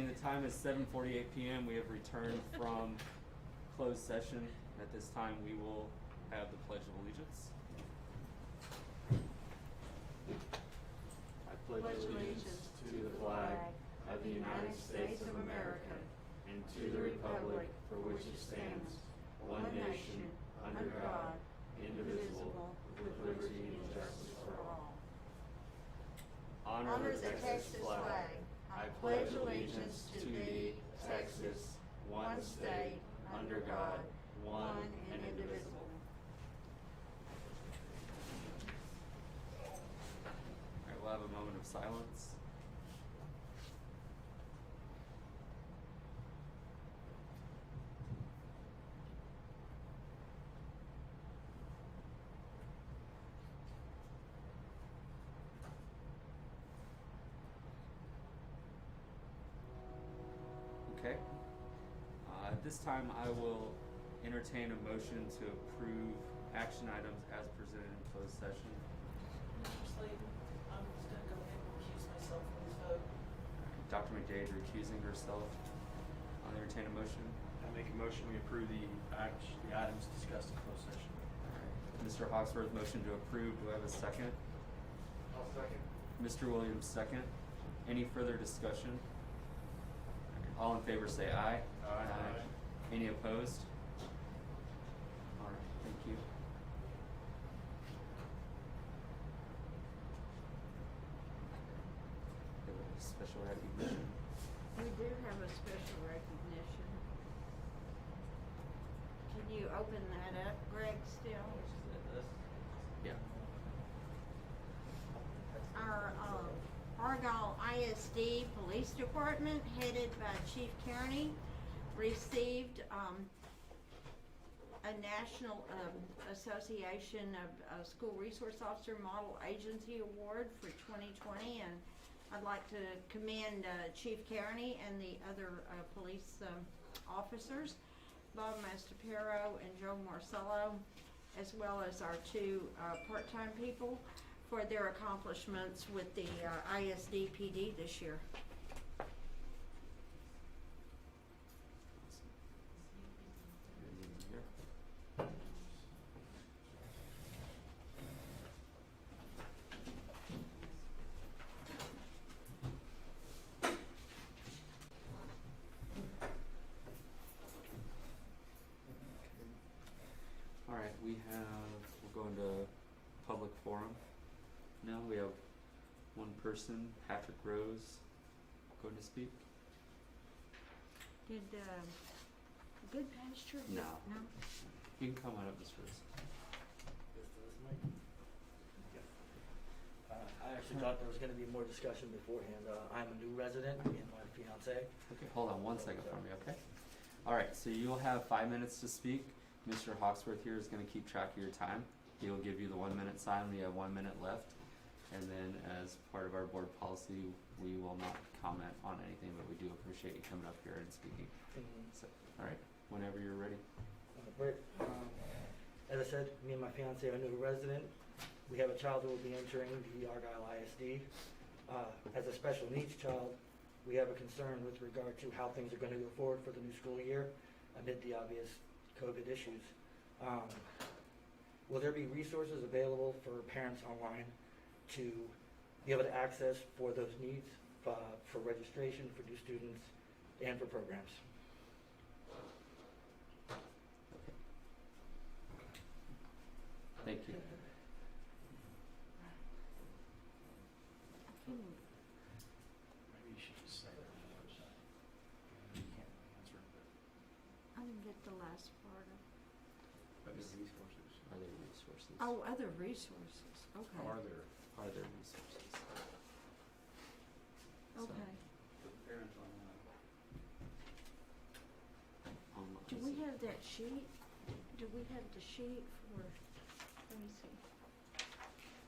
the time is 7:48 p.m. We have returned from closed session. At this time, we will have the Pledge of Allegiance. I pledge allegiance to the flag of the United States of America and to the republic for which it stands, one nation, under God, indivisible, with liberty and justice for all. Honor the Texas flag. I pledge allegiance to thee, Texas, one state, under God, one and indivisible. All right, we'll have a moment of silence. Okay. At this time, I will entertain a motion to approve action items as presented in closed session. Mr. Slayton, I'm just going to go ahead and recuse myself from this vote. Dr. McDade recusing herself. I'll entertain a motion. I make a motion we approve the items discussed in closed session. All right. Mr. Hawksworth, motion to approve. Do I have a second? I'll second. Mr. Williams, second. Any further discussion? All in favor say aye. Aye. Any opposed? All right, thank you. Special recognition. We do have a special recognition. Can you open that up, Greg, still? Yeah. Our Argyle ISD Police Department, headed by Chief Kearney, received a National Association of School Resource Officer Model Agency Award for 2020, and I'd like to commend Chief Kearney and the other police officers, Bob Mastapero and Joe Marcello, as well as our two part-time people, for their accomplishments with the ISD PD this year. All right, we'll go into public forum. Now we have one person, Patrick Rose, going to speak. Did Good Pasture? No. No? You can come on up, Mr. Rose. I actually thought there was going to be more discussion beforehand. I'm a new resident, me and my fiance. Okay, hold on one second for me, okay? All right, so you'll have 5 minutes to speak. Mr. Hawksworth here is going to keep track of your time. He will give you the 1 minute sign. We have 1 minute left. And then as part of our board policy, we will not comment on anything, but we do appreciate you coming up here and speaking. So, all right, whenever you're ready. Great. As I said, me and my fiance are a new resident. We have a child who will be entering the Argyle ISD. As a special needs child, we have a concern with regard to how things are going to go forward for the new school year amid the obvious COVID issues. Will there be resources available for parents online to be able to access for those needs, for registration, for new students, and for programs? Thank you. Maybe you should just say that on the other side. You can't answer it, I didn't get the last part of. but other resources. Are there resources? Oh, other resources. Okay. Are there? Are there resources? Okay. Put the parents on Do we have that sheet? Do we have the sheet for, let me see.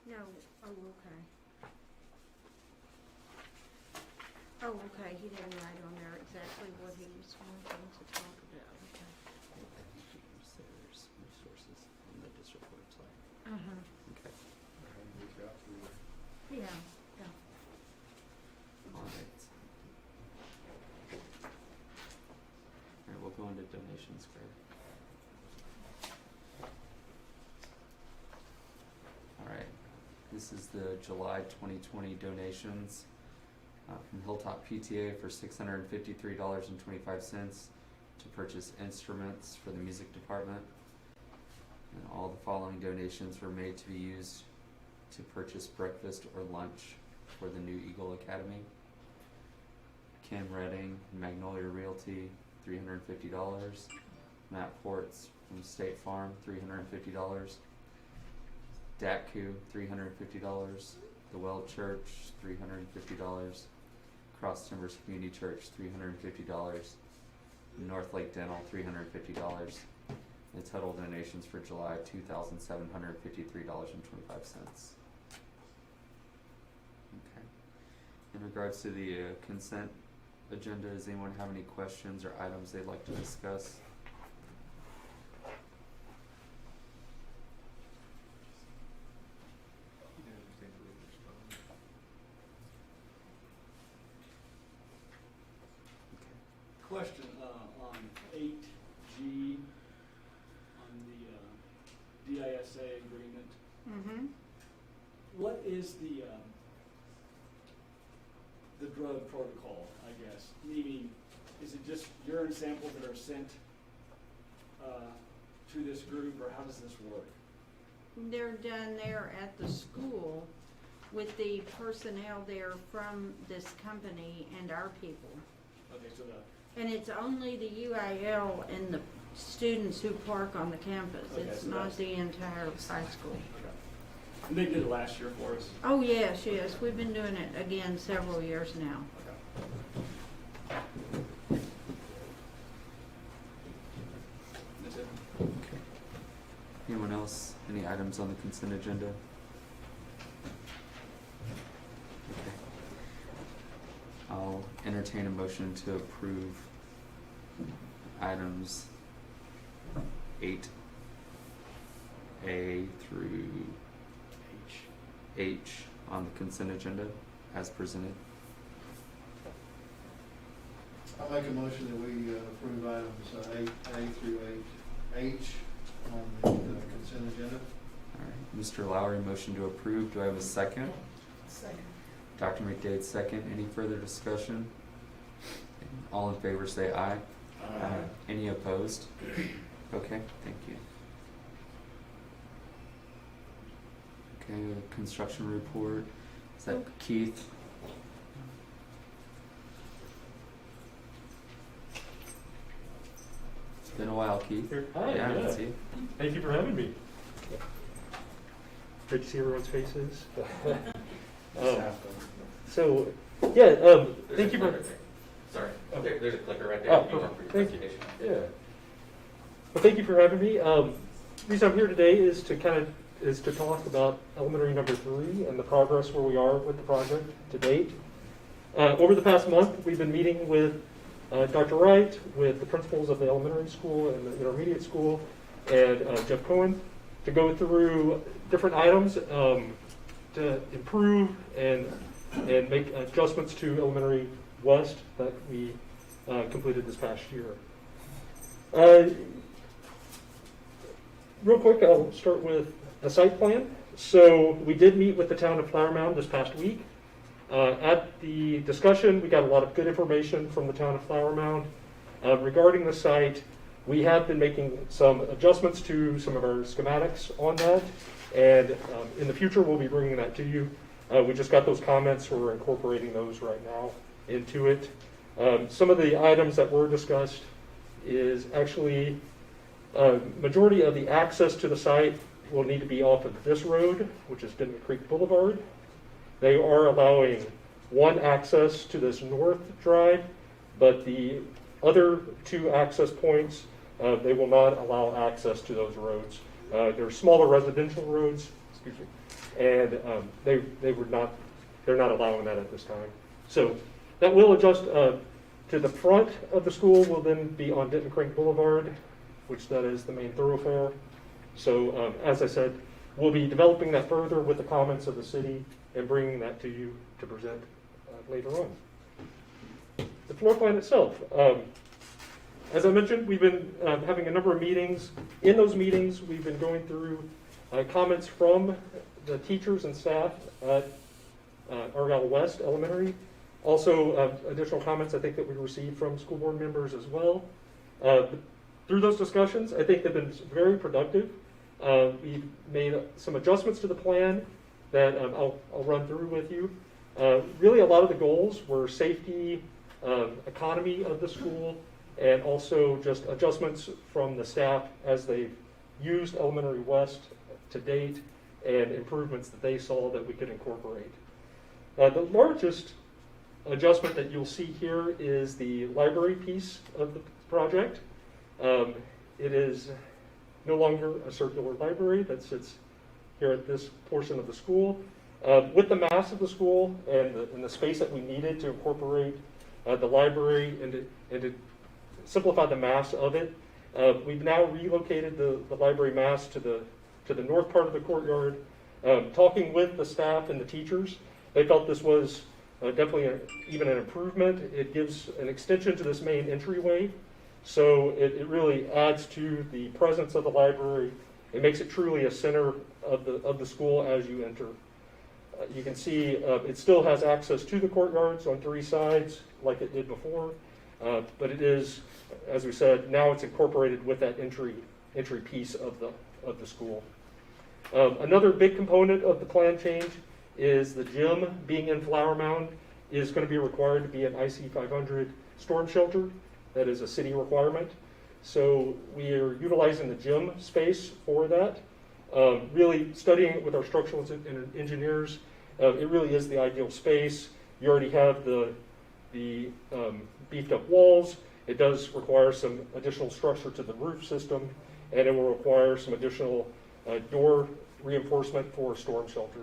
No, oh, okay. Oh, okay, he didn't write on there exactly what he was wanting to talk about, okay. So there's resources on the district website. Uh-huh, Okay. yeah, yeah. All right. This is the July 2020 donations from Hilltop PTA for $653.25 to purchase instruments for the music department. And all the following donations were made to be used to purchase breakfast or lunch for the new Eagle Academy. Kim Redding, Magnolia Realty, $350. Matt Ports from State Farm, $350. DATCU, $350. The Well Church, $350. Cross Timbers Community Church, $350. North Lake Dental, $350. The total donations for July, $2,753.25. Okay. In regards to the consent agenda, does anyone have any questions or items they'd like to discuss? Question on 8G, on the DISA agreement. Mm-hmm. What is the drug protocol, I guess? Meaning, is it just urine samples that are sent to this group, or how does this work? They're done there at the school with the personnel there from this company and our people. Okay, so And it's only the UIL and the students who park on the campus. Okay, It's so not that's- the entire high school. and they did it last year for us. Oh, yes, yes. We've been doing it again several years now. That's it. Okay. Anyone else? Any items on the consent agenda? Okay. I'll entertain a motion to approve items 8A through H on the consent agenda as presented. I'll make a motion that we approve items 8A through 8H on the consent agenda. All right. Mr. Lowry, motion to approve. Do I have a second? Second. Dr. McDade, second. Any further discussion? All in favor say aye. Aye. Any opposed? Okay, thank you. Okay, construction report. Is that Keith? It's been a while, Keith. Hi, Yeah, yeah. that's you. Thank you for having me. Great to see everyone's faces. So, yeah, thank you for. Sorry, Oh. there's a clicker right there. Oh, You want for your thank you. presentation. Yeah. Well, thank you for having me. The reason I'm here today is to talk about elementary number 3 and the progress where we are with the project to date. Over the past month, we've been meeting with Dr. Wright, with the principals of the elementary school and the intermediate school, and Jeff Cohen, to go through different items to improve and make adjustments to elementary west that we completed this past year. Real quick, I'll start with the site plan. So we did meet with the town of Flower Mound this past week. At the discussion, we got a lot of good information from the town of Flower Mound. Regarding the site, we have been making some adjustments to some of our schematics on that, and in the future, we'll be bringing that to you. We just got those comments, so we're incorporating those right now into it. Some of the items that were discussed is actually majority of the access to the site will need to be off of this road, which is Denton Creek Boulevard. They are allowing one access to this north drive, but the other 2 access points, they will not allow access to those roads. They're smaller residential roads, excuse me, and they're not allowing that at this time. So that will adjust to the front of the school will then be on Denton Creek Boulevard, which that is the main thoroughfare. So as I said, we'll be developing that further with the comments of the city and bringing that to you to present later on. The floor plan itself. As I mentioned, we've been having a number of meetings. In those meetings, we've been going through comments from the teachers and staff at Argyle West Elementary. Also, additional comments I think that we received from school board members as well. Through those discussions, I think they've been very productive. We've made some adjustments to the plan that I'll run through with you. Really, a lot of the goals were safety, economy of the school, and also just adjustments from the staff as they've used Elementary West to date and improvements that they saw that we could incorporate. The largest adjustment that you'll see here is the library piece of the project. It is no longer a circular library that sits here at this portion of the school. With the mass of the school and the space that we needed to incorporate the library and to simplify the mass of it, we've now relocated the library mass to the north part of the courtyard. Talking with the staff and the teachers, they felt this was definitely even an improvement. It gives an extension to this main entryway, so it really adds to the presence of the library. It makes it truly a center of the school as you enter. You can see it still has access to the courtyards on 3 sides like it did before, but it is, as we said, now it's incorporated with that entry piece of the school. Another big component of the plan change is the gym being in Flower Mound is going to be required to be an IC 500 storm shelter. That is a city requirement. So we are utilizing the gym space for that. Really studying it with our structural engineers, it really is the ideal space. You already have the beefed up walls. It does require some additional structure to the roof system, and it will require some additional door reinforcement for storm shelter.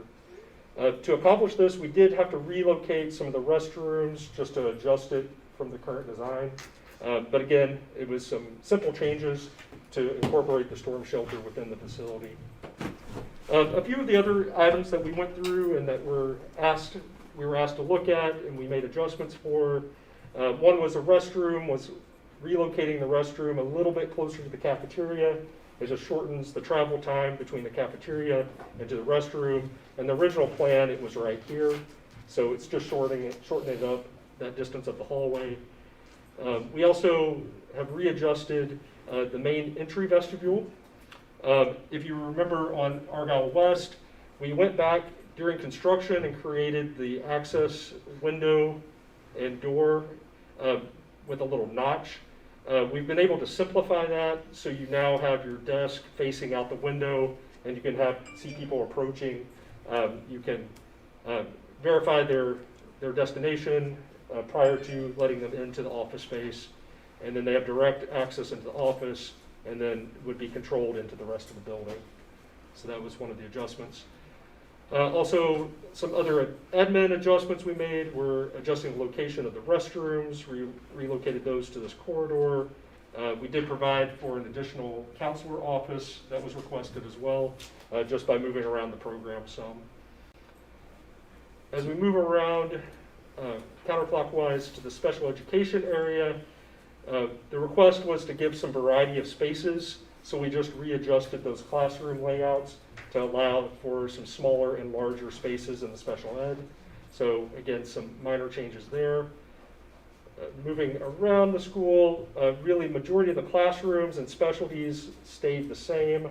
To accomplish this, we did have to relocate some of the restrooms just to adjust it from the current design. But again, it was some simple changes to incorporate the storm shelter within the facility. A few of the other items that we went through and that we were asked to look at and we made adjustments for. One was a restroom, was relocating the restroom a little bit closer to the cafeteria. It just shortens the travel time between the cafeteria and to the restroom. And the original plan, it was right here. So it's just shortening it up, that distance of the hallway. We also have readjusted the main entry vestibule. If you remember on Argyle West, we went back during construction and created the access window and door with a little notch. We've been able to simplify that, so you now have your desk facing out the window and you can see people approaching. You can verify their destination prior to letting them into the office space, and then they have direct access into the office and then would be controlled into the rest of the building. So that was one of the adjustments. Also, some other admin adjustments we made were adjusting the location of the restrooms, relocated those to this corridor. We did provide for an additional counselor office that was requested as well, just by moving around the program some. As we move around counterclockwise to the special education area, the request was to give some variety of spaces, so we just readjusted those classroom layouts to allow for some smaller and larger spaces in the special ed. So again, some minor changes there. Moving around the school, really majority of the classrooms and specialties stayed the same.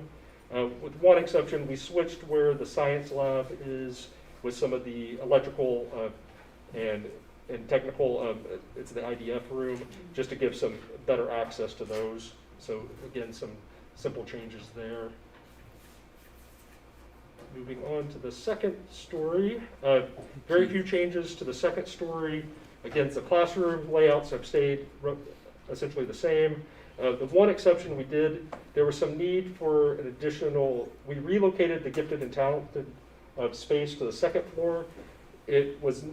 With one exception, we switched where the science lab is with some of the electrical and technical, it's the IDF room, just to give some better access to those. So again, some simple changes there. Moving on to the second story, very few changes to the second story. Again, the classroom layouts have stayed essentially the same. The one exception we did, there was some need for an additional, we relocated the gifted and talented space to the second floor. It was,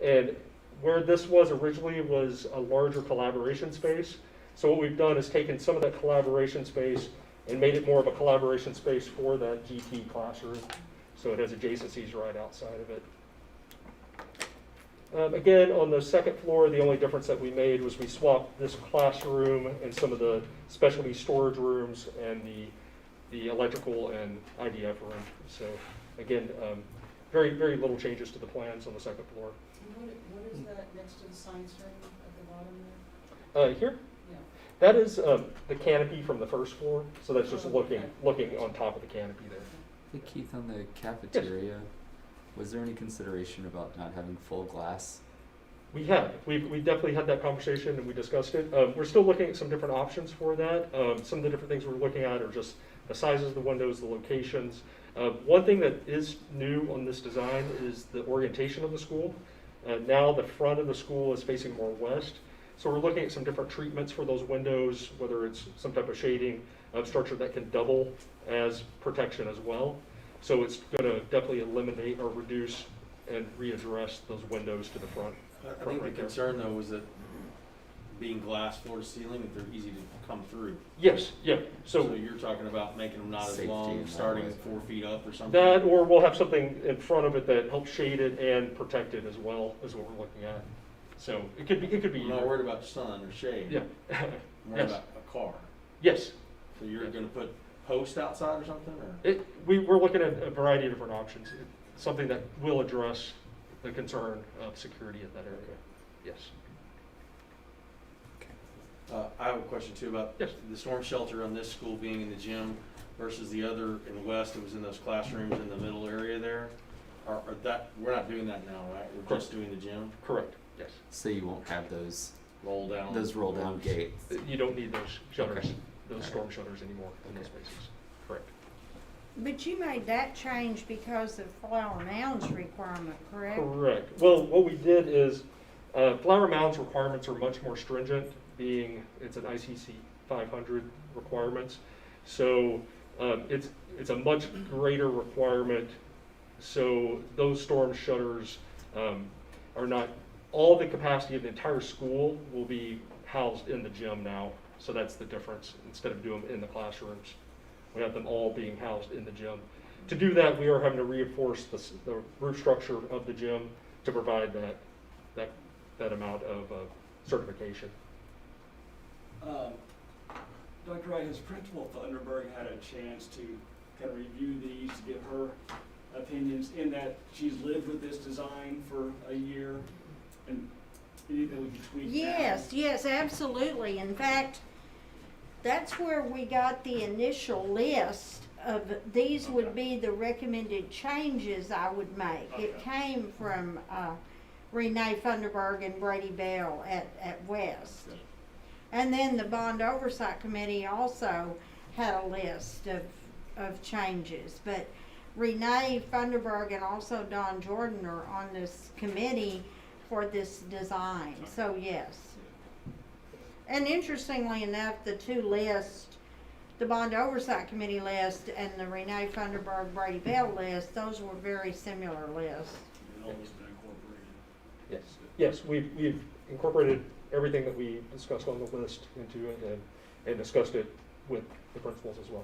and where this was originally was a larger collaboration space. So what we've done is taken some of that collaboration space and made it more of a collaboration space for that GT classroom. So it has adjacencies right outside of it. Again, on the second floor, the only difference that we made was we swapped this classroom and some of the specialty storage rooms and the electrical and IDF room. So again, very, very little changes to the plans on the second floor. And what is that next to the science room at the bottom there? Here, Yeah. that is the canopy from the first floor, so that's just Oh, looking, okay. looking on top of the canopy there. Hey Keith, on the cafeteria, was there any consideration about not having full glass? We have. We definitely had that conversation and we discussed it. We're still looking at some different options for that. Some of the different things we're looking at are just the sizes of the windows, the locations. One thing that is new on this design is the orientation of the school. Now the front of the school is facing more west. So we're looking at some different treatments for those windows, whether it's some type of shading structure that can double as protection as well. So it's going to definitely eliminate or reduce and readdress those windows to the front. I think the concern though was that being glass floor to ceiling, that they're easy to come through. Yes, yeah. So you're talking about making them not as Safety in long, that starting way. at 4 feet up or something? That, or we'll have something in front of it that helps shade it and protect it as well, is what we're looking at. So it could be. I'm not worried about sun or shade. Yeah. I'm worried Yes. about a car. Yes. So you're gonna put posts outside or something, or? We're looking at a variety of different options. Something that will address the concern of security at that area. Yes. I have a question too about Yes. the storm shelter on this school being in the gym versus the other in west that was in those classrooms in the middle area there. We're not doing that now, right? We're just doing the gym, Correct. Yes. So you won't have those roll down. roll down gates. You don't need those shutters, Okay. those Alright. storm shutters anymore in those Okay. spaces. Correct. But you made that change because of Flower Mound's requirement, correct? Correct. Well, what we did is, Flower Mound's requirements are much more stringent, being it's an ICC 500 requirements. So it's a much greater requirement. So those storm shutters are not, all the capacity of the entire school will be housed in the gym now. So that's the difference. Instead of doing them in the classrooms, we have them all being housed in the gym. To do that, we are having to reinforce the roof structure of the gym to provide that amount of certification. Dr. Wright, has Principal Thunderberg had a chance to kind of review these, to give her opinions, in that she's lived with this design for a year, and anything we could tweak now? Yes, absolutely. In fact, that's where we got the initial list of, these would be the recommended changes I would make. It Okay. came from Renee Funderburg and Brady Bell at West. Good. And then the Bond Oversight Committee also had a list of changes. But Renee Funderburg and also Don Jordan are on this committee for this design, so yes. And interestingly enough, the two lists, the Bond Oversight Committee list and the Renee Funderburg Brady Bell list, those were very similar lists. And all has been incorporated. Yes. Yes, we've incorporated everything that we discussed on the list into it and discussed it with the principals as well.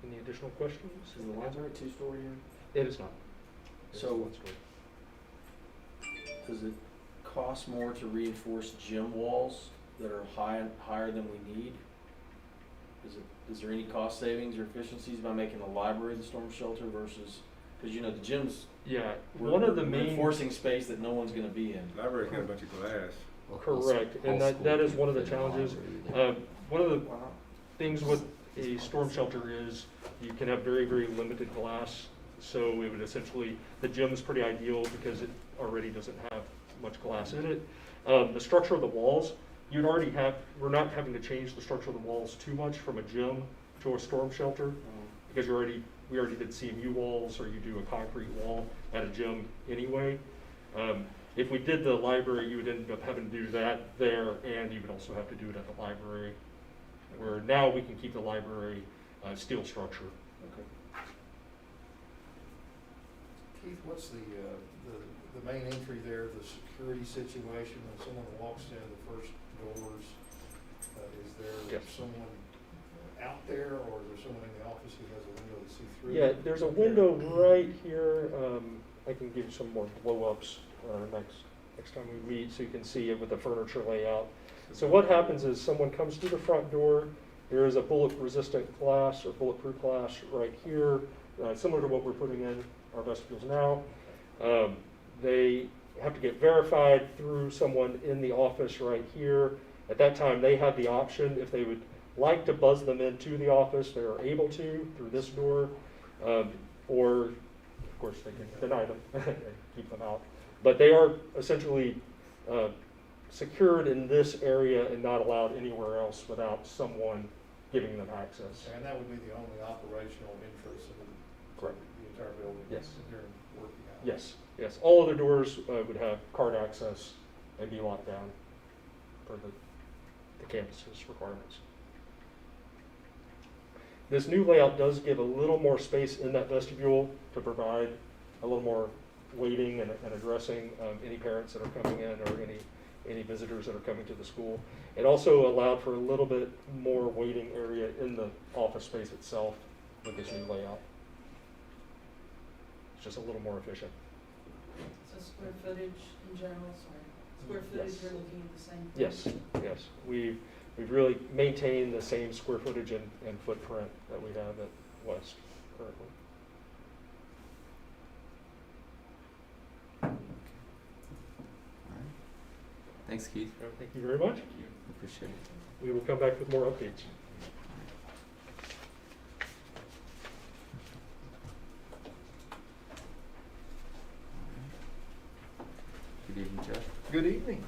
Any additional questions? Is the library 2-story here? It is not. It is So- one story. Does it cost more to reinforce gym walls that are higher than we need? Is there any cost savings or efficiencies by making the library the storm shelter versus, because you know the gyms, Yeah, we're one of the we're main. enforcing space that no one's gonna be in. Library's got a bunch of glass. Well, whole s- Correct, whole and that school is can one of the fit in a challenges. library. One of the things with a storm shelter is you can have very, very limited glass. So it would essentially, the gym is pretty ideal because it already doesn't have much glass in it. The structure of the walls, you'd already have, we're not having to change the structure of the walls too much from a gym to a storm shelter because we already did CMU walls, or you do a concrete wall at a gym anyway. If we did the library, you would end up having to do that there, and you would also have to do it at the library. Where now we can keep the library steel structure. Okay. Keith, what's the main entry there, the security situation, when someone walks in the first doors, is there Yes. someone out there, or is there someone in the office who has a window to see through? Yeah, there's a window right here. I can give you some more blow-ups next. next time we meet so you can see it with the furniture layout. So what happens is someone comes through the front door, there is a bullet-resistant glass or bulletproof glass right here, similar to what we're putting in our vestibules now. They have to get verified through someone in the office right here. At that time, they have the option, if they would like to buzz them into the office, they are able to through this door, or of course they can deny them and keep them out. But they are essentially secured in this area and not allowed anywhere else without someone giving them access. And that would be the only operational entrance in Correct. the entire building? Yes. During working hours? Yes, yes. All other doors would have card access and be locked down per the campus's requirements. This new layout does give a little more space in that vestibule to provide a little more waiting and addressing any parents that are coming in or any visitors that are coming to the school. It also allowed for a little bit more waiting area in the office space itself with this new layout. It's just a little more efficient. So square footage in general, square footage, Yes. you're looking at the same thing? Yes, yes. We've really maintained the same square footage and footprint that we have at West currently. All right. Thanks, Keith. Thank you very much. Appreciate it. We will come back with more updates. Good evening, Jeff. Good evening.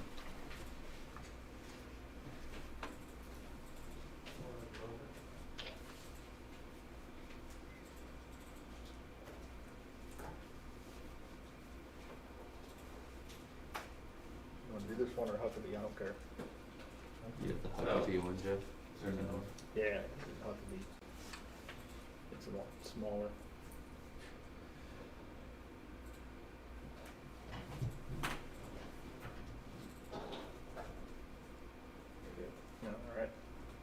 You want to do this one or Huckabee? I don't care. You have the Huckabee one, Jeff. Or no? Yeah, Huckabee. It's a lot smaller. Yeah, all right.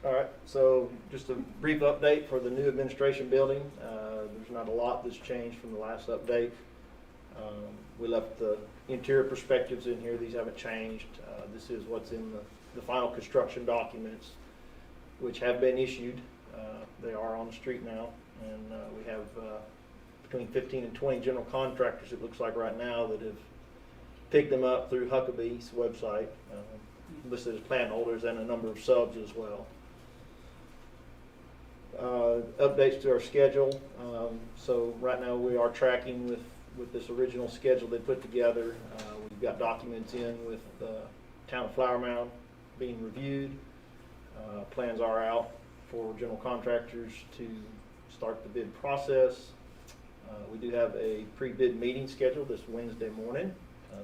All right, so just a brief update for the new administration building. There's not a lot that's changed from the last update. We left the interior perspectives in here. These haven't changed. This is what's in the final construction documents, which have been issued. They are on the street now, and we have between 15 and 20 general contractors, it looks like right now, that have picked them up through Huckabee's website, listed as plant holders, and a number of subs as well. Updates to our schedule. So right now we are tracking with this original schedule they put together. We've got documents in with the town of Flower Mound being reviewed. Plans are out for general contractors to start the bid process. We do have a pre-bid meeting scheduled this Wednesday morning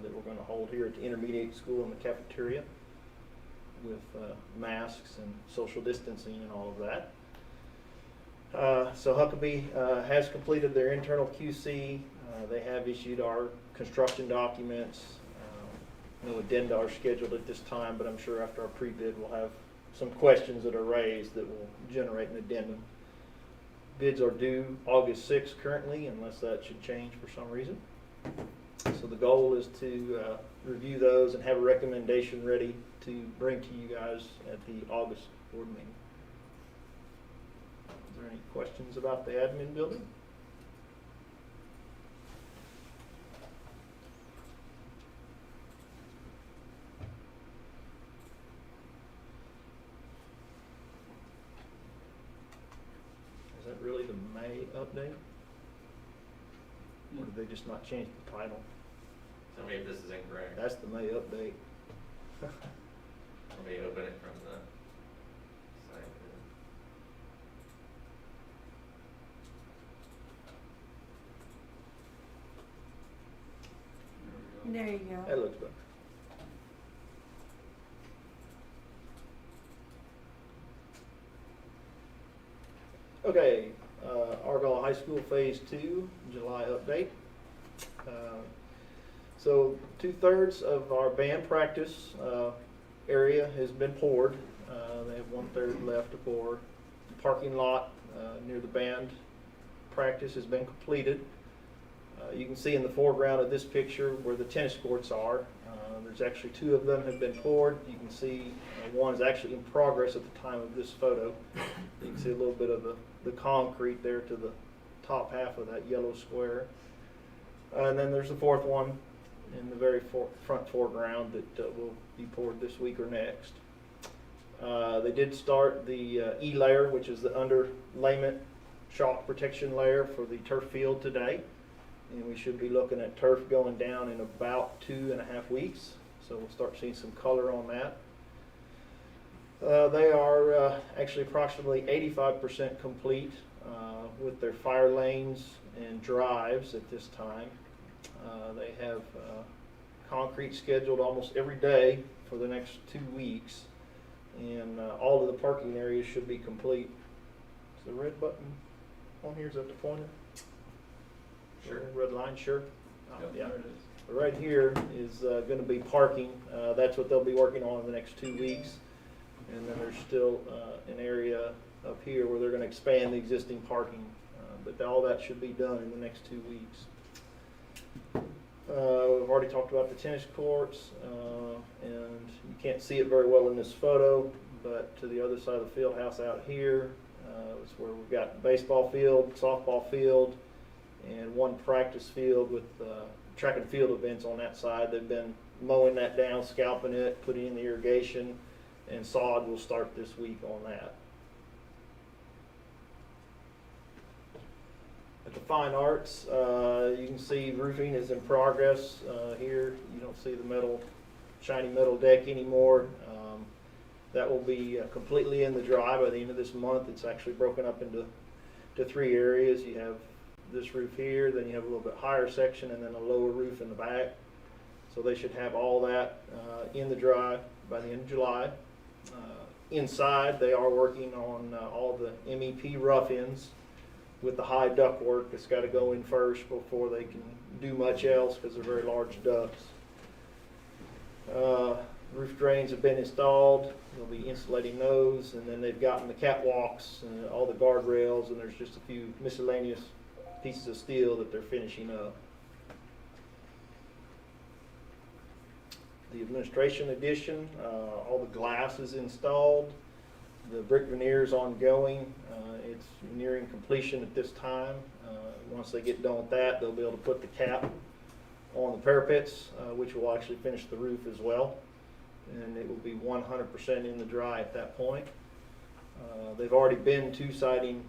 that we're going to hold here at the intermediate school in the cafeteria with masks and social distancing and all of that. So Huckabee has completed their internal QC. They have issued our construction documents. No addenda are scheduled at this time, but I'm sure after our pre-bid we'll have some questions that are raised that will generate an addendum. Bids are due August 6th currently, unless that should change for some reason. So the goal is to review those and have a recommendation ready to bring to you guys at the August board meeting. Is there any questions about the admin building? Is that really the May update? Or did they just not change the title? Tell me if this is incorrect. That's the May update. Let me open it from the site. There you go. That looks better. Okay, Argyle High School Phase 2, July update. So 2/3 of our band practice area has been poured. They have 1/3 left to pour. The parking lot near the band practice has been completed. You can see in the foreground of this picture where the tennis courts are. There's actually 2 of them have been poured. You can see one is actually in progress at the time of this photo. You can see a little bit of the concrete there to the top half of that yellow square. And then there's the 4th one in the very front foreground that will be poured this week or next. They did start the E layer, which is the underlayment shock protection layer for the turf field today. And we should be looking at turf going down in about 2.5 weeks. So we'll start seeing some color on that. They are actually approximately 85% complete with their fire lanes and drives at this time. They have concrete scheduled almost every day for the next 2 weeks. And all of the parking areas should be complete. Is the red button on here, is that the pointer? Sure. Red line, sure. Yep, Yeah. there it is. Right here is going to be parking. That's what they'll be working on in the next 2 weeks. And then there's still an area up here where they're going to expand the existing parking. But all that should be done in the next 2 weeks. We've already talked about the tennis courts, and you can't see it very well in this photo, but to the other side of the field house out here is where we've got baseball field, softball field, and one practice field with track and field events on that side. They've been mowing that down, scalping it, putting in the irrigation, and sod will start this week on that. At the Fine Arts, you can see roofing is in progress. Here you don't see the shiny metal deck anymore. That will be completely in the dry by the end of this month. It's actually broken up into 3 areas. You have this roof here, then you have a little bit higher section, and then a lower roof in the back. So they should have all that in the dry by the end of July. Inside, they are working on all the MEP rough-ins with the high duct work. It's got to go in first before they can do much else because they're very large ducts. Roof drains have been installed. They'll be insulating those, and then they've gotten the catwalks and all the guardrails, and there's just a few miscellaneous pieces of steel that they're finishing up. The administration addition, all the glass is installed. The brick veneer is ongoing. It's nearing completion at this time. Once they get done with that, they'll be able to put the cap on the parapets, which will actually finish the roof as well. And it will be 100% in the dry at that point. They've already been two-siding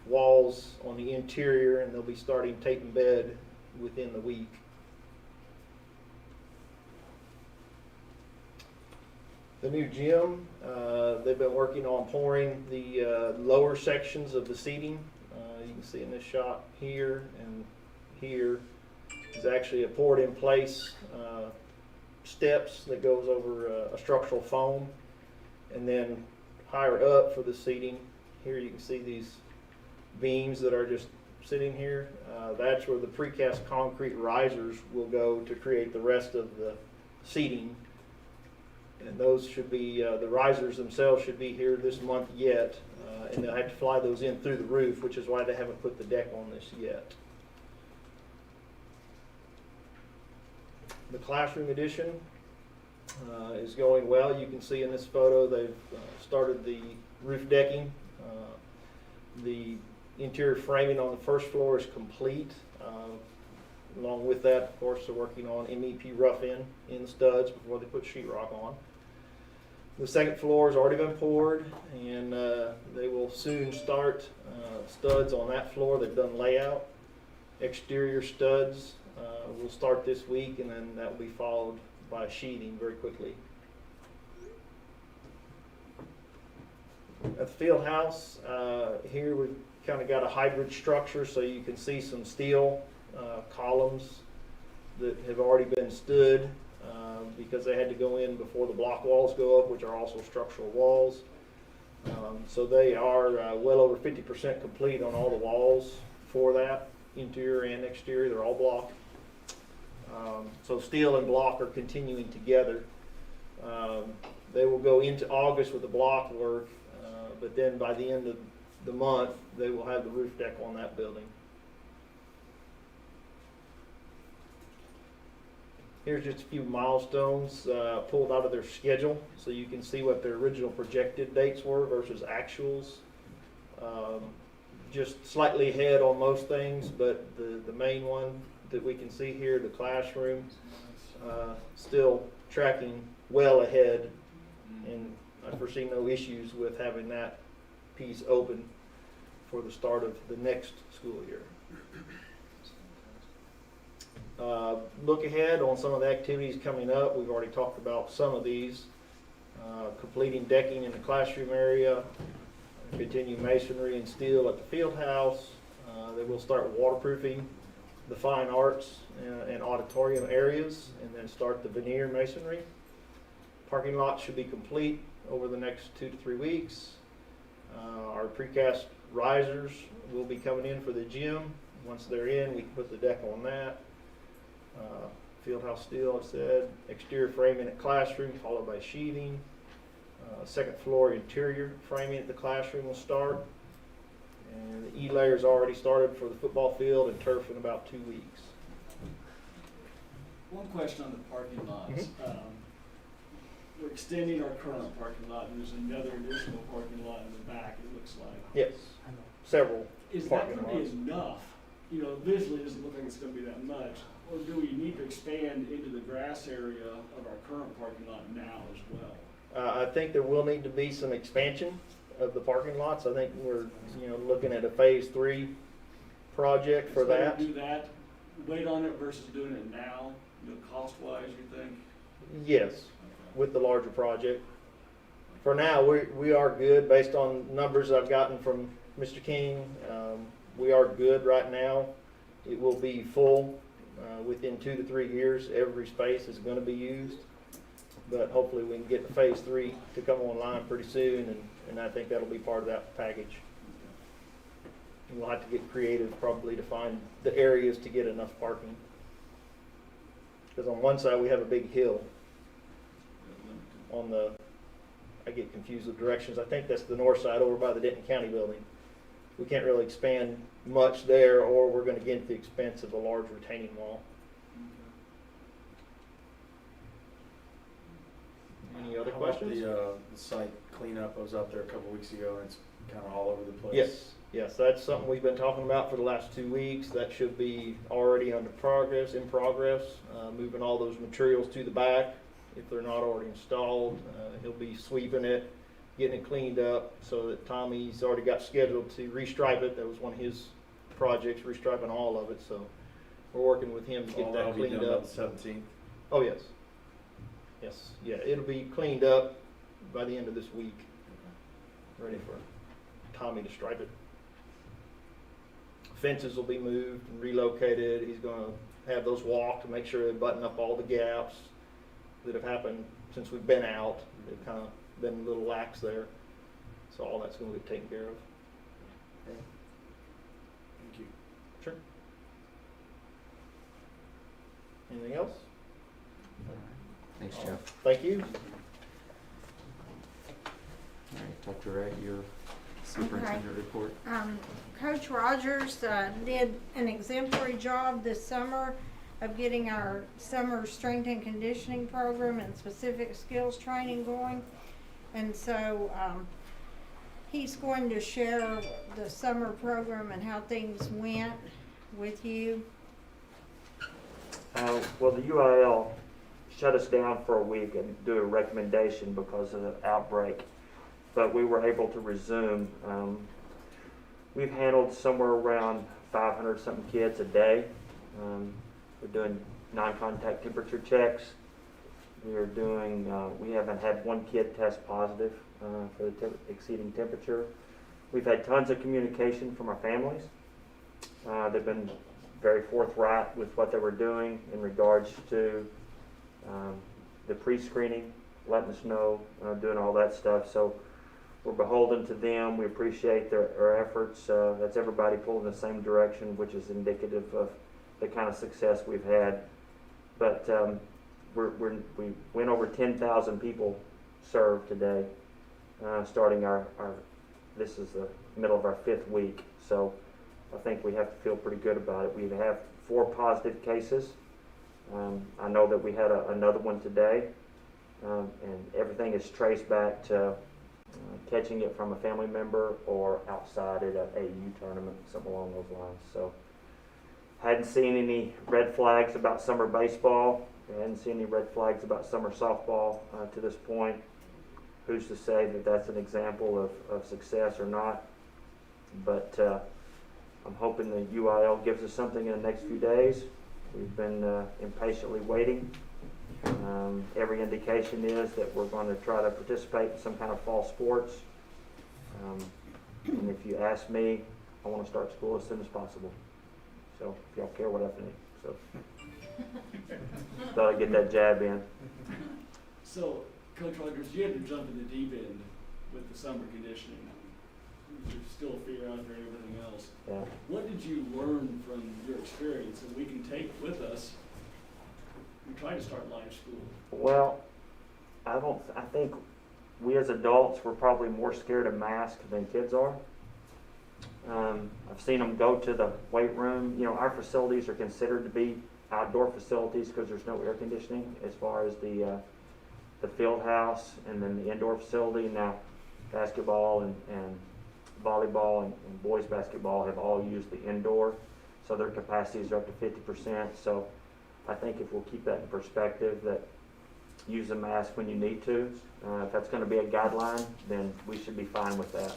walls on the interior, and they'll be starting tape and bed within the week. The new gym, they've been working on pouring the lower sections of the seating. You can see in this shot here and here is actually a poured in place steps that goes over a structural foam. And then higher up for the seating, here you can see these beams that are just sitting here. That's where the precast concrete risers will go to create the rest of the seating. And those should be, the risers themselves should be here this month yet. And they'll have to fly those in through the roof, which is why they haven't put the deck on this yet. The classroom addition is going well. You can see in this photo they've started the roof decking. The interior framing on the first floor is complete. Along with that, of course, they're working on MEP rough-in the studs before they put sheetrock on. The second floor has already been poured, and they will soon start studs on that floor. They've done layout. Exterior studs will start this week, and then that will be followed by sheathing very quickly. At the field house, here we've kind of got a hybrid structure, so you can see some steel columns that have already been stood because they had to go in before the block walls go up, which are also structural walls. So they are well over 50% complete on all the walls for that, interior and exterior. They're all block. So steel and block are continuing together. They will go into August with the block work, but then by the end of the month, they will have the roof deck on that building. Here's just a few milestones pulled out of their schedule, so you can see what their original projected dates were versus actuals. Just slightly ahead on most things, but the main one that we can see here, the classroom, still tracking well ahead, and I foresee no issues with having that piece open for the start of the next school year. Look ahead on some of the activities coming up. We've already talked about some of these. Completing decking in the classroom area, continue masonry and steel at the field house. They will start waterproofing the fine arts and auditorium areas, and then start the veneer masonry. Parking lot should be complete over the next 2 to 3 weeks. Our precast risers will be coming in for the gym. Once they're in, we can put the deck on that. Field house steel, I said. Exterior framing at classroom, followed by sheathing. Second floor interior framing at the classroom will start. And the E-layer's already started for the football field and turf in about 2 weeks. One question on the parking lots. We're extending our current parking lot, and there's another additional parking lot in the back, it looks like. Yes, several Is that parking gonna be lots. enough? You know, visually, it doesn't look like it's gonna be that much. Or do we need to expand into the grass area of our current parking lot now as well? I think there will need to be some expansion of the parking lots. I think we're, looking at a phase 3 project for It's better that. to do that, wait on it versus doing it now, cost-wise, you think? Yes, with the larger project. For now, we are good based on numbers I've gotten from Mr. King. We are good right now. It will be full within 2 to 3 years. Every space is going to be used. But hopefully we can get to phase 3 to come online pretty soon, and I think that'll be part of that package. And we'll have to get creative probably to find the areas to get enough parking. Because on one side we have a big hill. I get confused with directions. I think that's the north side over by the Denton County building. We can't really expand much there, or we're going to get at the expense of a large retaining wall. Any other How about questions? the site cleanup? I was out there a couple weeks ago, and it's kind of all over the place. Yes, that's something we've been talking about for the last 2 weeks. That should be already in progress, moving all those materials to the back. If they're not already installed, he'll be sweeping it, getting it cleaned up, so that Tommy's already got scheduled to restripe it. That was one of his projects, restriping all of it, so we're working with him to get All that that'll be cleaned done up. by the 17th. Oh, yes. Yes, yeah, it'll be cleaned up by the end of this week, ready for Tommy to stripe it. Fences will be moved and relocated. He's gonna have those walked to make sure they button up all the gaps that have happened since we've been out. They've kind of been a little lax there. So all that's gonna get taken care of. Thank you. Sure. Anything else? Thanks, Jeff. Thank you. All right, Dr. Wright, your superintendent report. Coach Rogers did an exemplary job this summer of getting our summer strength and conditioning program and specific skills training going. And so he's going to share the summer program and how things went with you. Well, the UIL shut us down for a week and do a recommendation because of the outbreak, but we were able to resume. We've handled somewhere around 500 something kids a day. We're doing non-contact temperature checks. We haven't had one kid test positive for the exceeding temperature. We've had tons of communication from our families. They've been very forthright with what they were doing in regards to the pre-screening, letting us know, doing all that stuff. So we're beholden to them. We appreciate their efforts. That's everybody pulling the same direction, which is indicative of the kind of success we've had. But we went over 10,000 people served today, starting this is the middle of our 5th week. So I think we have to feel pretty good about it. We have 4 positive cases. I know that we had another one today, and everything is traced back to catching it from a family member or outside at an AU tournament, something along those lines. So, hadn't seen any red flags about summer baseball. Hadn't seen any red flags about summer softball to this point. Who's to say that that's an example of success or not? But I'm hoping the UIL gives us something in the next few days. We've been impatiently waiting. Every indication is that we're going to try to participate in some kind of fall sports. And if you ask me, I want to start school as soon as possible. So if y'all care what I think. So thought I'd get that jab in. So, Coach Rogers, you had to jump in the deep end with the summer conditioning. There's still fear out there and everything else. Yeah. What did you learn from your experience that we can take with us and try to start live school? Well, I think we as adults were probably more scared of masks than kids are. I've seen them go to the weight room. You know, our facilities are considered to be outdoor facilities because there's no air conditioning as far as the field house and then the indoor facility. Now, basketball and volleyball and boys basketball have all used the indoor, so their capacities are up to 50%. So I think if we'll keep that in perspective, that use a mask when you need to. If that's going to be a guideline, then we should be fine with that.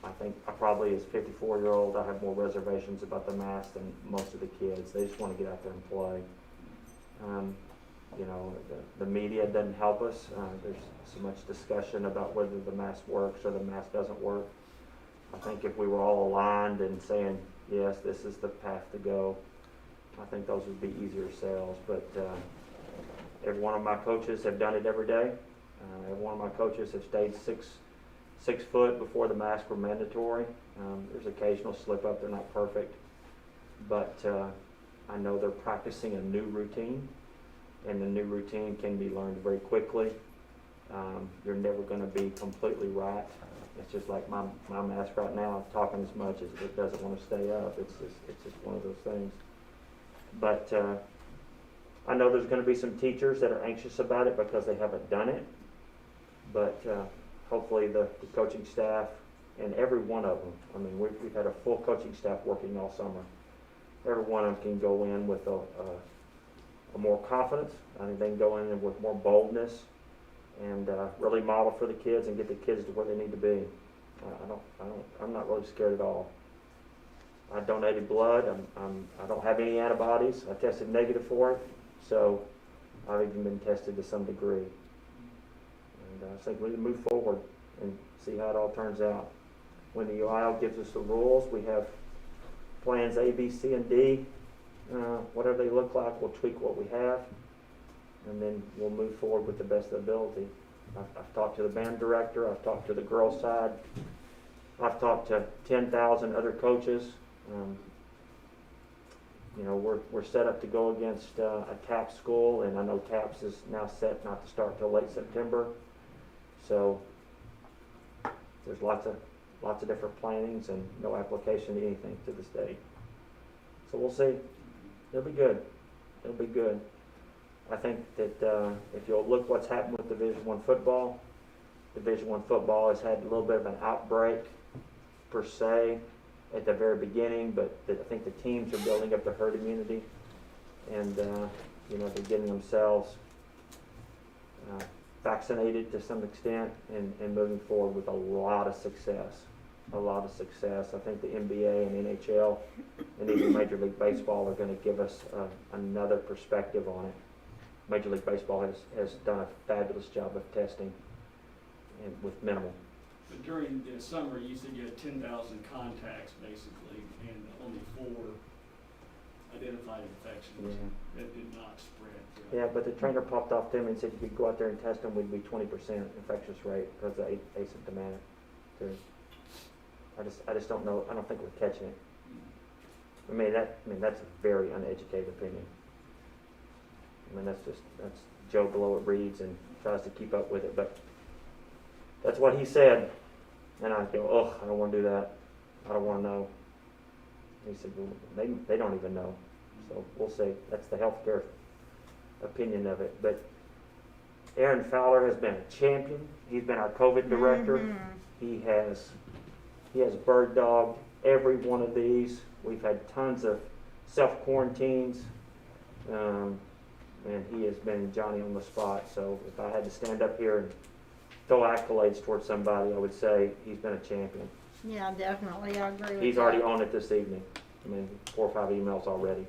I think I probably, as a 54-year-old, I have more reservations about the mask than most of the kids. They just want to get out there and play. You know, the media doesn't help us. There's so much discussion about whether the mask works or the mask doesn't work. I think if we were all aligned and saying, yes, this is the path to go, I think those would be easier sales. But every one of my coaches have done it every day. Every one of my coaches have stayed six foot before the masks were mandatory. There's occasional slip up, they're not perfect. But I know they're practicing a new routine, and the new routine can be learned very quickly. You're never going to be completely right. It's just like my mask right now, talking as much as it doesn't want to stay up. It's just one of those things. But I know there's going to be some teachers that are anxious about it because they haven't done it. But hopefully the coaching staff and every one of them, I mean, we've had a full coaching staff working all summer. Every one of them can go in with a more confidence. I think they can go in with more boldness and really model for the kids and get the kids to where they need to be. I'm not really scared at all. I donated blood. I don't have any antibodies. I tested negative for it, so I've even been tested to some degree. And I think we need to move forward and see how it all turns out. When the UIL gives us the rules, we have plans A, B, C, and D. Whatever they look like, we'll tweak what we have, and then we'll move forward with the best ability. I've talked to the band director. I've talked to the girls' side. I've talked to 10,000 other coaches. You know, we're set up to go against a TAPS school, and I know TAPS is now set not to start till late September. So there's lots of different plannings and no application to anything to this day. So we'll see. It'll be good. It'll be good. I think that if you'll look what's happened with Division I football, Division I football has had a little bit of an outbreak per se at the very beginning, but I think the teams are building up the herd immunity, and you know, they're getting themselves vaccinated to some extent and moving forward with a lot of success. A lot of success. I think the NBA and NHL and even Major League Baseball are going to give us another perspective on it. Major League Baseball has done a fabulous job of testing and with minimal. But during the summer, you said you had 10,000 contacts basically, and only 4 identified infections that did not spread. Yeah, but the trainer popped off to me and said you could go out there and test them, we'd be 20% infectious rate because of asymptomatic too. I just don't know. I don't think we're catching it. I mean that's a very uneducated opinion. I mean that's Joe below it reads and tries to keep up with it, but that's what he said. And I go, oh, I don't want to do that. I don't want to know. And he said, well, they don't even know. So we'll see. That's the healthcare opinion of it. But Aaron Fowler has been a champion. He's been our COVID director. Mhm. He has bird dogged every one of these. We've had tons of self-quarantines. And he has been Johnny on the spot. So if I had to stand up here and throw accolades towards somebody, I would say he's been a champion. Yeah, definitely, I agree with He's that. already on it this evening. I mean, 4 or 5 emails already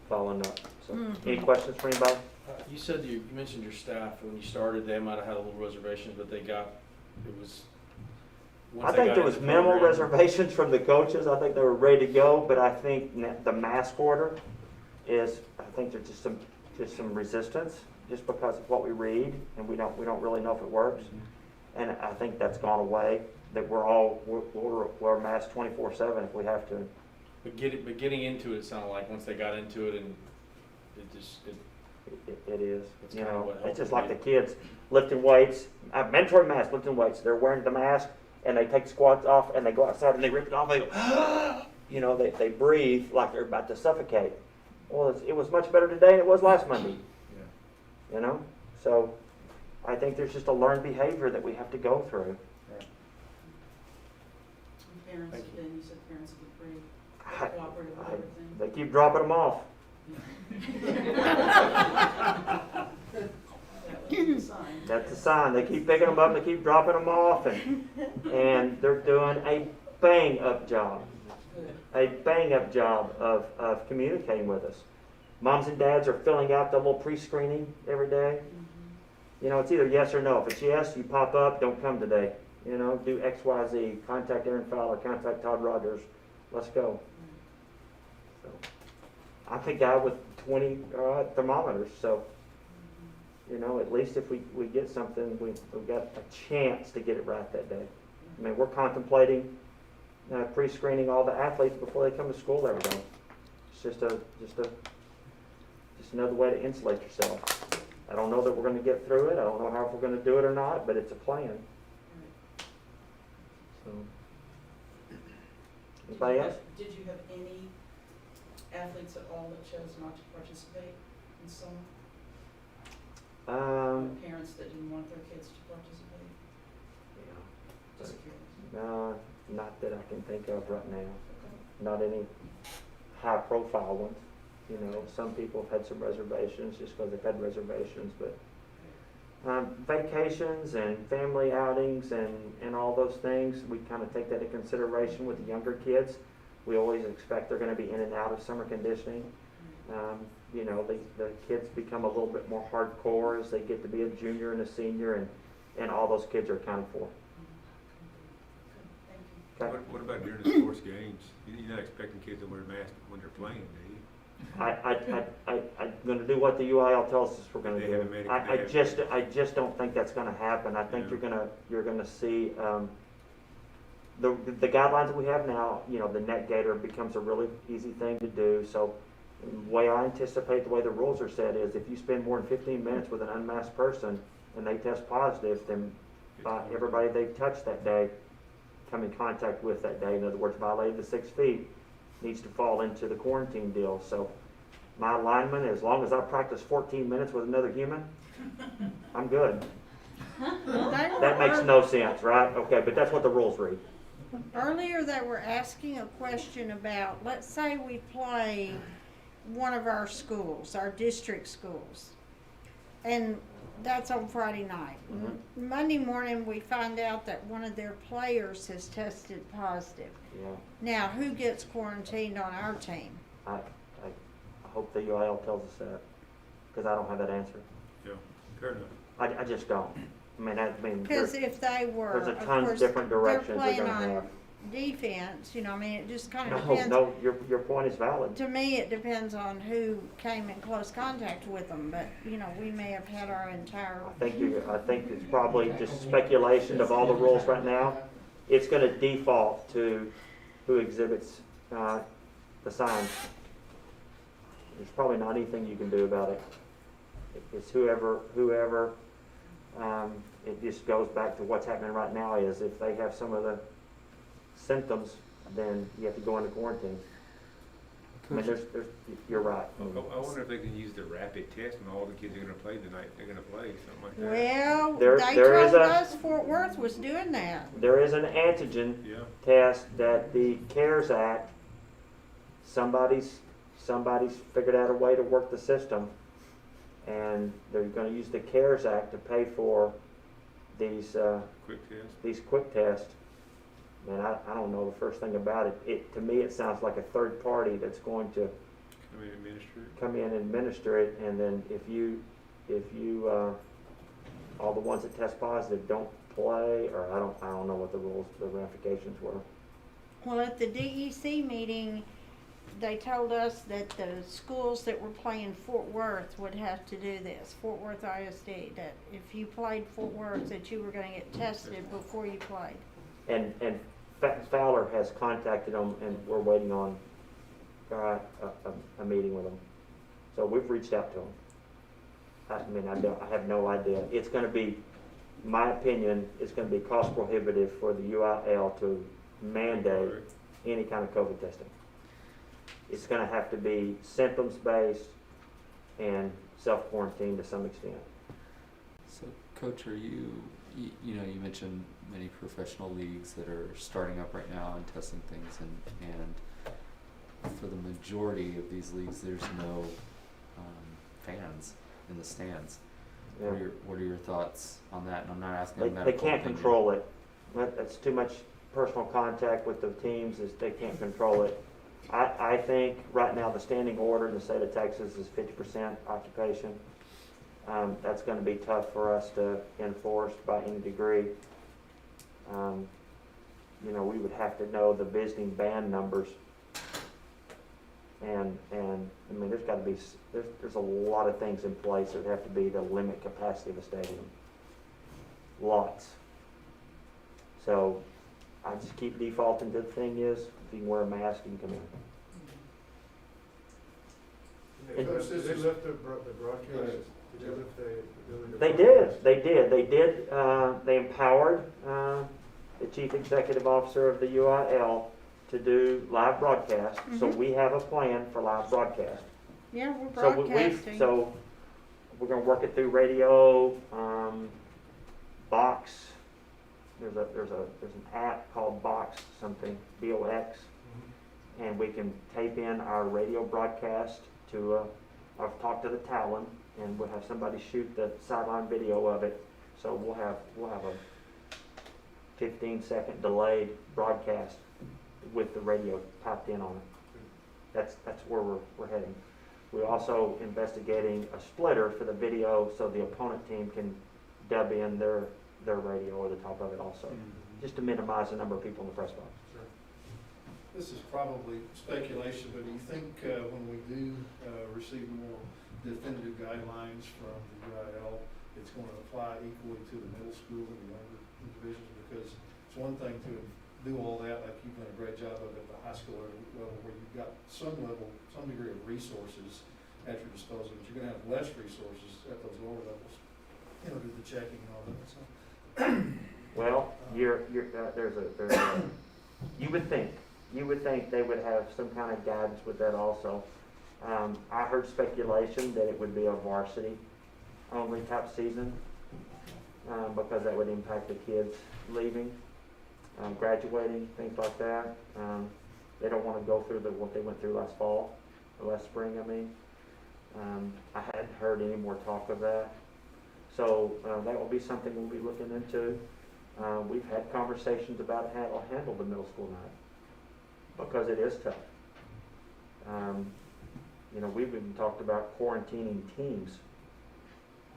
following up. So, any Mhm. questions for anybody? You said you mentioned your staff, when you started, they might have had a little reservation, but it was. I think there was minimal reservations from the coaches. I think they were ready to go, but I think the mask order is, I think there's just some resistance, just because of what we read, and we don't really know if it works. And I think that's gone away, that we'll wear masks 24/7 if we have to. But getting into it sounded like once they got into it and It is, It's you kinda know, what it's just helped like me. the kids lifting weights, mandatory mask, lifting weights, they're wearing the mask, and they take the squats off, and they go outside and they rip it off, they go, you know, they breathe like they're about to suffocate. Well, it was much better today than it was last Monday, you know? So, I think there's just a learned behavior that we have to go through. Parents Thank have been, you said parents have been I- pretty cooperative with everything. They keep dropping them off. That was a sign. That's a sign. They keep picking them up, they keep dropping them off, and they're doing a bang-up job. Good. A bang-up job of communicating with us. Moms and dads are filling out the little pre-screening every day. You know, it's either yes or no. If it's yes, you pop up, don't come today. You know, do X, Y, Z. Contact Aaron Fowler, contact Todd Rogers. Let's go. So, I'm the guy with 20 thermometers, so, you know, at least if we get something, we've got a chance to get it right that day. I mean, we're contemplating pre-screening all the athletes before they come to school every day. It's just another way to insulate yourself. I don't know that we're going to get through it. I don't know how we're going to do it or not, but it's a plan. So, anybody else? Did you have any athletes at all that chose not to participate in summer? Parents that didn't want their kids to participate? Yeah. Just curious. No, not that I can think of right now. Not any high-profile ones. You know, some people have had some reservations just because they've had reservations, but vacations and family outings and all those things, we kind of take that into consideration with the younger kids. We always expect they're going to be in and out of summer conditioning. You know, the kids become a little bit more hardcore as they get to be a junior and a senior, and all those kids are accounted for. Thank you. Okay? What about during the sports games? You're not expecting kids to wear masks when they're playing, do you? I'm going to do what the UIL tells us we're going to They haven't do. made it- I just don't think that's going to happen. I think Yeah. you're going to see the guidelines that we have now. You know, the net gator becomes a really easy thing to do. So, the way I anticipate the way the rules are set is if you spend more than 15 minutes with an unmasked person and they test positive, then everybody they've touched that day, come in contact with that day, in other words, violated the 6 feet, needs to fall into the quarantine deal. So my lineman, as long as I practice 14 minutes with another human, I'm good. That makes no sense, right? Okay, but that's what the rules read. Earlier they were asking a question about, let's say we play one of our schools, our district schools, and that's on Friday night. Mhm. Monday morning, we find out that one of their players has tested positive. Yeah, Now, who gets quarantined on our team? I hope the UIL tells us that, because I don't have that answer. Yeah, fair enough. I just don't. Because if they were, there's a of tons of course, different they're directions they're playing gonna on have. defense, you know, I mean, it just kind of No, depends. no, your point is valid. To me, it depends on who came in close contact with them, but, you know, we may have had our entire, I think it's probably just speculation of all the rules right now. It's gonna default to who exhibits, the signs. There's probably not anything you can do about it. It's whoever, it just goes back to what's happening right now is if they have some of the symptoms, then you have to go into quarantine. I mean, there's, you're right. I wonder if they can use the rapid test when all the kids are gonna play tonight, they're gonna play, something like that. Well, There- they there is told a- us Fort Worth was doing that. There is an antigen Yeah. test that the CARES Act, somebody's figured out a way to work the system, and they're gonna use the CARES Act to pay for these, Quick test. these quick tests. And I don't know the first thing about it. To me, it sounds like a third party that's going to Come in and administer it. come in and administer it, and then if you, all the ones that test positive don't play, or I don't know what the rules, the ramifications were. Well, at the DEC meeting, they told us that the schools that were playing Fort Worth would have to do this, Fort Worth ISD, that if you played Fort Worth, that you were gonna get tested before you played. And Fowler has contacted them, and we're waiting on a meeting with them. So we've reached out to them. I have no idea. It's gonna be, my opinion, it's gonna be cost prohibitive for the UIL to mandate any kind of COVID testing. It's gonna have to be symptoms-based and self-quarantine to some extent. So, Coach, are you mentioned many professional leagues that are starting up right now and testing things, and for the majority of these leagues, there's no fans in the stands. Yeah. What are your thoughts on that? And I'm not asking a They medical can't opinion. control it. That's too much personal contact with the teams, they can't control it. I think right now the standing order in the state of Texas is 50% occupation. That's gonna be tough for us to enforce by any degree. We would have to know the visiting band numbers. And I mean, there's gotta be, there's a lot of things in place that would have to be to limit capacity of a stadium. Lots. So I just keep defaulting to the thing is, if you can wear a mask, you can come in. Coach, did they lift the broadcast? Did they lift the ability to They broadcast? did. They empowered the chief executive officer of the UIL to do live broadcast. So Mhm. we have a plan for live broadcast. Yeah, we're So broadcasting. so we're gonna work it through radio, Box. There's an app called Box something, BOX, and we can tape in our radio broadcast to. I've talked to the Talon, and we'll have somebody shoot the sideline video of it. So we'll have a 15-second delayed broadcast with the radio typed in on it. That's where we're heading. We're also investigating a splitter for the video, so the opponent team can dub in their radio over the top of it also, just to minimize the number of people in the press box. Sure. This is probably speculation, but do you think when we do receive more definitive guidelines from the UIL, it's going to apply equally to the middle school and the younger divisions? Because it's one thing to do all that, like you've done a great job of at the high school level, where you've got some degree of resources at your disposal, but you're going to have less resources at those lower levels, do the checking and all that. So. Well, you would think they would have some kind of guidance with that also. I heard speculation that it would be a varsity only type season, because that would impact the kids leaving, graduating, things like that. They don't want to go through what they went through last spring, I mean. I hadn't heard any more talk of that. So that will be something we'll be looking into. We've had conversations about how to handle the middle school night, because it is tough. We've even talked about quarantining teams.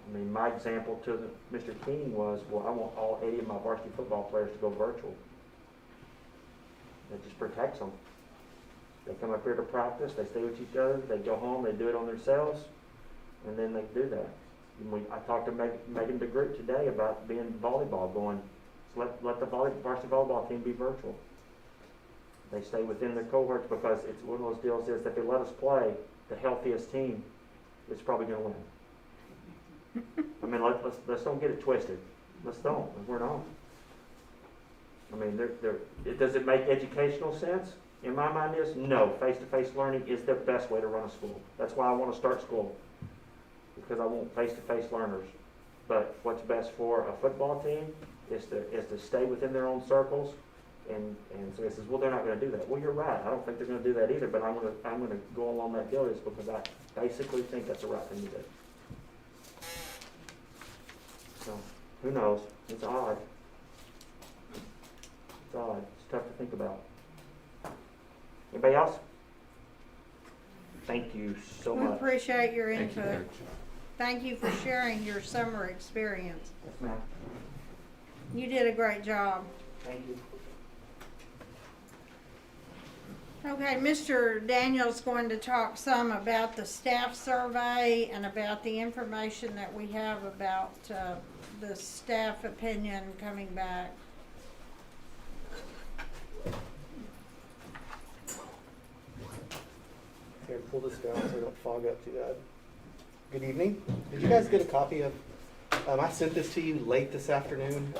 I mean, my example to Mr. King was, well, I want all 80 of my varsity football players to go virtual. That just protects them. They come up here to practice, they stay with each other, they go home, they do it on themselves, and then they do that. I talked to Megan DeGroot today about being volleyball, going, let the varsity volleyball team be virtual. They stay within their cohorts, because it's one of those deals is that if they let us play, the healthiest team is probably going to win. I mean, let's don't get it twisted. Let's don't. We're not. I mean, does it make educational sense? In my mind is, no, face-to-face learning is the best way to run a school. That's why I want to start school, because I want face-to-face learners. But what's best for a football team is to stay within their own circles. And so he says, well, they're not going to do that. Well, you're right. I don't think they're going to do that either, but I'm going to go along that deal is because I basically think that's the right thing to do. So, who knows? It's odd. It's odd. It's tough to think about. Anybody else? Thank you so We much. appreciate your Thank you, input. Coach. Thank you for sharing your summer experience. Yes, ma'am. You did a great job. Thank you. Okay, Mr. Daniel's going to talk some about the staff survey and about the information that we have about the staff opinion coming back. Here, pull this down so I don't fog up too bad. Good evening. Did you guys get a copy of, I sent this to you late this afternoon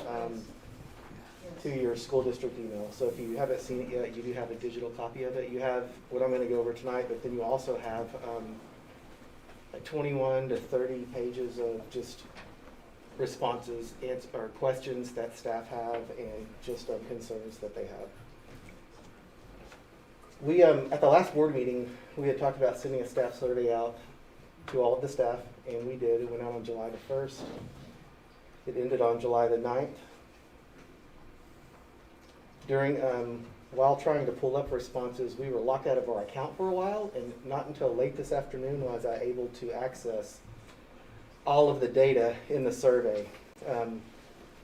to your school district email. So if you haven't seen it yet, you do have a digital copy of it. You have what I'm going to go over tonight, but then you also have like 21 to 30 pages of just responses or questions that staff have and just concerns that they have. We, at the last board meeting, we had talked about sending a staff survey out to all of the staff, and we did. It went out on July the 1st. It ended on July the 9th. While trying to pull up responses, we were locked out of our account for a while, and not until late this afternoon was I able to access all of the data in the survey.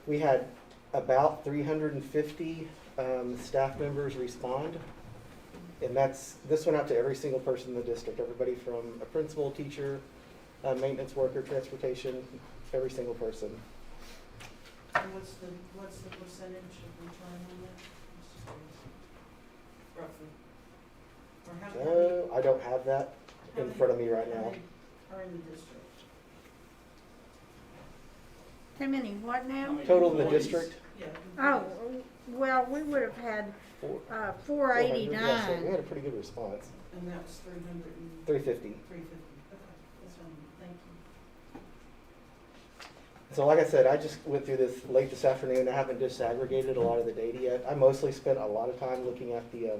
We had about 350 staff members respond. And this went out to every single person in the district, everybody from a principal, teacher, maintenance worker, transportation, every single person. And what's the percentage of return on that? Roughly. Or how many I don't have that in front of me right now. are in the district? How many what now? Total in the district, Yeah. Oh, well, we would have had 400. 489. Yeah, so we had a pretty good response. And that was 350. 350. Okay, that's fine, thank you. So like I said, I just went through this late this afternoon. I haven't disaggregated a lot of the data yet. I mostly spent a lot of time looking at the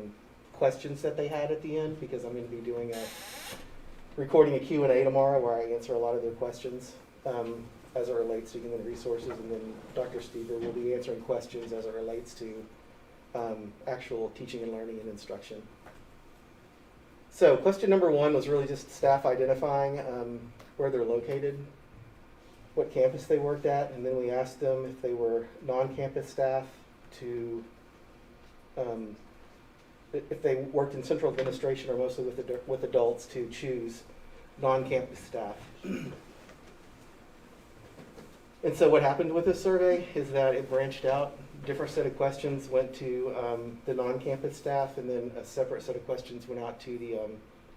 questions that they had at the end because I'm going to be recording a Q&A tomorrow where I answer a lot of their questions as it relates to human resources, and then Dr. Stever will be answering questions as it relates to actual teaching and learning and instruction. So question number 1 was really just staff identifying where they're located, what campus they worked at, and then we asked them if they were non-campus staff to, if they worked in central administration or mostly with adults, to choose non-campus staff. And so what happened with this survey is that it branched out. Different set of questions went to the non-campus staff, and then a separate set of questions went out to the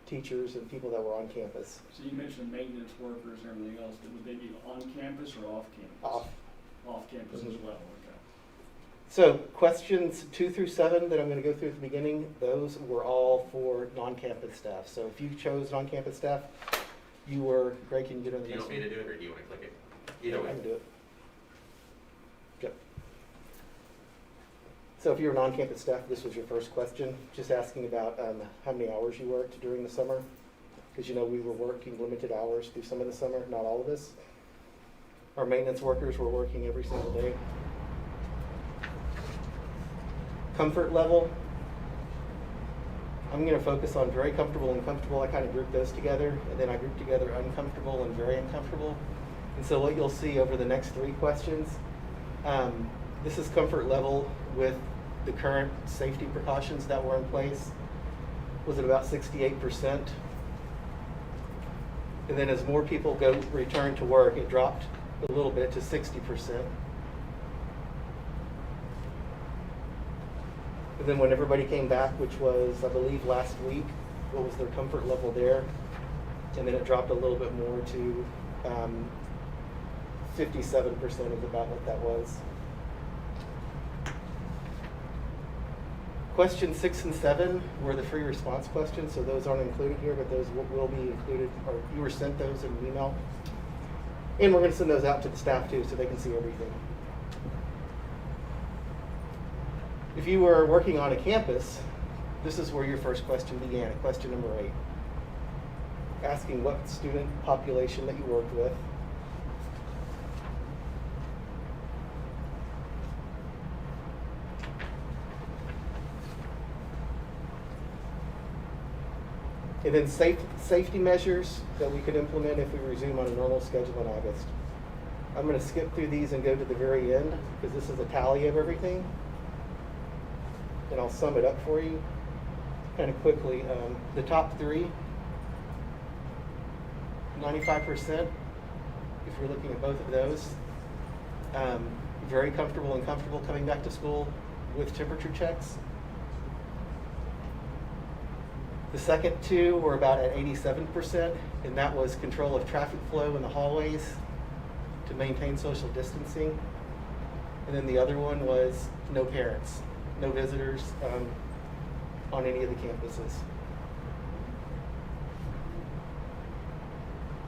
teachers and people that were on campus. So you mentioned maintenance workers and everything else. Would they be on campus or off campus? Off. Off campus as well, okay. So questions 2 through 7 that I'm going to go through at the beginning, those were all for non-campus staff. So if you chose non-campus staff, you were, Greg, can you get on the Do you next want me one? to do it, or do you want to click it? Either way. I can do it. Yep. So if you were non-campus staff, this was your first question, just asking about how many hours you worked during the summer. Because you know we were working limited hours through some of the summer, not all of us. Our maintenance workers were working every single day. Comfort level. I'm going to focus on very comfortable and comfortable. I kind of grouped those together, and then I grouped together uncomfortable and very uncomfortable. And so what you'll see over the next 3 questions, this is comfort level with the current safety precautions that were in place, was at about 68%. And then as more people return to work, it dropped a little bit to 60%. And then when everybody came back, which was, I believe, last week, what was their comfort level there? And then it dropped a little bit more to 57% is about what that was. Questions 6 and 7 were the free response questions, so those aren't included here, but those will be included, or you were sent those in an email. And we're going to send those out to the staff too, so they can see everything. If you were working on a campus, this is where your first question began, question number 8. Asking what student population that you worked with. And then safety measures that we could implement if we resume on a normal schedule in August. I'm going to skip through these and go to the very end because this is a tally of everything. And I'll sum it up for you kind of quickly. The top 3, 95%, if you're looking at both of those. Very comfortable and comfortable coming back to school with temperature checks. The second 2 were about at 87%, and that was control of traffic flow in the hallways to maintain social distancing. And then the other one was no parents, no visitors on any of the campuses.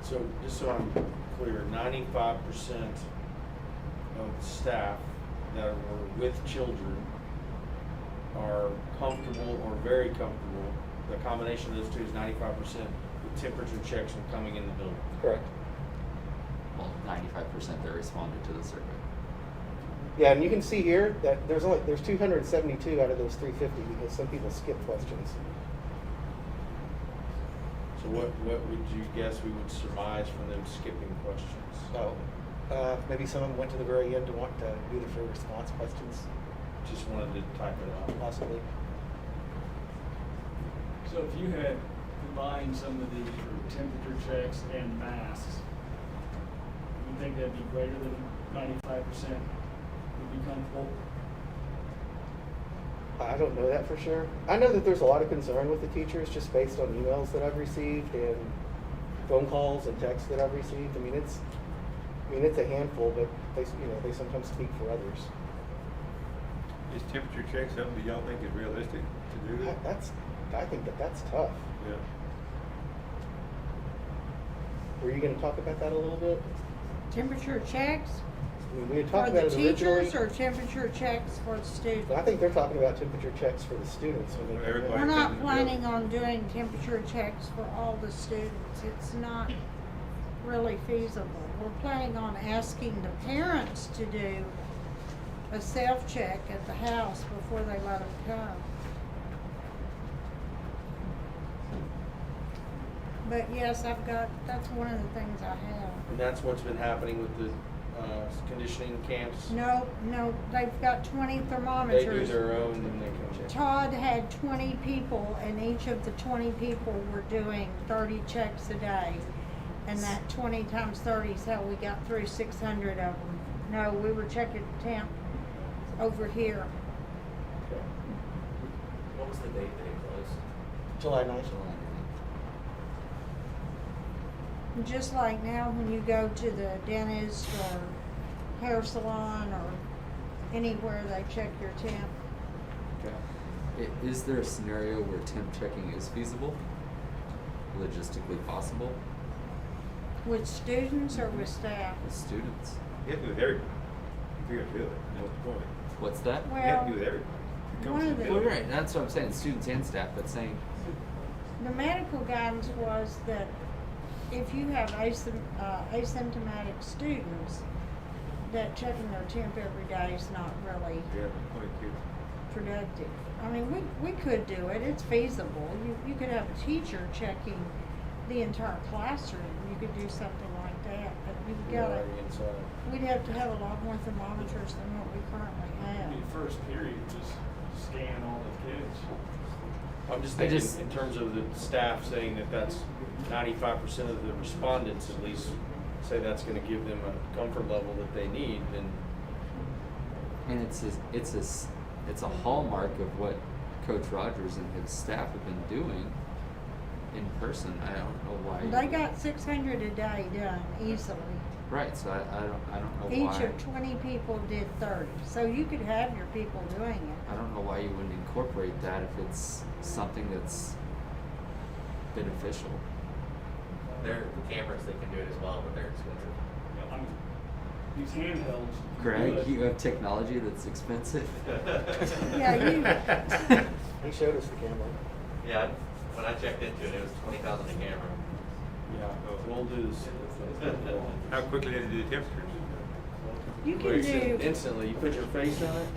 So, just so I'm clear, 95% of staff that were with children are comfortable or very comfortable. The combination of those two is 95% with temperature checks when coming in the building. Correct. Well, 95% that responded to the survey. Yeah, and you can see here that there's 272 out of those 350 because some people skip questions. So what would you guess we would surmise from them skipping questions? Oh, maybe some of them went to the very end to want to do the free response questions, Just wanted to type it out. possibly. So if you had combined some of these for temperature checks and masks, you think that'd be greater than 95% would be comfortable? I don't know that for sure. I know that there's a lot of concern with the teachers just based on emails that I've received and phone calls and texts that I've received. I mean, it's a handful, but they sometimes speak for others. Is temperature check something that y'all think is realistic to do? I think that's tough. Yeah. Were you going to talk about that a little bit? Temperature checks I mean, we had for talked the about it originally. teachers or temperature checks for the students? I think they're talking about temperature checks for the students when they come in. Everybody. We're in not the planning building. on doing temperature checks for all the students. It's not really feasible. We're planning on asking the parents to do a self-check at the house before they let them come. But yes, that's one of the things I have. And that's what's been happening with the conditioning camps? No, they've got 20 thermometers. They do their own and they can check. Todd had 20 people, and each of the 20 people were doing 30 checks a day. And that 20 times 30 is how we got through 600 of them. No, we were checking temp over here. What was the date that it closed? July 9th. Just like now when you go to the dentist or hair salon or anywhere, they check your temp. Okay. Is there a scenario where temp checking is feasible? Logistically possible? With students or with staff? With students? You have to do with everybody. If you're gonna do it, what's the point? What's that? You have Well, to do with everybody. It comes one to of the the- Well, building. right, that's what I'm saying, students and staff, but saying, the medical guidance was that if you have asymptomatic students, that checking their temp every day is not really Yeah, point kids. productive. I mean, we could do it, it's feasible. You could have a teacher checking the entire classroom, you could do something like that, but you've gotta, Already inside. we'd have to have a lot more thermometers than what we currently I have. mean, first period, just scan all the kids. I'm just I thinking just- in terms of the staff saying that that's 95% of the respondents at least say that's gonna give them a comfort level that they need, then and it's a hallmark of what Coach Rogers and his staff have been doing in person. I don't know why. They got 600 a day done easily. Right, so I don't know Each why, of 20 people did 30, so you could have your people doing it. I don't know why you wouldn't incorporate that if it's something that's beneficial. They're cameras, they can do it as well, but they're expensive. Yeah, I mean, these handhelds. Greg, good. you have technology that's expensive. Yeah, you, He showed us the camera. Yeah, when I checked into it, it was 20,000 a camera. Yeah, we'll do this. How quickly did you do the temperatures? you Where can you do, instantly, you put your face on it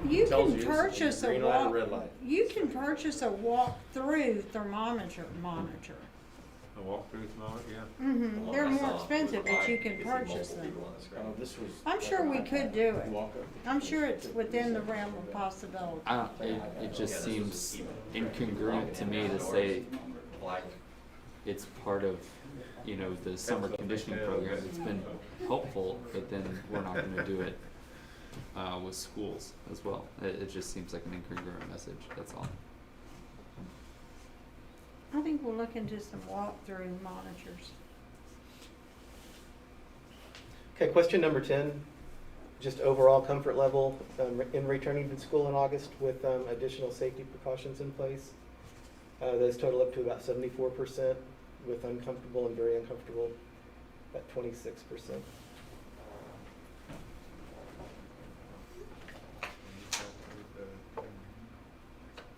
and you tells can you purchase a green light or walk, red light. you can purchase a walk-through thermometer monitor. A walkthrough thermometer, yeah. The Mm-hmm, one they're I more saw was expensive, but live. you You can could see purchase multiple them. people on the screen. Oh, this was. I'm sure we could do it. Walk up. I'm sure it's within the realm of possibility. I don't, it just seems incongruent to me to say Black. it's part of, you know, the summer conditioning program. It's been helpful, but then we're not gonna do it, with schools as well. It just seems like an incongruent message, that's all. I think we'll look into some walk-through monitors. Okay, question number 10, just overall comfort level in returning to school in August with additional safety precautions in place. Those total up to about 74%, with uncomfortable and very uncomfortable at 26%.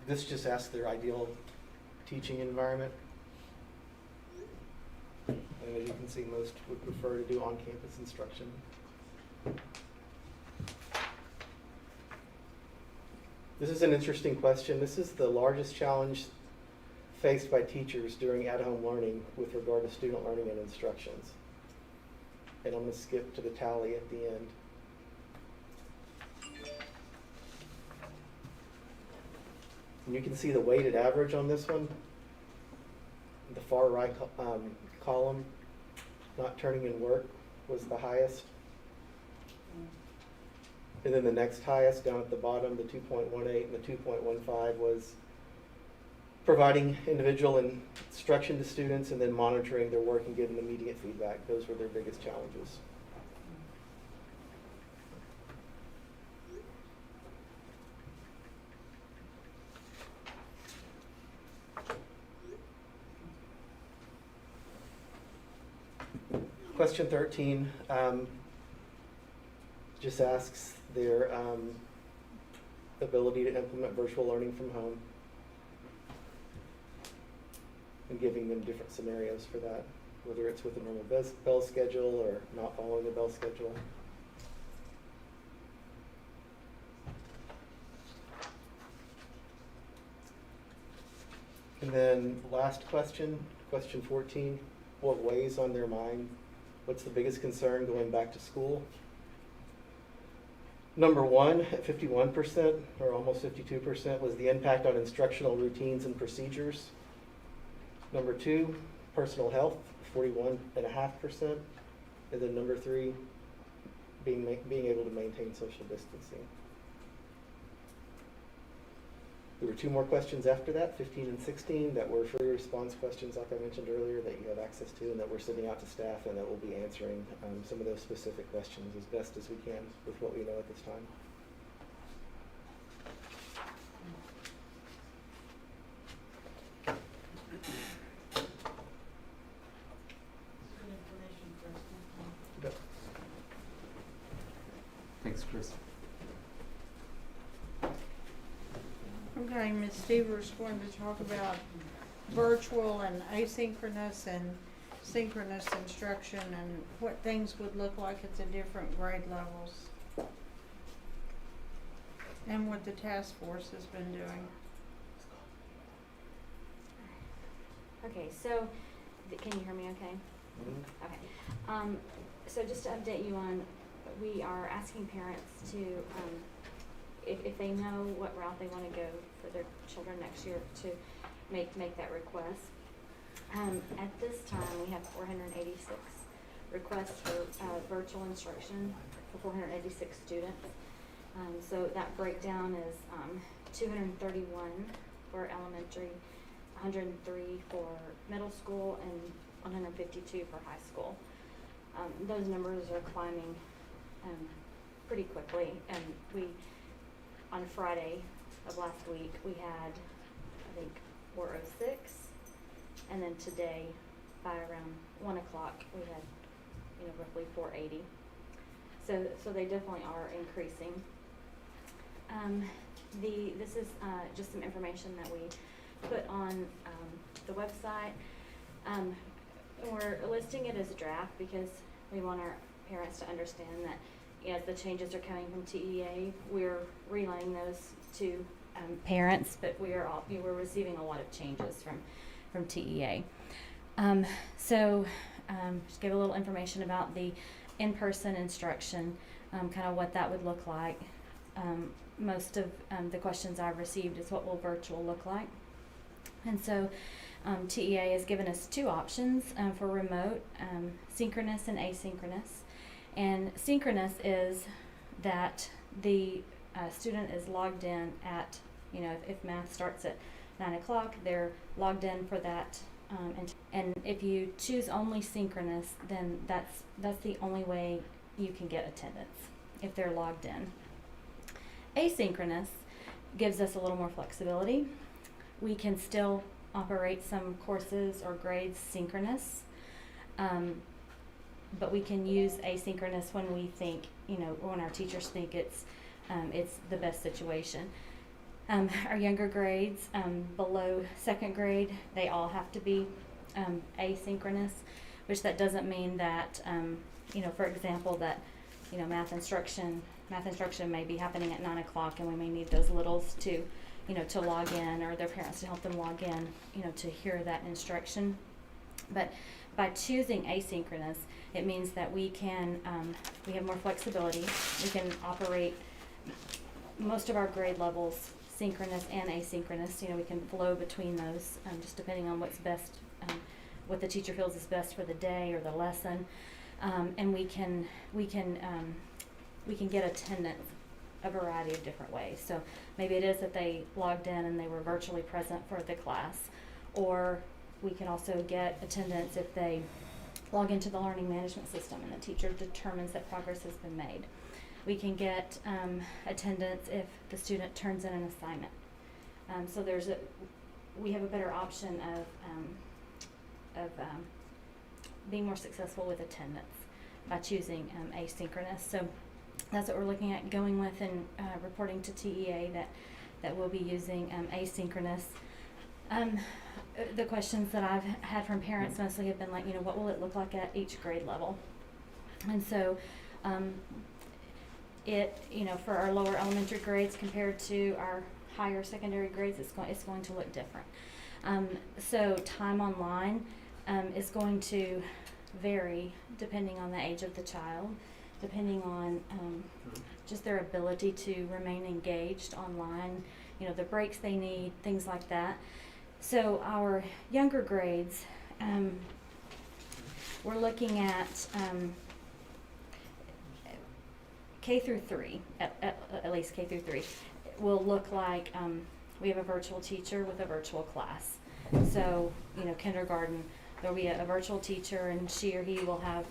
This just asks their ideal teaching environment. And as you can see, most would prefer to do on-campus instruction. This is an interesting question. This is the largest challenge faced by teachers during at-home learning with regard to student learning and instructions. And I'm going to skip to the tally at the end. And you can see the weighted average on this one. The far right column, not turning in work, was the highest. And then the next highest down at the bottom, the 2.18 and the 2.15, was providing individual instruction to students and then monitoring their work and giving immediate feedback. Those were their biggest challenges. Question 13 just asks their ability to implement virtual learning from home and giving them different scenarios for that, whether it's with a normal bell schedule or not following the bell schedule. And then last question, question 14, what weighs on their mind? What's the biggest concern going back to school? Number one, at 51%, or almost 52%, was the impact on instructional routines and procedures. Number two, personal health, 41.5%. And then number three, being able to maintain social distancing. There were two more questions after that, 15 and 16, that were free response questions, like I mentioned earlier, that you have access to and that we're sending out to staff, and that we'll be answering some of those specific questions as best as we can with what we know at this time. Good information for us. Yep. Thanks, Chris. Okay, Ms. Stever's going to talk about virtual and asynchronous and synchronous instruction and what things would look like at the different grade levels. And what the task force has been doing. Okay, so, can you hear me okay? Mm-hmm. Okay. So just to update you on, we are asking parents to, if they know what route they want to go for their children next year, to make that request. At this time, we have 486 requests for virtual instruction for 486 students. So that breakdown is 231 for elementary, 103 for middle school, and 152 for high school. those numbers are climbing pretty quickly. And on Friday of last week, we had, I think, 406, and then today, by around 1 o'clock, we had, roughly 480. So they definitely are increasing. This is just some information that we put on the website. We're listing it as a draft because we want our parents to understand that as the changes are coming from TEA, we're relaying those to parents, but we're receiving a lot of changes from TEA. Just give a little information about the in-person instruction, kind of what that would look like. Most of the questions I've received is what will virtual look like. And so TEA has given us two options for remote, synchronous and asynchronous. And synchronous is that the student is logged in at, if math starts at 9 o'clock, they're logged in for that. And if you choose only synchronous, then that's the only way you can get attendance, if they're logged in. Asynchronous gives us a little more flexibility. We can still operate some courses or grades synchronous, but we can use asynchronous when we think, when our teachers think it's the best situation. Our younger grades, below second grade, they all have to be asynchronous, which that doesn't mean that, for example, that, math instruction may be happening at 9 o'clock, and we may need those littles to, to log in, or their parents to help them log in, to hear that instruction. But by choosing asynchronous, it means that we have more flexibility. We can operate most of our grade levels synchronous and asynchronous. We can flow between those, just depending on what's best, what the teacher feels is best for the day or the lesson, and we can get attendance a variety of different ways. So maybe it is that they logged in and they were virtually present for the class, or we can also get attendance if they log into the learning management system and the teacher determines that progress has been made. We can get attendance if the student turns in an assignment. So we have a better option of being more successful with attendance by choosing asynchronous. So that's what we're looking at going with and reporting to TEA that we'll be using asynchronous. The questions that I've had from parents mostly have been like, what will it look like at each grade level? And so for our lower elementary grades compared to our higher secondary grades, it's going to look different. So time online is going to vary depending on the age of the child, depending on just their ability to remain engaged online, the breaks they need, things like that. So our younger grades, we're looking at K through 3, at least K through 3, will look like we have a virtual teacher with a virtual class. So, kindergarten, there'll be a virtual teacher, and she or he will have,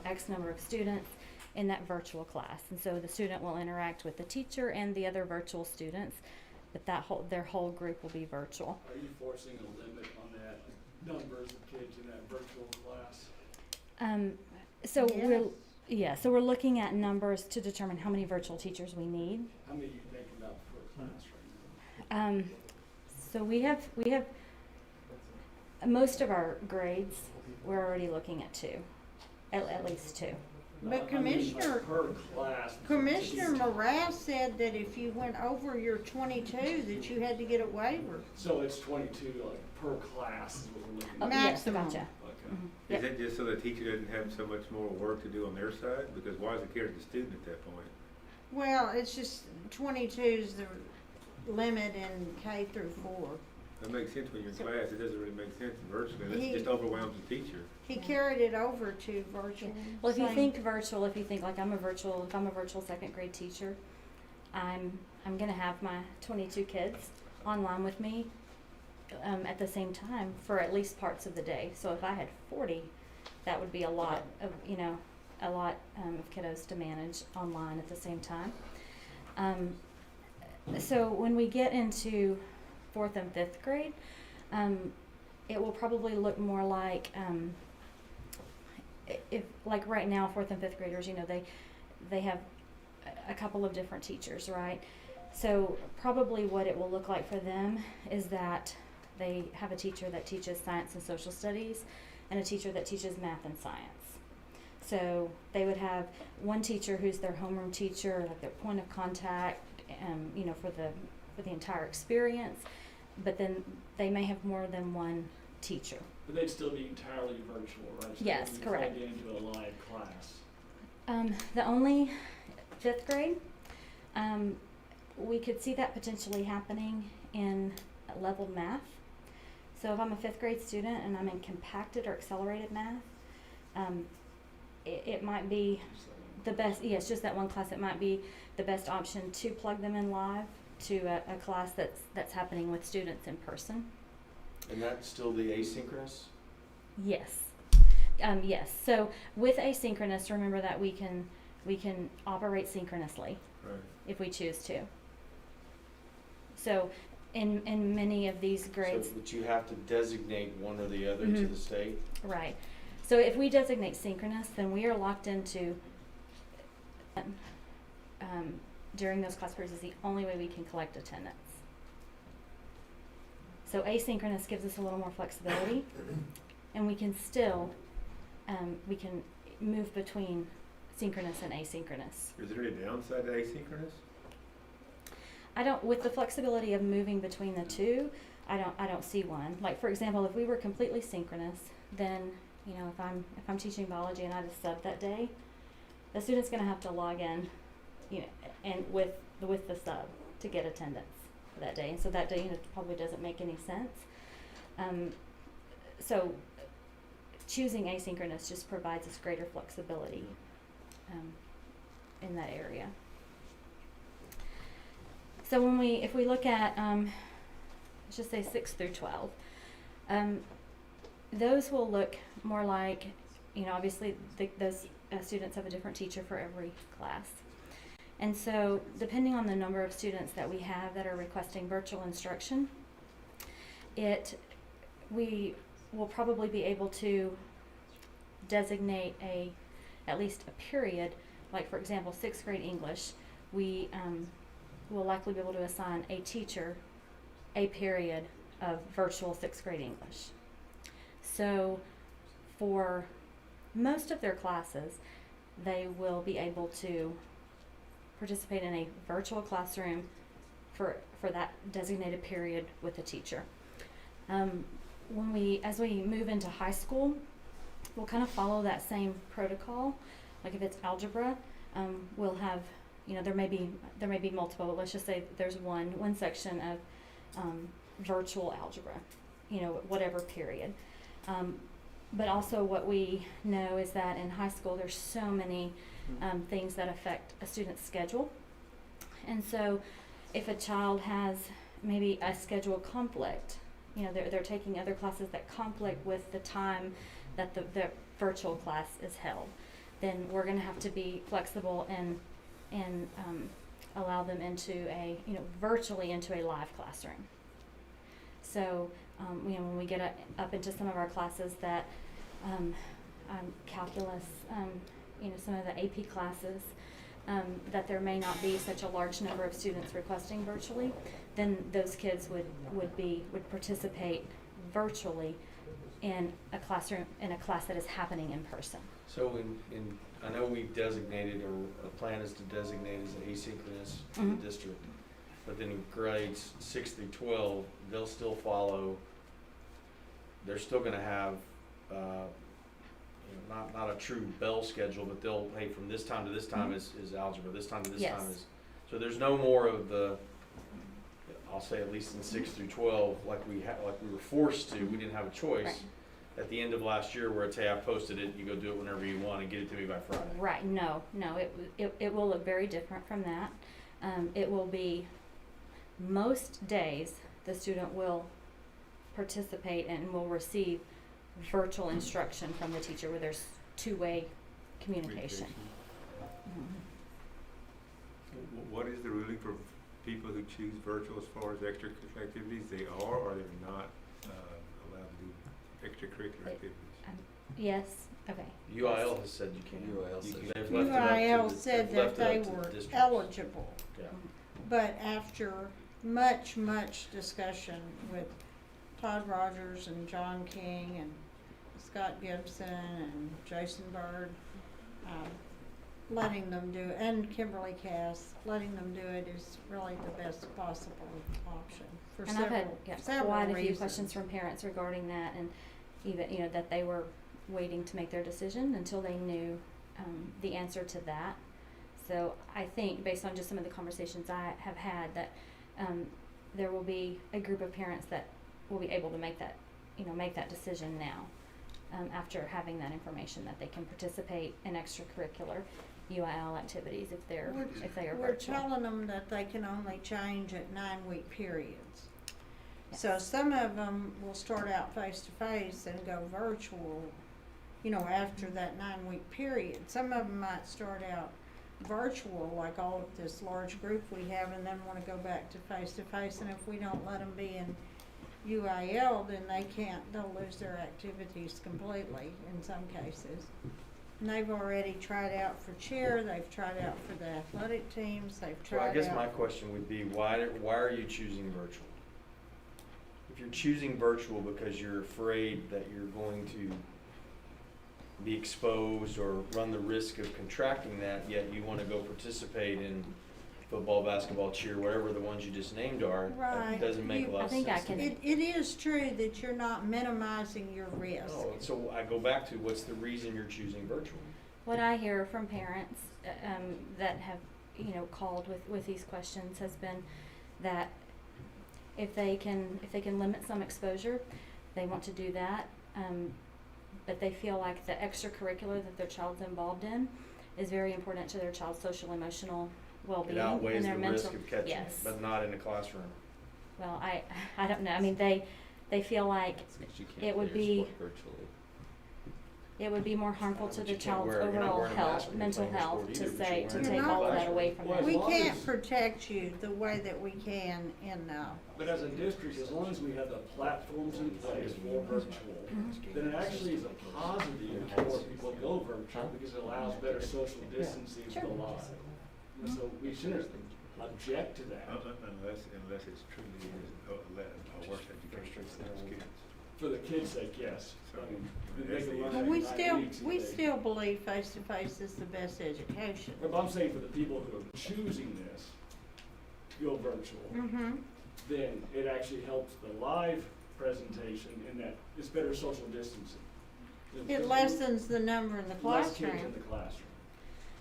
X number of students in that virtual class. And so the student will interact with the teacher and the other virtual students, but their whole group will be virtual. Are you forcing a limit on that numbers of kids in that virtual class? So we're looking at numbers to determine how many virtual teachers we need. How many are you thinking about per class right now? So we have most of our grades, we're already looking at 2, at least 2. But Per class. Commissioner Morass said that if you went over your 22, that you had to get a waiver. So it's 22 per class is what we're looking at. Maximum. Yes, gotcha. Okay. Is that just so the teacher doesn't have so much more work to do on their side? Because why is it care to the student at that point? Well, it's just 22 is the limit in K through 4. That makes sense when you're in class. It doesn't really make sense virtually. It just overwhelms the teacher. He carried it over to virtual. Well, if you think virtual, if if I'm a virtual second grade teacher, I'm going to have my 22 kids online with me at the same time for at least parts of the day. So if I had 40 that would be a lot of, of kiddos to manage online at the same time. So when we get into 4th and 5th grade, it will probably look more like, if like right now, 4th and 5th graders, they have a couple of different teachers, right? So probably what it will look like for them is that they have a teacher that teaches science and social studies and a teacher that teaches math and science. So they would have one teacher who's their homeroom teacher, like their point of contact, for the entire experience, but then they may have more than one teacher. But they'd still be entirely virtual, right? So Yes, they'd be correct. plugged into a live class. The only 5th grade, we could see that potentially happening in leveled math. So if I'm a 5th grade student and I'm in compacted or accelerated math, it might be the best, it's just that one class, it might be the best option to plug them in live to a class that's happening with students in person. And that's still the asynchronous? Yes. Yes. So with asynchronous, remember that we can operate synchronously Right. if we choose to. So in many of these grades, So, but you have to designate one or the other to Mhm. the state? right. So if we designate synchronous, then we are locked into during those class periods is the only way we can collect attendance. So asynchronous gives us a little more flexibility, and we can still we can move between synchronous and asynchronous. Is there any downside to asynchronous? With the flexibility of moving between the two, I don't see one. Like for example, if we were completely synchronous, then if I'm teaching biology and I just sub that day, the student's going to have to log in, and with the sub to get attendance for that day. And so that day, it probably doesn't make any sense. So choosing asynchronous just provides us greater flexibility in that area. So if we look at, let's just say 6 through 12, those will look more like, obviously those students have a different teacher for every class. And so depending on the number of students that we have that are requesting virtual instruction, we will probably be able to designate at least a period, like for example 6th grade English, we will likely be able to assign a teacher a period of virtual 6th grade English. So for most of their classes, they will be able to participate in a virtual classroom for that designated period with a teacher. As we move into high school, we'll kind of follow that same protocol. Like if it's algebra, we'll have, there may be multiple, but let's just say there's one section of virtual algebra, whatever period. But also what we know is that in high school there's so many things that affect a student's schedule. And so if a child has maybe a schedule conflict, they're taking other classes that conflict with the time that the virtual class is held, then we're going to have to be flexible and allow them into virtually into a live classroom. So when we get up into some of our classes that calculus, some of the AP classes, that there may not be such a large number of students requesting virtually, then those kids would participate virtually in a class that is happening in person. So I know we've designated, or a plan is to designate as asynchronous for Mhm. the district, but then in grades 6 through 12, they'll still follow, they're still gonna have, not a true bell schedule, but they'll, hey, from this time to this time is algebra, this time to this Yes. time is, so there's no more of the, I'll say at least in 6 through 12, like we were forced to, we didn't have a choice. Right. At the end of last year where it's, hey, I posted it, you go do it whenever you want and get it to me by Friday. Right, no, it will look very different from that. It will be, most days, the student will participate and will receive virtual instruction from the teacher where there's two-way communication. What is the ruling for people who choose virtual as far as extracurricular activities? They are or they're not allowed to do extracurricular activities? Yes, okay. UIL has said you can. UIL You said can- you they've left it up to UIL the- said they've that left it they up to the were districts. eligible, Yeah. but after much discussion with Todd Rogers and John King and Scott Gibson and Jason Bird, letting them do it, and Kimberly Cass, letting them do it is really the best possible option for And I've had several quite a few reasons. questions from parents regarding that, and even, you know, that they were waiting to make their decision until they knew the answer to that. So I think, based on just some of the conversations I have had, that there will be a group of parents that will be able to make that, you know, make that decision now, after having that information, that they can participate in extracurricular UIL activities if they are We're virtual. telling them that they can only change at 9-week periods. So some of them will start out face-to-face and go virtual, you know, after that 9-week period. Some of them might start out virtual, like all of this large group we have, and then want to go back to face-to-face. And if we don't let them be in UIL, then they'll lose their activities completely in some cases. And they've already tried out for cheer, they've tried out for the athletic teams, they've So tried I guess out. my question would be, why are you choosing virtual? If you're choosing virtual because you're afraid that you're going to be exposed or run the risk of contracting that, yet you want to go participate in football, basketball, cheer, whatever the ones you just named are, Right. that doesn't make a lot of sense. It is true that you're not minimizing your risk. No, so I go back to, what's the reason you're choosing virtual? What I hear from parents that have, you know, called with these questions has been that if they can limit some exposure, they want to do that. But they feel like the extracurricular that their child's involved in is very important to their child's social emotional well-being It outweighs and their the mental. risk of catching it, Yes. but not in a classroom. Well, I don't know. I mean, they feel like Since you can't it would play your be sport virtually. it would be more harmful to But the you can't child's you're not overall wearing a mask health, when you're mental playing your health, sport to either, but say you're to wearing take it in all the of that classroom. away from Well, them. as We long can't as- protect you the way that we can in, But as a district, as long as we have the platforms in place for virtual, then it actually is a positive for people to go virtual because it allows better social distancing of the live. And so we shouldn't object to that. Unless it's truly a worse education for those kids. For the kids' sake, yes. I mean, they can learn well, that we in 9 still, weeks if we they- still believe face-to-face is the best education. But I'm saying for the people who are choosing this to go virtual, Mm-hmm. then it actually helps the live presentation in that it's better social distancing. It lessens the number in the Less kids in classroom. the classroom.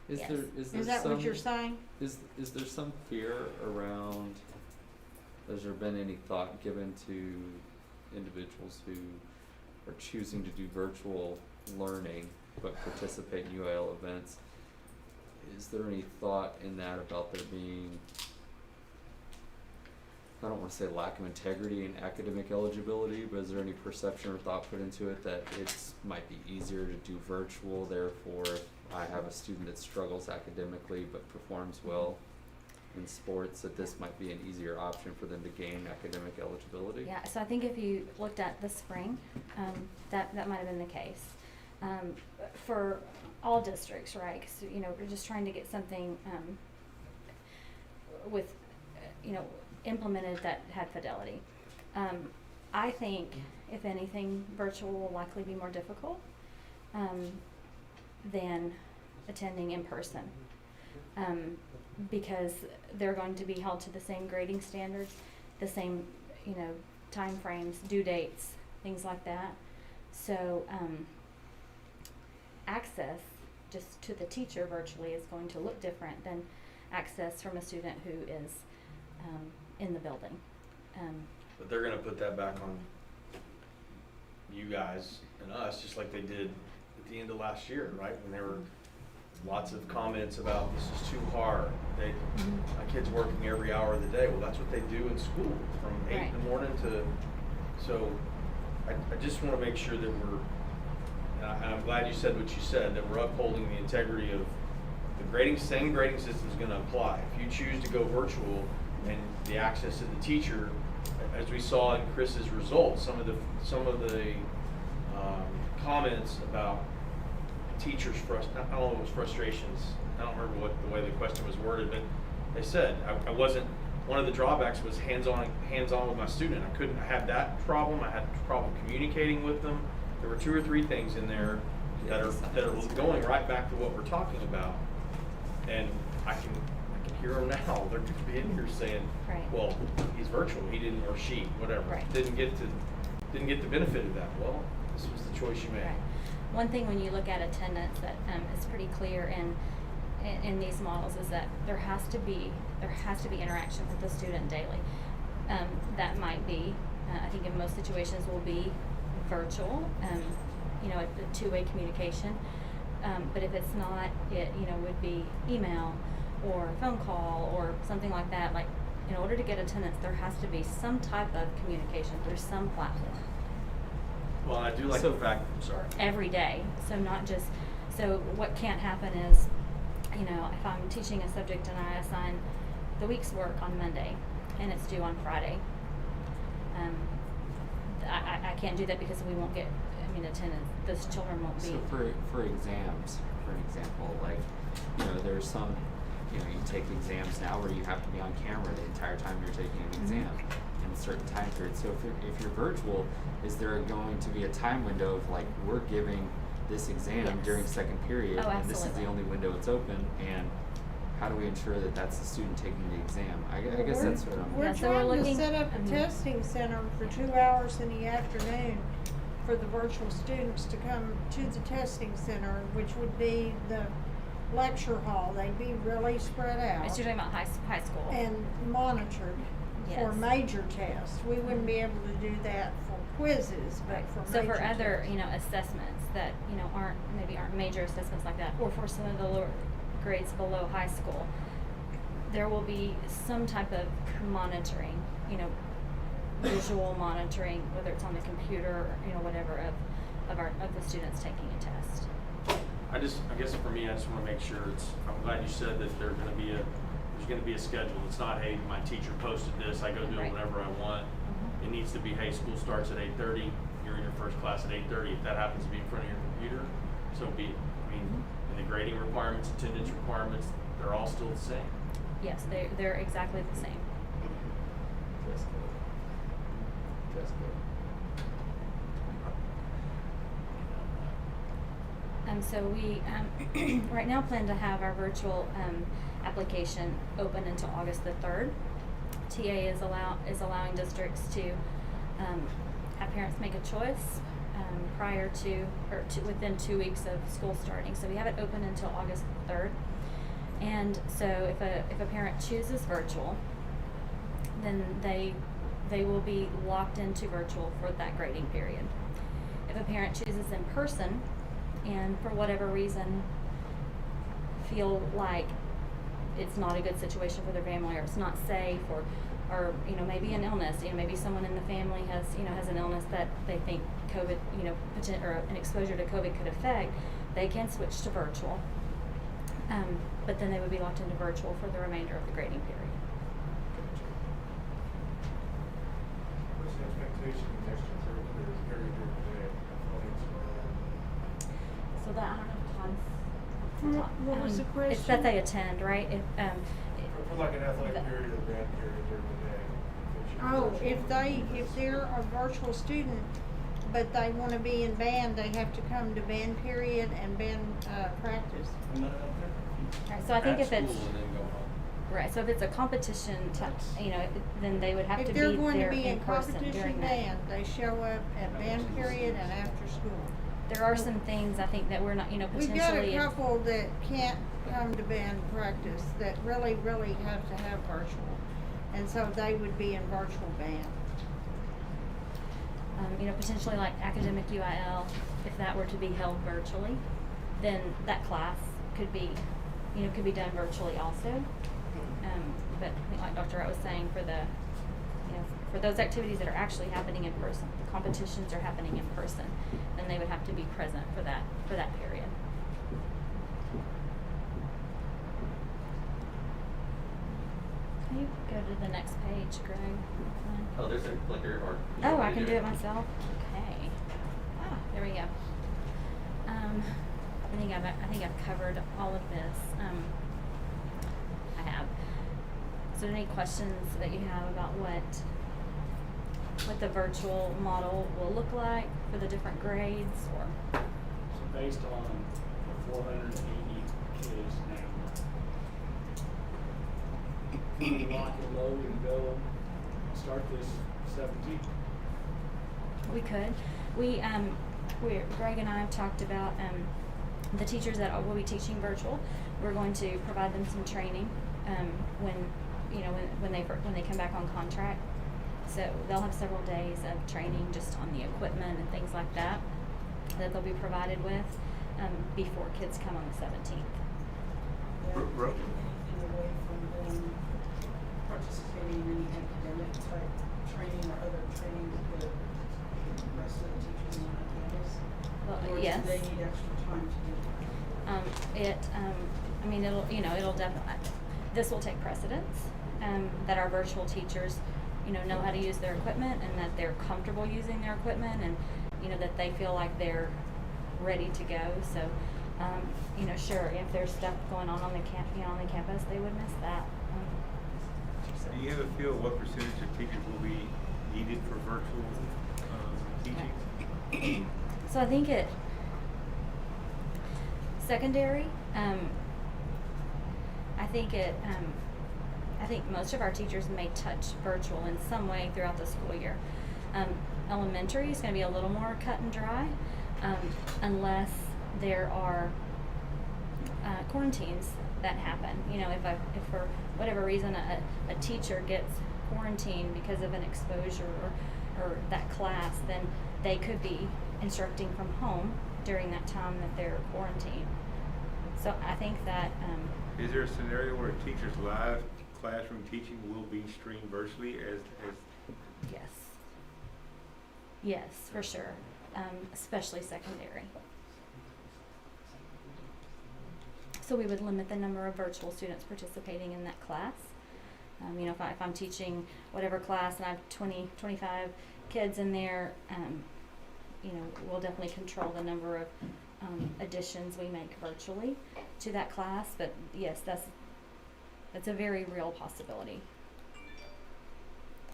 Is Yes. there Is that some, what you're saying? is there some fear around, has there been any thought given to individuals who are choosing to do virtual learning but participate in UIL events? Is there any thought in that about there being, I don't want to say lack of integrity in academic eligibility, but is there any perception or thought put into it that it's might be easier to do virtual, therefore if I have a student that struggles academically but performs well in sports, that this might be an easier option for them to gain academic eligibility? Yeah, so I think if you looked at the spring, that might have been the case. For all districts, right? 'Cause, you know, we're just trying to get something with, you know, implemented that had fidelity. I think, if anything, virtual will likely be more difficult than attending in person. Because they're going to be held to the same grading standards, the same, you know, time frames, due dates, things like that. So access just to the teacher virtually is going to look different than access from a student who is in the building. But they're gonna put that back on you guys and us, just like they did at the end of last year, right? When there were lots of comments about this is too hard. My kid's working every hour of the day. Well, that's what they do in school from 8 in the morning to, so I just want to make sure that we're, and I'm glad you said what you said, that we're upholding the integrity of the grading, same grading system is going to apply. If you choose to go virtual and the access to the teacher, as we saw in Chris's results, some of the comments about teachers' I don't know if it was frustrations. I don't remember what the way the question was worded, but they said I wasn't. One of the drawbacks was hands-on with my student. I had that problem. I had a problem communicating with them. There were 2 or 3 things in there that are going right back to what we're talking about, and I can hear them now. They're going to be in here saying, Right. "Well, he's virtual. He didn't, or she, whatever, Right. didn't get the benefit of that." Well, this was the choice you made. Right. One thing when you look at attendance that is pretty clear in these models is that there has to be interaction with the student daily. That might be, I think in most situations will be virtual, a two-way communication. But if it's not, it would be email or phone call or something like that. Like, in order to get attendance, there has to be some type of communication through some platform. Well, I do like the fact. I'm sorry. Every day. So not just, so what can't happen is, if I'm teaching a subject and I assign the week's work on Monday and it's due on Friday, I can't do that because we won't get, attendance. Those children won't be. So for exams, for an example, like, there's some, you take exams now where you have to be on camera the entire time you're taking an exam in a certain time period. So if you're virtual, is there going to be a time window of like, we're giving this exam Yes. during second period, Oh, and this is the absolutely. only window it's open, and how do we ensure that that's the student taking the exam? I guess We're- that's what I'm. We're Yeah, so we're trying to looking- set up a testing center for 2 hours in the afternoon for the virtual students to come to the testing center, which would be the lecture hall. They'd be really spread out You're talking about high school. and monitored for Yes. major tests. We wouldn't be able to do that for quizzes, but for So major for other, tests. assessments that, aren't major assessments like that, or for some of the lower grades below high school, there will be some type of monitoring, visual monitoring, whether it's on the computer or, whatever, of the students taking a test. I guess for me, I just want to make sure I'm glad you said that there's going to be a schedule. It's not, hey, my teacher posted this, I go do Right. whatever I want. It needs to be, hey, school starts at 8:30, you're in your first class at 8:30. If that happens to be in front of your computer, so be it. And the grading requirements, attendance requirements, they're all still the same. Yes, they're exactly the same. So we right now plan to have our virtual application open until August the 3rd. TA is allowing districts to have parents make a choice prior to or within 2 weeks of school starting. So we have it open until August 3rd. And so if a parent chooses virtual, then they will be locked into virtual for that grading period. If a parent chooses in person and for whatever reason feel like it's not a good situation for their family or it's not safe or maybe an illness, maybe someone in the family has an illness that they think COVID, or an exposure to COVID could affect, they can switch to virtual. But then they would be locked into virtual for the remainder of the grading period. What's the expectation of extracurricular period during the day? So that, I don't know if Todd's. What was the question? It's that they attend, right? For like an athletic period or band period during the day. Oh, if they're a virtual student, but they want to be in band, they have to come to band period and band practice. Right, so I think At if it's school and then go home. right, so if it's a competition, then they would have to If be they're going to there be in person competition during that. band, they show up at band period and after school. There are some things I think that we're not, potentially. We've got a couple that can't come to band practice that really, really have to have virtual. And so they would be in virtual band. Potentially like academic UIL, if that were to be held virtually, then that class could be done virtually also. But I think like Dr. Wright was saying, for the for those activities that are actually happening in person, the competitions are happening in person, then they would have to be present for that period. Can you go to the next page, Greg? Oh, there's a clicker or. Oh, I can do it myself? Okay. Ah, there we go. I think I've covered all of this. I have. So any questions that you have about what the virtual model will look like for the different grades, or? So based on the 480 kids now, can we lock it low and go start this 17? We could. Greg and I have talked about the teachers that will be teaching virtual. We're going to provide them some training when they come back on contract. So they'll have several days of training just on the equipment and things like that they'll be provided with before kids come on the 17th. Yeah, anything away from them participating in any academic type training or other training that the rest of the teachers on campus? Well, Or yes. do they need extra time to do that? It'll definitely, this will take precedence, that our virtual teachers, know how to use their equipment and that they're comfortable using their equipment and, that they feel like they're ready to go. So, sure, if there's stuff going on the campus, they would miss that. Do you have a feel what percentage of teachers will be needed for virtual teaching? So I think secondary, I think most of our teachers may touch virtual in some way throughout the school year. Elementary is going to be a little more cut and dry, unless there are quarantines that happen. If for whatever reason a teacher gets quarantined because of an exposure or that class, then they could be instructing from home during that time that they're quarantined. So I think that is there a scenario where a teacher's live classroom teaching will be streamed virtually as yes, for sure, especially secondary. So we would limit the number of virtual students participating in that class. If I'm teaching whatever class and I have 20, 25 kids in there, we'll definitely control the number of additions we make virtually to that class. But yes, that's a very real possibility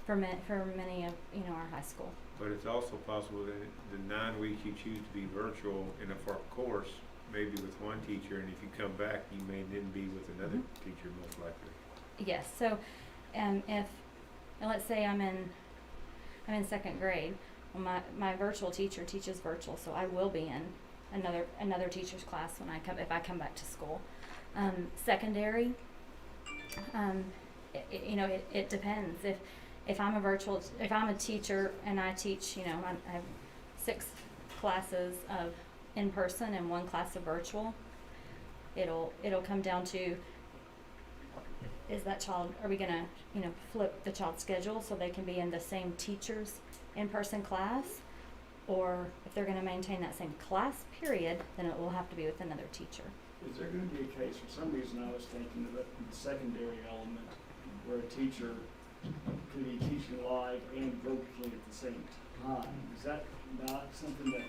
for many of our high school. But it's also possible that the 9 weeks you choose to be virtual for a course, maybe with one teacher, and if you come back, you may then be with another teacher most likely. Yes. So, let's say I'm in second grade. Well, my virtual teacher teaches virtual, so I will be in another teacher's class if I come back to school. Secondary, it depends. If I'm a teacher and I teach, I have 6 classes of in person and 1 class of virtual, it'll come down to, are we gonna, flip the child's schedule so they can be in the same teacher's in-person class, or if they're gonna maintain that same class period, then it will have to be with another teacher. Is there going to be a case, for some reason I was thinking of the secondary element, where a teacher could be teaching live and virtually at the same time? Is that not something that?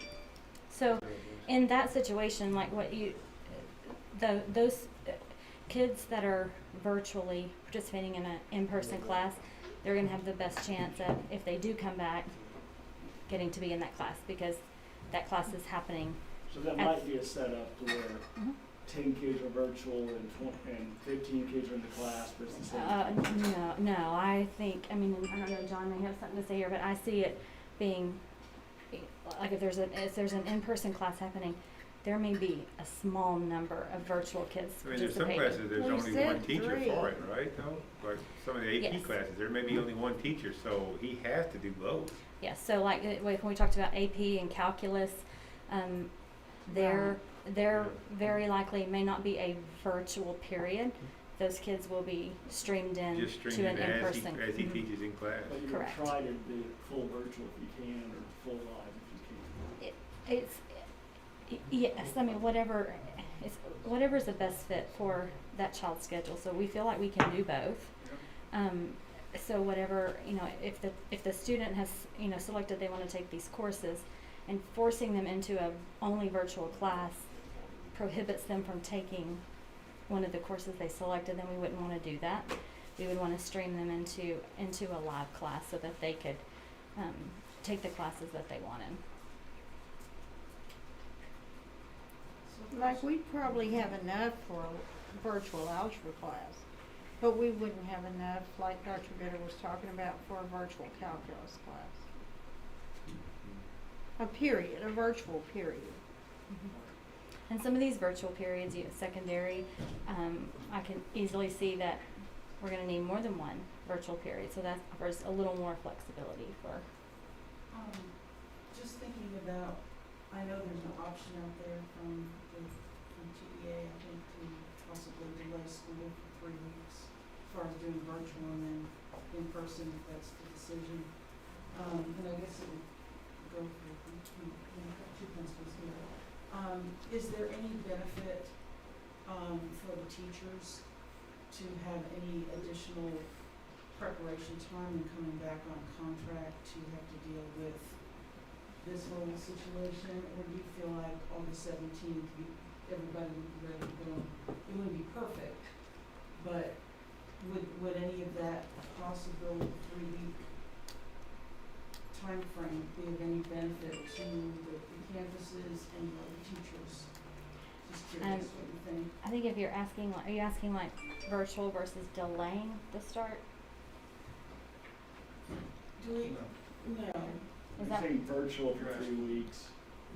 So, in that situation, like those kids that are virtually participating in an in-person class, they're going to have the best chance of, if they do come back, getting to be in that class, because that class is happening. So that might be a setup to where 10 kids are virtual and 15 kids are in the class, but it's the same. No, I don't know, John may have something to say here, but I see it being, like if there's an in-person class happening, there may be a small number of virtual kids In some participating. classes, there's only one teacher 3. for it, right? No? Like some of the AP Yes. classes, there may be only one teacher, so he has to do both. Yes, so like when we talked about AP and calculus, there very likely may not be a virtual period. those kids will be streamed in Just to streaming an as in-person. as he teaches in class. But you're gonna Correct. try to do full virtual if you can, or full live if you can. Yes, I mean, whatever's the best fit for that child's schedule, so we feel like we can do both. So whatever, if the student has, selected they wanna take these courses, and forcing them into a only virtual class prohibits them from taking one of the courses they selected, then we wouldn't wanna do that. We would wanna stream them into a live class so that they could, take the classes that they wanted. Like, we'd probably have enough for a virtual algebra class, but we wouldn't have enough, like Dr. Bitter was talking about, for a virtual calculus class. A virtual period. And some of these virtual periods, secondary, I can easily see that we're gonna need more than one virtual period, so that offers a little more flexibility for. Just thinking about, I know there's an option out there from TDA, I think, to possibly delay school for 3 weeks, as far as doing virtual and then in person, if that's the decision. And I guess it would go for, two principals here. Is there any benefit, for the teachers to have any additional preparation time and coming back on contract to have to deal with this whole situation, or do you feel like on the 17th, everybody would be ready to go? It wouldn't be perfect, but would any of that possible 3-week time frame be of any benefit to the campuses and the teachers? Just curious what you think. I think if you're asking, are you asking like virtual versus delaying the start? Do we, no, Is I'm that, saying virtual for 3 weeks,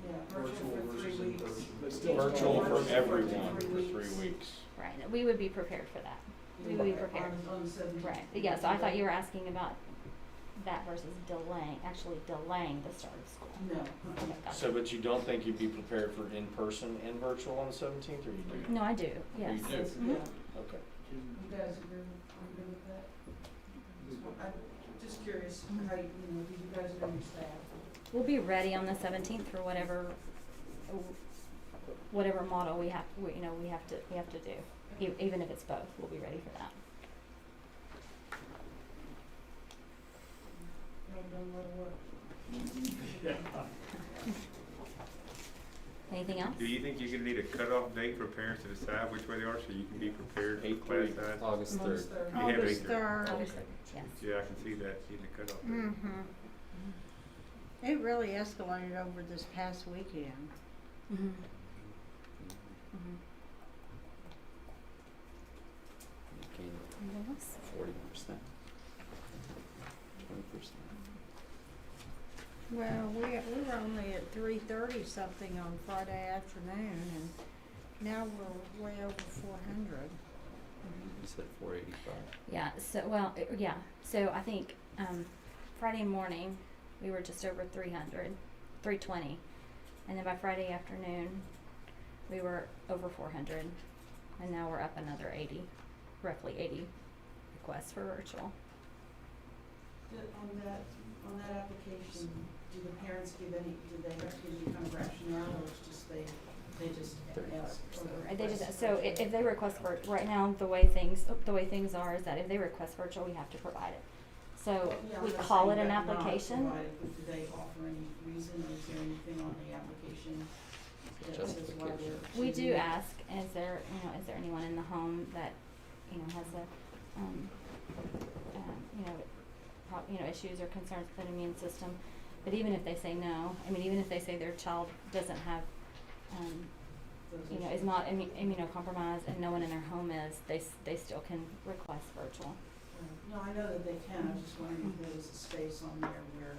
yeah, virtual for 3 versus in weeks. person. but still. Virtual for Virtual everyone for for 3 3 weeks. right, we would be prepared for that. We would be prepared. On the 17th. Right, yeah, so I thought you were asking about that versus actually delaying the start of school. No. Okay, gotcha. So, but you don't think you'd be prepared for in-person and virtual on the 17th, or you do? No, I do, yes. You do? That's- Mhm. Yeah, Okay. you guys agree with that? I'm just curious how do you guys know your staff? We'll be ready on the 17th for whatever model we have to do. Even if it's both, we'll be ready for that. Y'all done a lot of work. Anything else? Do you think you're gonna need a cutoff date for parents to decide which way they are, so you can be prepared for class size? August 3rd. August 3rd. You have August a- 3rd. August 3rd, yes. Yeah, I can see that, being the cutoff date. Mm-hmm. It really escalated over this past weekend. Mm-hmm. Anything else? 40%. 20%. Well, we were only at 3:30 something on Friday afternoon, and now we're way over 400. You said 485. Yeah, so I think Friday morning we were just over 320, and then by Friday afternoon we were over 400, and now we're up another 80, roughly 80 requests for virtual. On that application, do the parents do they have to give any kind of rationale, or it's just they just ask? They just, so if they request right now, the way things are is that if they request virtual, we have to provide it. So Yeah, we I'm not call it saying an that not application. provided, but do they offer any reason, or is there anything on the application that says why they're We do choosing it? ask, is there anyone in the home that, has a, issues or concerns with the immune system. But even if they say no, even if they say their child doesn't have, Those is not immunocompromised and no one in their home is, they still can request virtual. No, I know that they can, I was just wondering if there was a space on there where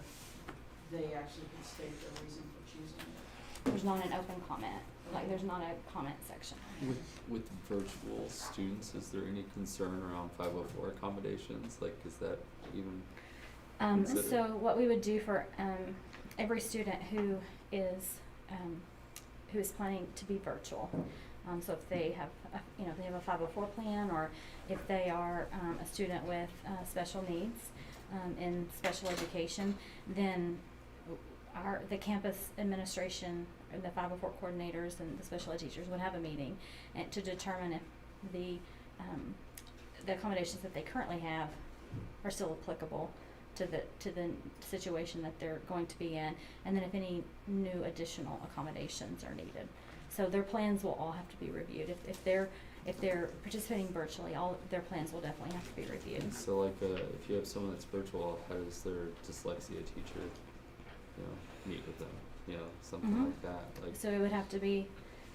they actually could state their reason for choosing it. There's not an open comment, there's not a comment section. With virtual students, is there any concern around 504 accommodations? Is that even considered? So what we would do for every student who is planning to be virtual, So if they have, if they have a 504 plan, or if they are a student with special needs in special education, then the campus administration and the 504 coordinators and the special ed teachers would have a meeting and to determine if the accommodations that they currently have are still applicable to the situation that they're going to be in, and then if any new additional accommodations are needed. So their plans will all have to be reviewed. If they're participating virtually, all their plans will definitely have to be reviewed. And so like if you have someone that's virtual, how does their dyslexia teacher, meet with them? Something Mhm. like that. Like So it would have to be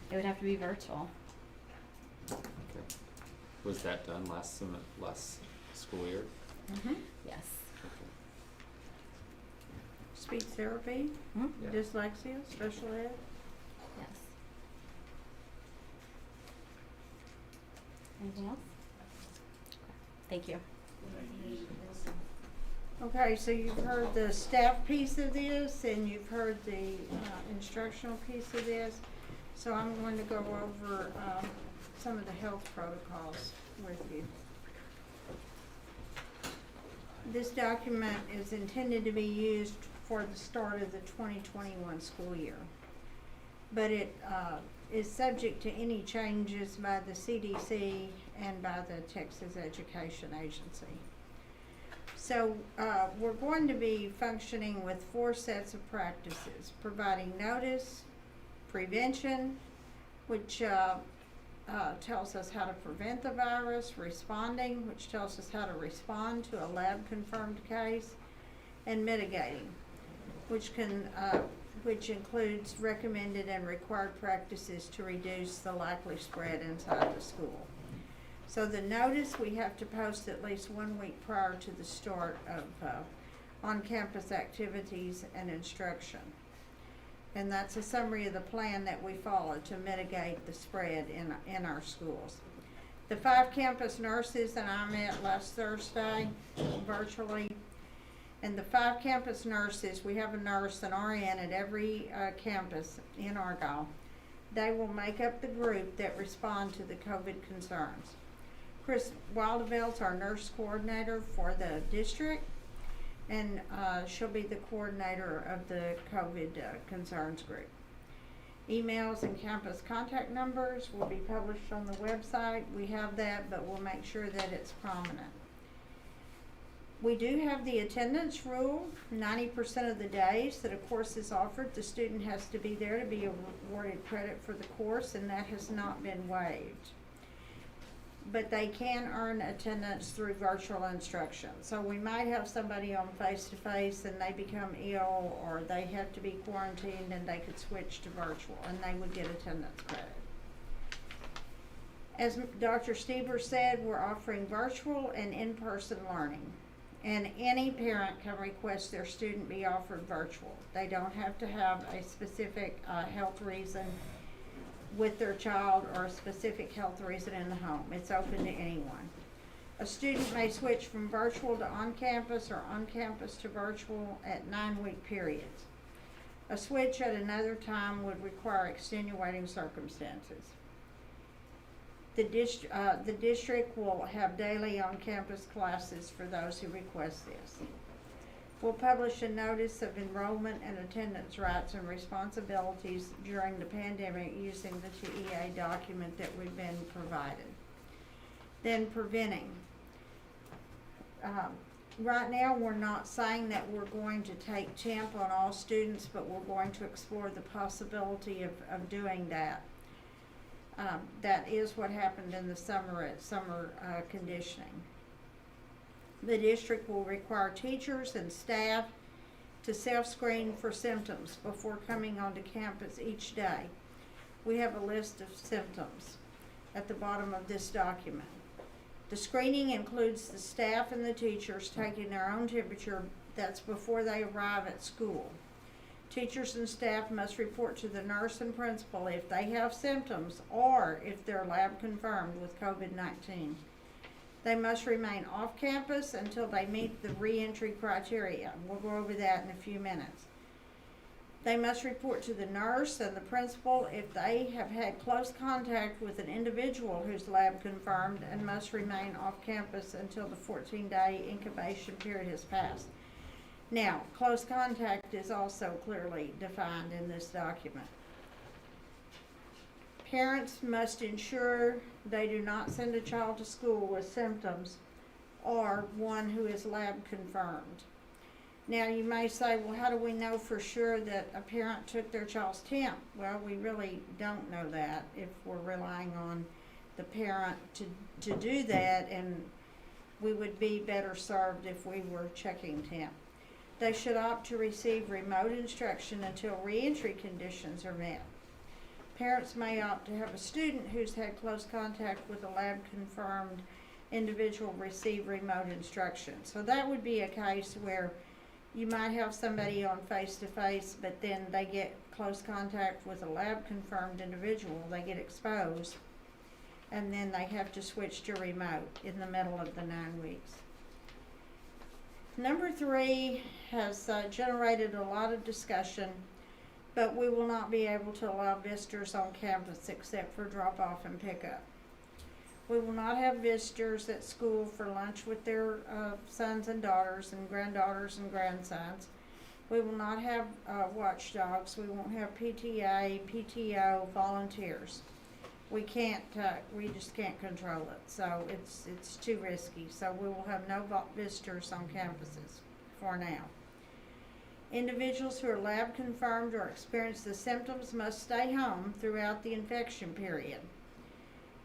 virtual. okay. Was that done last school year? Mm-hmm. Yes. Okay. Speech therapy, Mhm. Yeah. dyslexia, special ed. Yes. Anything else? Thank you. Okay, so you've heard the staff piece of this, and you've heard the instructional piece of this. So I'm going to go over some of the health protocols with you. This document is intended to be used for the start of the 2021 school year, but it is subject to any changes by the CDC and by the Texas Education Agency. So we're going to be functioning with 4 sets of practices: providing notice, prevention, which tells us how to prevent the virus; responding, which tells us how to respond to a lab-confirmed case; and mitigating, which includes recommended and required practices to reduce the likely spread inside the school. So the notice we have to post at least 1 week prior to the start of on-campus activities and instruction. And that's a summary of the plan that we follow to mitigate the spread in our schools. The 5 campus nurses and I met last Thursday virtually. And the 5 campus nurses, we have a nurse, an RN at every campus in Argyle. They will make up the group that respond to the COVID concerns. Chris Wildevelt's our nurse coordinator for the district, and she'll be the coordinator of the COVID concerns group. Emails and campus contact numbers will be published on the website. We have that, but we'll make sure that it's prominent. We do have the attendance rule. 90% of the days that a course is offered, the student has to be there to be awarded credit for the course, and that has not been waived. But they can earn attendance through virtual instruction. So we might have somebody on face-to-face and they become ill, or they have to be quarantined and they could switch to virtual and they would get attendance credit. As Dr. Stever said, we're offering virtual and in-person learning. And any parent can request their student be offered virtual. They don't have to have a specific health reason with their child or a specific health reason in the home. It's open to anyone. A student may switch from virtual to on-campus or on-campus to virtual at 9-week periods. A switch at another time would require extenuating circumstances. The district will have daily on-campus classes for those who request this. We'll publish a notice of enrollment and attendance rights and responsibilities during the pandemic using the TEA document that we've been provided. Then preventing. Right now, we're not saying that we're going to take temp on all students, but we're going to explore the possibility of doing that. That is what happened in the summer at summer conditioning. The district will require teachers and staff to self-screen for symptoms before coming onto campus each day. We have a list of symptoms at the bottom of this document. The screening includes the staff and the teachers taking their own temperature. That's before they arrive at school. Teachers and staff must report to the nurse and principal if they have symptoms or if they're lab confirmed with COVID-19. They must remain off campus until they meet the re-entry criteria. We'll go over that in a few minutes. They must report to the nurse and the principal if they have had close contact with an individual who's lab confirmed and must remain off campus until the 14-day incubation period has passed. Now, close contact is also clearly defined in this document. Parents must ensure they do not send a child to school with symptoms or one who is lab confirmed. Now, you may say, well, how do we know for sure that a parent took their child's temp? Well, we really don't know that if we're relying on the parent to do that, and we would be better served if we were checking temp. They should opt to receive remote instruction until reentry conditions are met. Parents may opt to have a student who's had close contact with a lab-confirmed individual receive remote instruction. So that would be a case where you might have somebody on face-to-face, but then they get close contact with a lab-confirmed individual, they get exposed, and then they have to switch to remote in the middle of the 9 weeks. Number 3 has generated a lot of discussion, but we will not be able to allow visitors on campus except for drop-off and pickup. We will not have visitors at school for lunch with their sons and daughters and granddaughters and grandsons. We will not have watchdogs. We won't have PTA, PTO, volunteers. We just can't control it. So it's too risky. So we will have no visitors on campuses for now. Individuals who are lab confirmed or experience the symptoms must stay home throughout the infection period.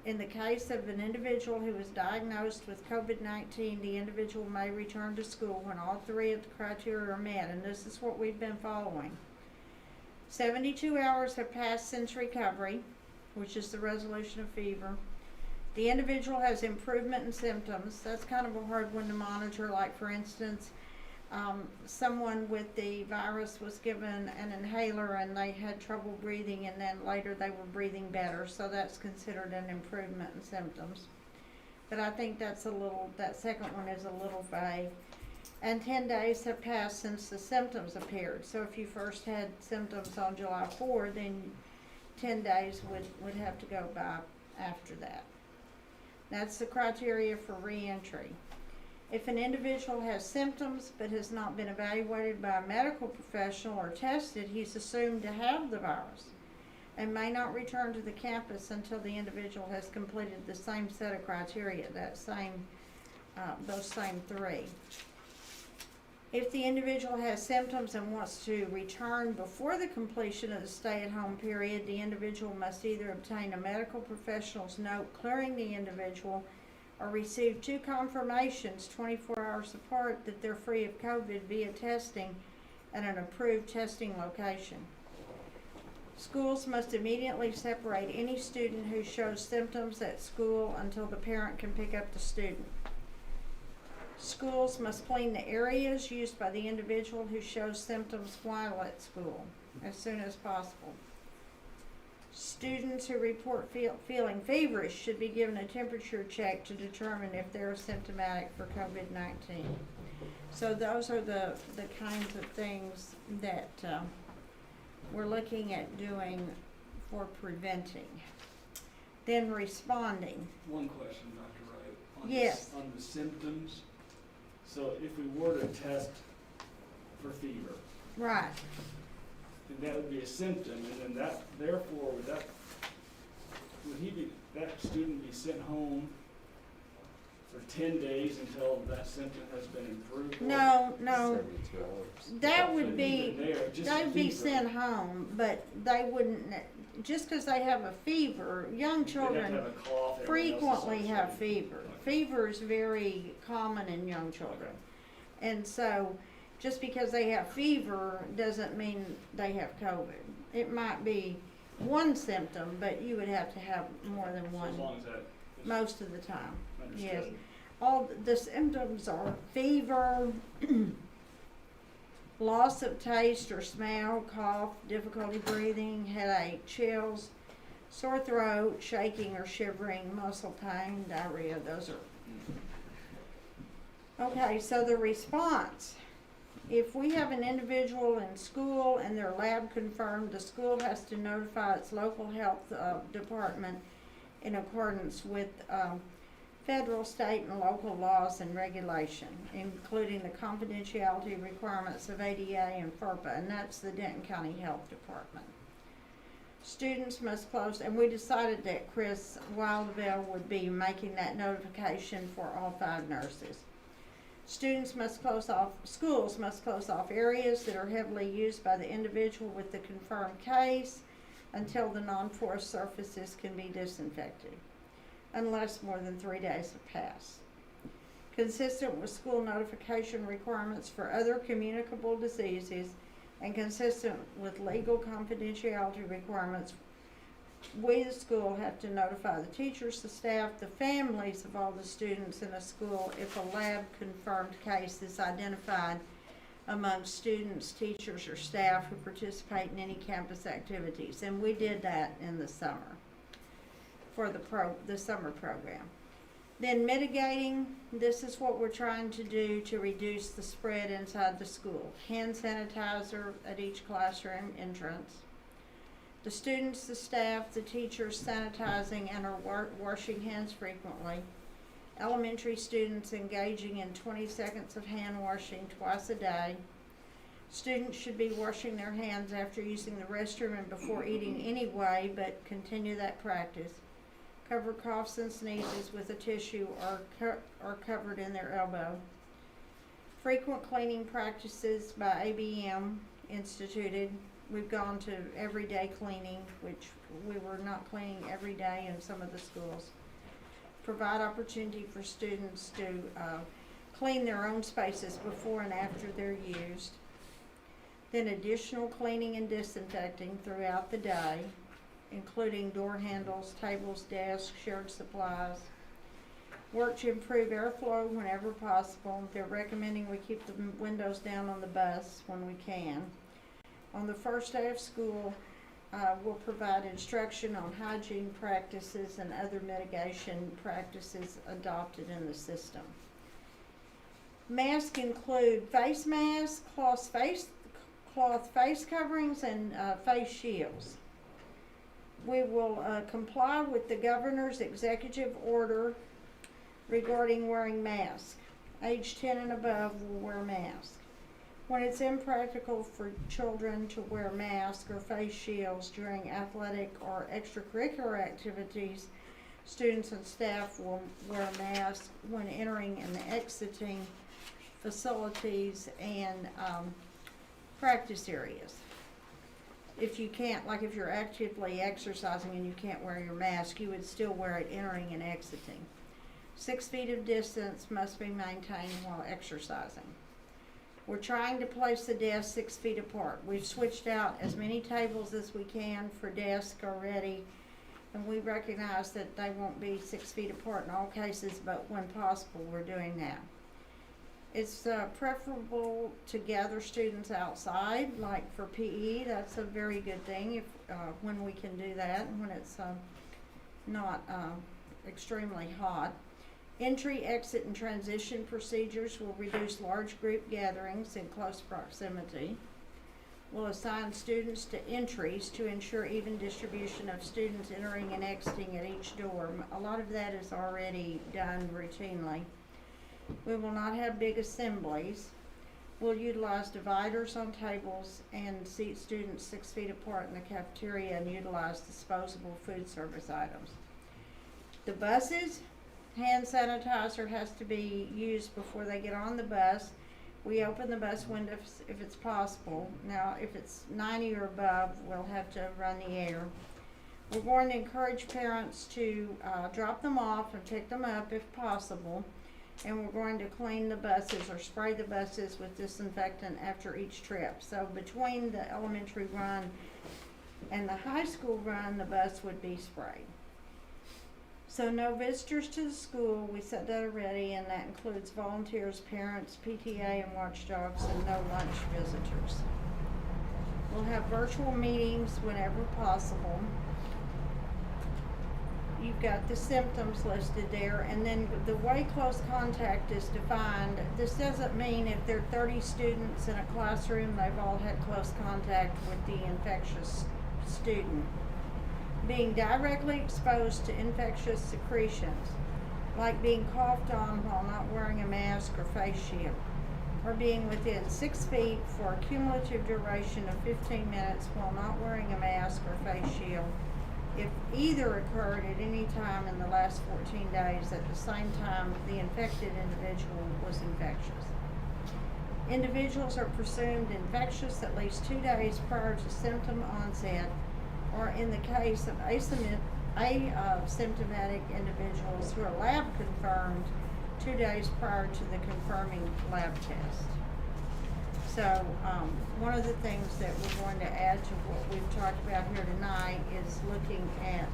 In the case of an individual who is diagnosed with COVID-19, the individual may return to school when all 3 of the criteria are met, and this is what we've been following. 72 hours have passed since recovery, which is the resolution of fever. The individual has improvement in symptoms. That's kind of a hard one to monitor. Like, for instance, someone with the virus was given an inhaler and they had trouble breathing, and then later they were breathing better, so that's considered an improvement in symptoms. But I think that second one is a little vague. And 10 days have passed since the symptoms appeared. So if you first had symptoms on July 4, then 10 days would have to go by after that. That's the criteria for reentry. If an individual has symptoms but has not been evaluated by a medical professional or tested, he's assumed to have the virus and may not return to the campus until the individual has completed the same set of criteria, those same 3. If the individual has symptoms and wants to return before the completion of the stay-at-home period, the individual must either obtain a medical professional's note clearing the individual or receive 2 confirmations 24 hours apart that they're free of COVID via testing at an approved testing location. Schools must immediately separate any student who shows symptoms at school until the parent can pick up the student. Schools must clean the areas used by the individual who shows symptoms while at school as soon as possible. Students who report feeling feverish should be given a temperature check to determine if they're symptomatic for COVID-19. So those are the kinds of things that we're looking at doing for preventing. Then responding. One question, Dr. Wright. Yes. On the symptoms. So if we were to test for fever. Right. Then that would be a symptom, and then that, therefore, would that student be sent home for 10 days until that symptom has been improved? No. 72 hours. That would be, they'd be sent home, but they wouldn't, just because they have a fever, young children frequently have fever. Fever is very common in young children. And so, just because they have fever doesn't mean they have COVID. It might be one symptom, but you would have to have more than one. As long as that is most of the time. understood. Yes. All the symptoms are fever, loss of taste or smell, cough, difficulty breathing, headache, chills, sore throat, shaking or shivering, muscle pain, diarrhea. Those are. Okay, so the response. If we have an individual in school and their lab confirmed, the school has to notify its local health department in accordance with federal, state, and local laws and regulation, including the confidentiality requirements of ADA and FERPA, and that's the Denton County Health Department. Students must close, and we decided that Chris Wildville would be making that notification for all 5 nurses. Schools must close off areas that are heavily used by the individual with the confirmed case until the non-porous surfaces can be disinfected, unless more than 3 days have passed. Consistent with school notification requirements for other communicable diseases and consistent with legal confidentiality requirements, we, the school, have to notify the teachers, the staff, the families of all the students in a school if a lab-confirmed case is identified among students, teachers, or staff who participate in any campus activities. And we did that in the summer for the summer program. Then mitigating, this is what we're trying to do to reduce the spread inside the school. Hand sanitizer at each classroom entrance. The students, the staff, the teachers sanitizing and are washing hands frequently. Elementary students engaging in 20 seconds of hand washing twice a day. Students should be washing their hands after using the restroom and before eating anyway, but continue that practice. Cover coughs and sneezes with a tissue or covered in their elbow. Frequent cleaning practices by ABM instituted. We've gone to everyday cleaning, which we were not cleaning every day in some of the schools. Provide opportunity for students to clean their own spaces before and after they're used. Then additional cleaning and disinfecting throughout the day, including door handles, tables, desks, shared supplies. Work to improve airflow whenever possible. They're recommending we keep the windows down on the bus when we can. On the first day of school, we'll provide instruction on hygiene practices and other mitigation practices adopted in the system. Masks include face masks, cloth face coverings, and face shields. We will comply with the governor's executive order regarding wearing masks. Age 10 and above will wear masks. When it's impractical for children to wear masks or face shields during athletic or extracurricular activities, students and staff will wear masks when entering and exiting facilities and practice areas. If you can't, like if you're actively exercising and you can't wear your mask, you would still wear it entering and exiting. 6 feet of distance must be maintained while exercising. We're trying to place the desks 6 feet apart. We've switched out as many tables as we can for desks already, and we recognize that they won't be 6 feet apart in all cases, but when possible, we're doing that. It's preferable to gather students outside, like for PE. That's a very good thing if when we can do that, and when it's not extremely hot. Entry, exit, and transition procedures will reduce large group gatherings in close proximity. We'll assign students to entries to ensure even distribution of students entering and exiting at each door. A lot of that is already done routinely. We will not have big assemblies. We'll utilize dividers on tables and seat students 6 feet apart in the cafeteria and utilize disposable food service items. The buses, hand sanitizer has to be used before they get on the bus. We open the bus windows if it's possible. Now, if it's 90 or above, we'll have to run the air. We're going to encourage parents to drop them off and pick them up if possible. And we're going to clean the buses or spray the buses with disinfectant after each trip. So between the elementary run and the high school run, the bus would be sprayed. So no visitors to the school, we said that already, and that includes volunteers, parents, PTA, and watchdogs, and no lunch visitors. We'll have virtual meetings whenever possible. you've got the symptoms listed there, and then the way close contact is defined, this doesn't mean if there are 30 students in a classroom, they've all had close contact with the infectious student. Being directly exposed to infectious secretions, like being coughed on while not wearing a mask or face shield, or being within 6 feet for a cumulative duration of 15 minutes while not wearing a mask or face shield, if either occurred at any time in the last 14 days at the same time the infected individual was infectious. Individuals are presumed infectious at least 2 days prior to symptom onset, or in the case of asymptomatic individuals who are lab confirmed 2 days prior to the confirming lab test. So, one of the things that we're going to add to what we've talked about here tonight is looking at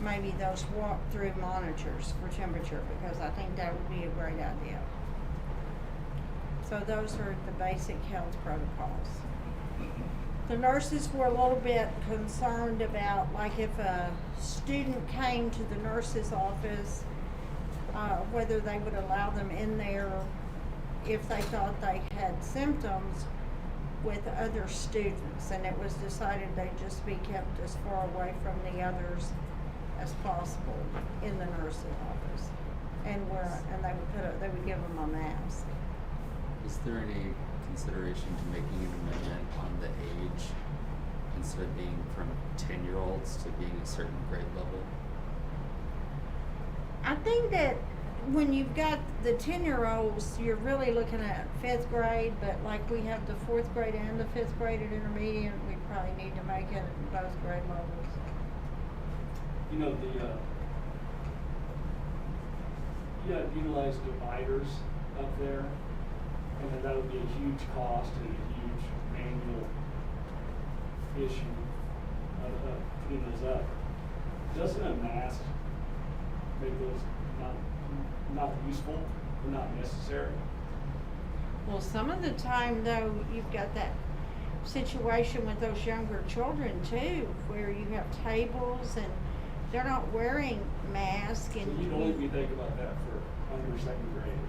maybe those walk-through monitors for temperature, because I think that would be a great idea. So those are the basic health protocols. The nurses were a little bit concerned about, like, if a student came to the nurse's office, whether they would allow them in there if they thought they had symptoms with other students, and it was decided they'd just be kept as far away from the others as possible in the nurse's office, and they would give them a mask. Is there any consideration to making an amendment on the age instead of being from 10-year-olds to being a certain grade level? I think that when you've got the 10-year-olds, you're really looking at 5th grade, but like we have the 4th grade and the 5th grade at intermediate, we probably need to make it at both grade levels. You know, you gotta utilize dividers up there, and then that would be a huge cost and a huge manual issue of putting those up. Doesn't a mask make those not useful or not necessary? Well, some of the time, though, you've got that situation with those younger children too, where you have tables and they're not wearing masks. So And you'd only be thinking about that for under second grade and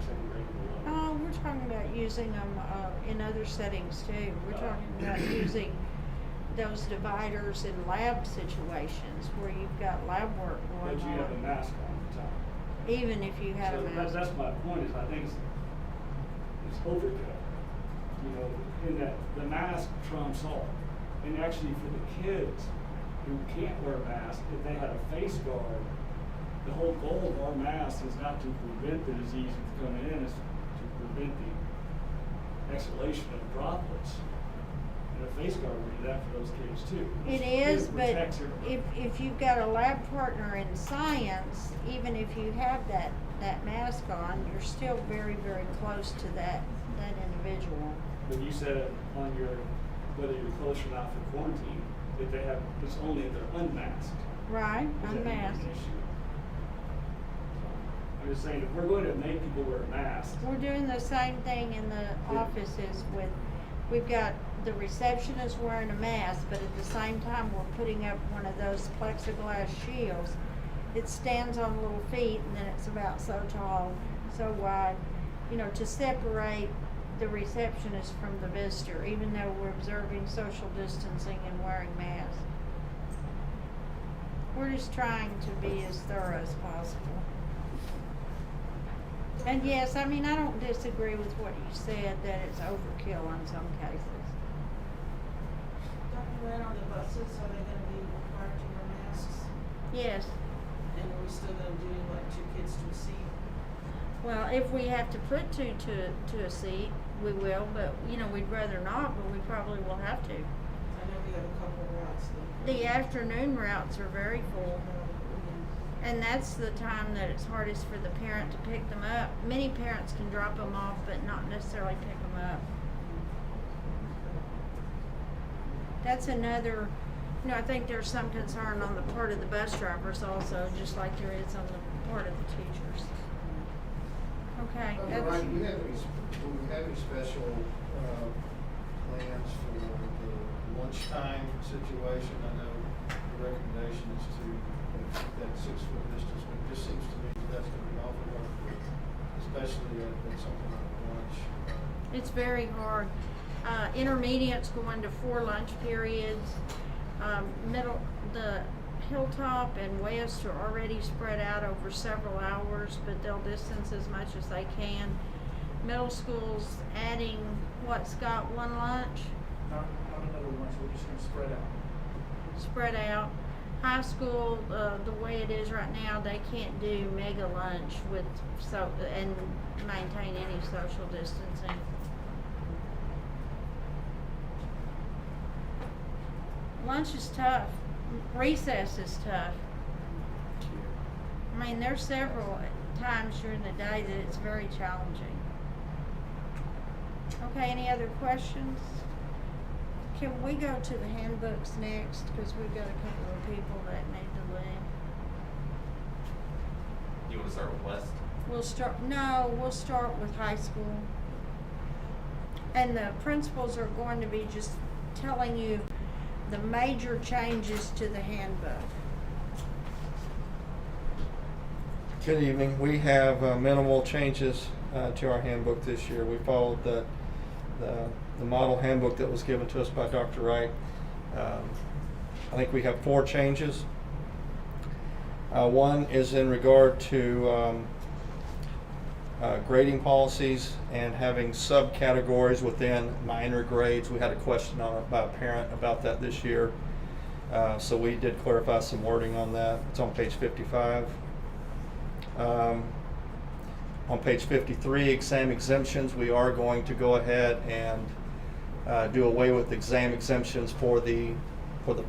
below. oh, we're talking about using them in other settings too. We're talking about using those dividers in lab situations where you've got lab work going But on. you have a mask on at the time. Even if you had So a mask. that's my point, is I think it's overkill. You know, in that the mask trumps all. And actually for the kids who can't wear masks, if they had a face guard, the whole goal of our mask is not to prevent the disease from coming in, it's to prevent the exhalation of droplets. And a face guard would do that for those kids too. It is, It but protects everybody. if you've got a lab partner in science, even if you have that mask on, you're still very, very close to that individual. But you said on your, whether you're close or not for quarantine, if they have, it's only if they're unmasked. Right, Is that an unmasked. issue? I'm just saying, if we're going to make people wear masks, We're doing the same thing in the offices we've got the receptionist wearing a mask, but at the same time, we're putting up one of those plexiglass shields. It stands on little feet, and then it's about so tall, so wide, you know, to separate the receptionist from the visitor, even though we're observing social distancing and wearing masks. We're just trying to be as thorough as possible. And yes, I mean, I don't disagree with what you said, that it's overkill in some cases. Dr. Lynn, on the buses, are they gonna be required to wear masks? Yes. And are we still gonna do like 2 kids to a seat? Well, if we have to put two to a seat, we will, but, you know, we'd rather not, but we probably will have to. I know we have a couple of routes that. The afternoon routes are very full, and that's the time that it's hardest for the parent to pick them up. Many parents can drop them off, but not necessarily pick them up. That's another, you know, I think there's some concern on the part of the bus drivers also, just like there is on the part of the teachers. Okay, Dr. that's, Ryan, do we have any special plans for the lunchtime situation? I know the recommendation is to that 6-foot distance, but it just seems to me that that's gonna be awful hard, especially at something like lunch. It's very hard. Intermediate's going to 4 lunch periods. The Hilltop and West are already spread out over several hours, but they'll distance as much as they can. Middle school's adding, what, Scott, 1 lunch? Not another lunch, we're just gonna spread out. Spread out. High school, the way it is right now, they can't do mega lunch and maintain any social distancing. Lunch is tough. Recess is tough. I mean, there's several times during the day that it's very challenging. Okay, any other questions? Can we go to the handbooks next? Because we've got a couple of people that need to leave. You want to start with West? We'll start with high school. And the principals are going to be just telling you the major changes to the handbook. Good evening. We have minimal changes to our handbook this year. We followed the model handbook that was given to us by Dr. Wright. I think we have 4 changes. One is in regard to grading policies and having subcategories within minor grades. We had a question by a parent about that this year. So we did clarify some wording on that. It's on page 55. On page 53, exam exemptions, we are going to go ahead and do away with exam exemptions for the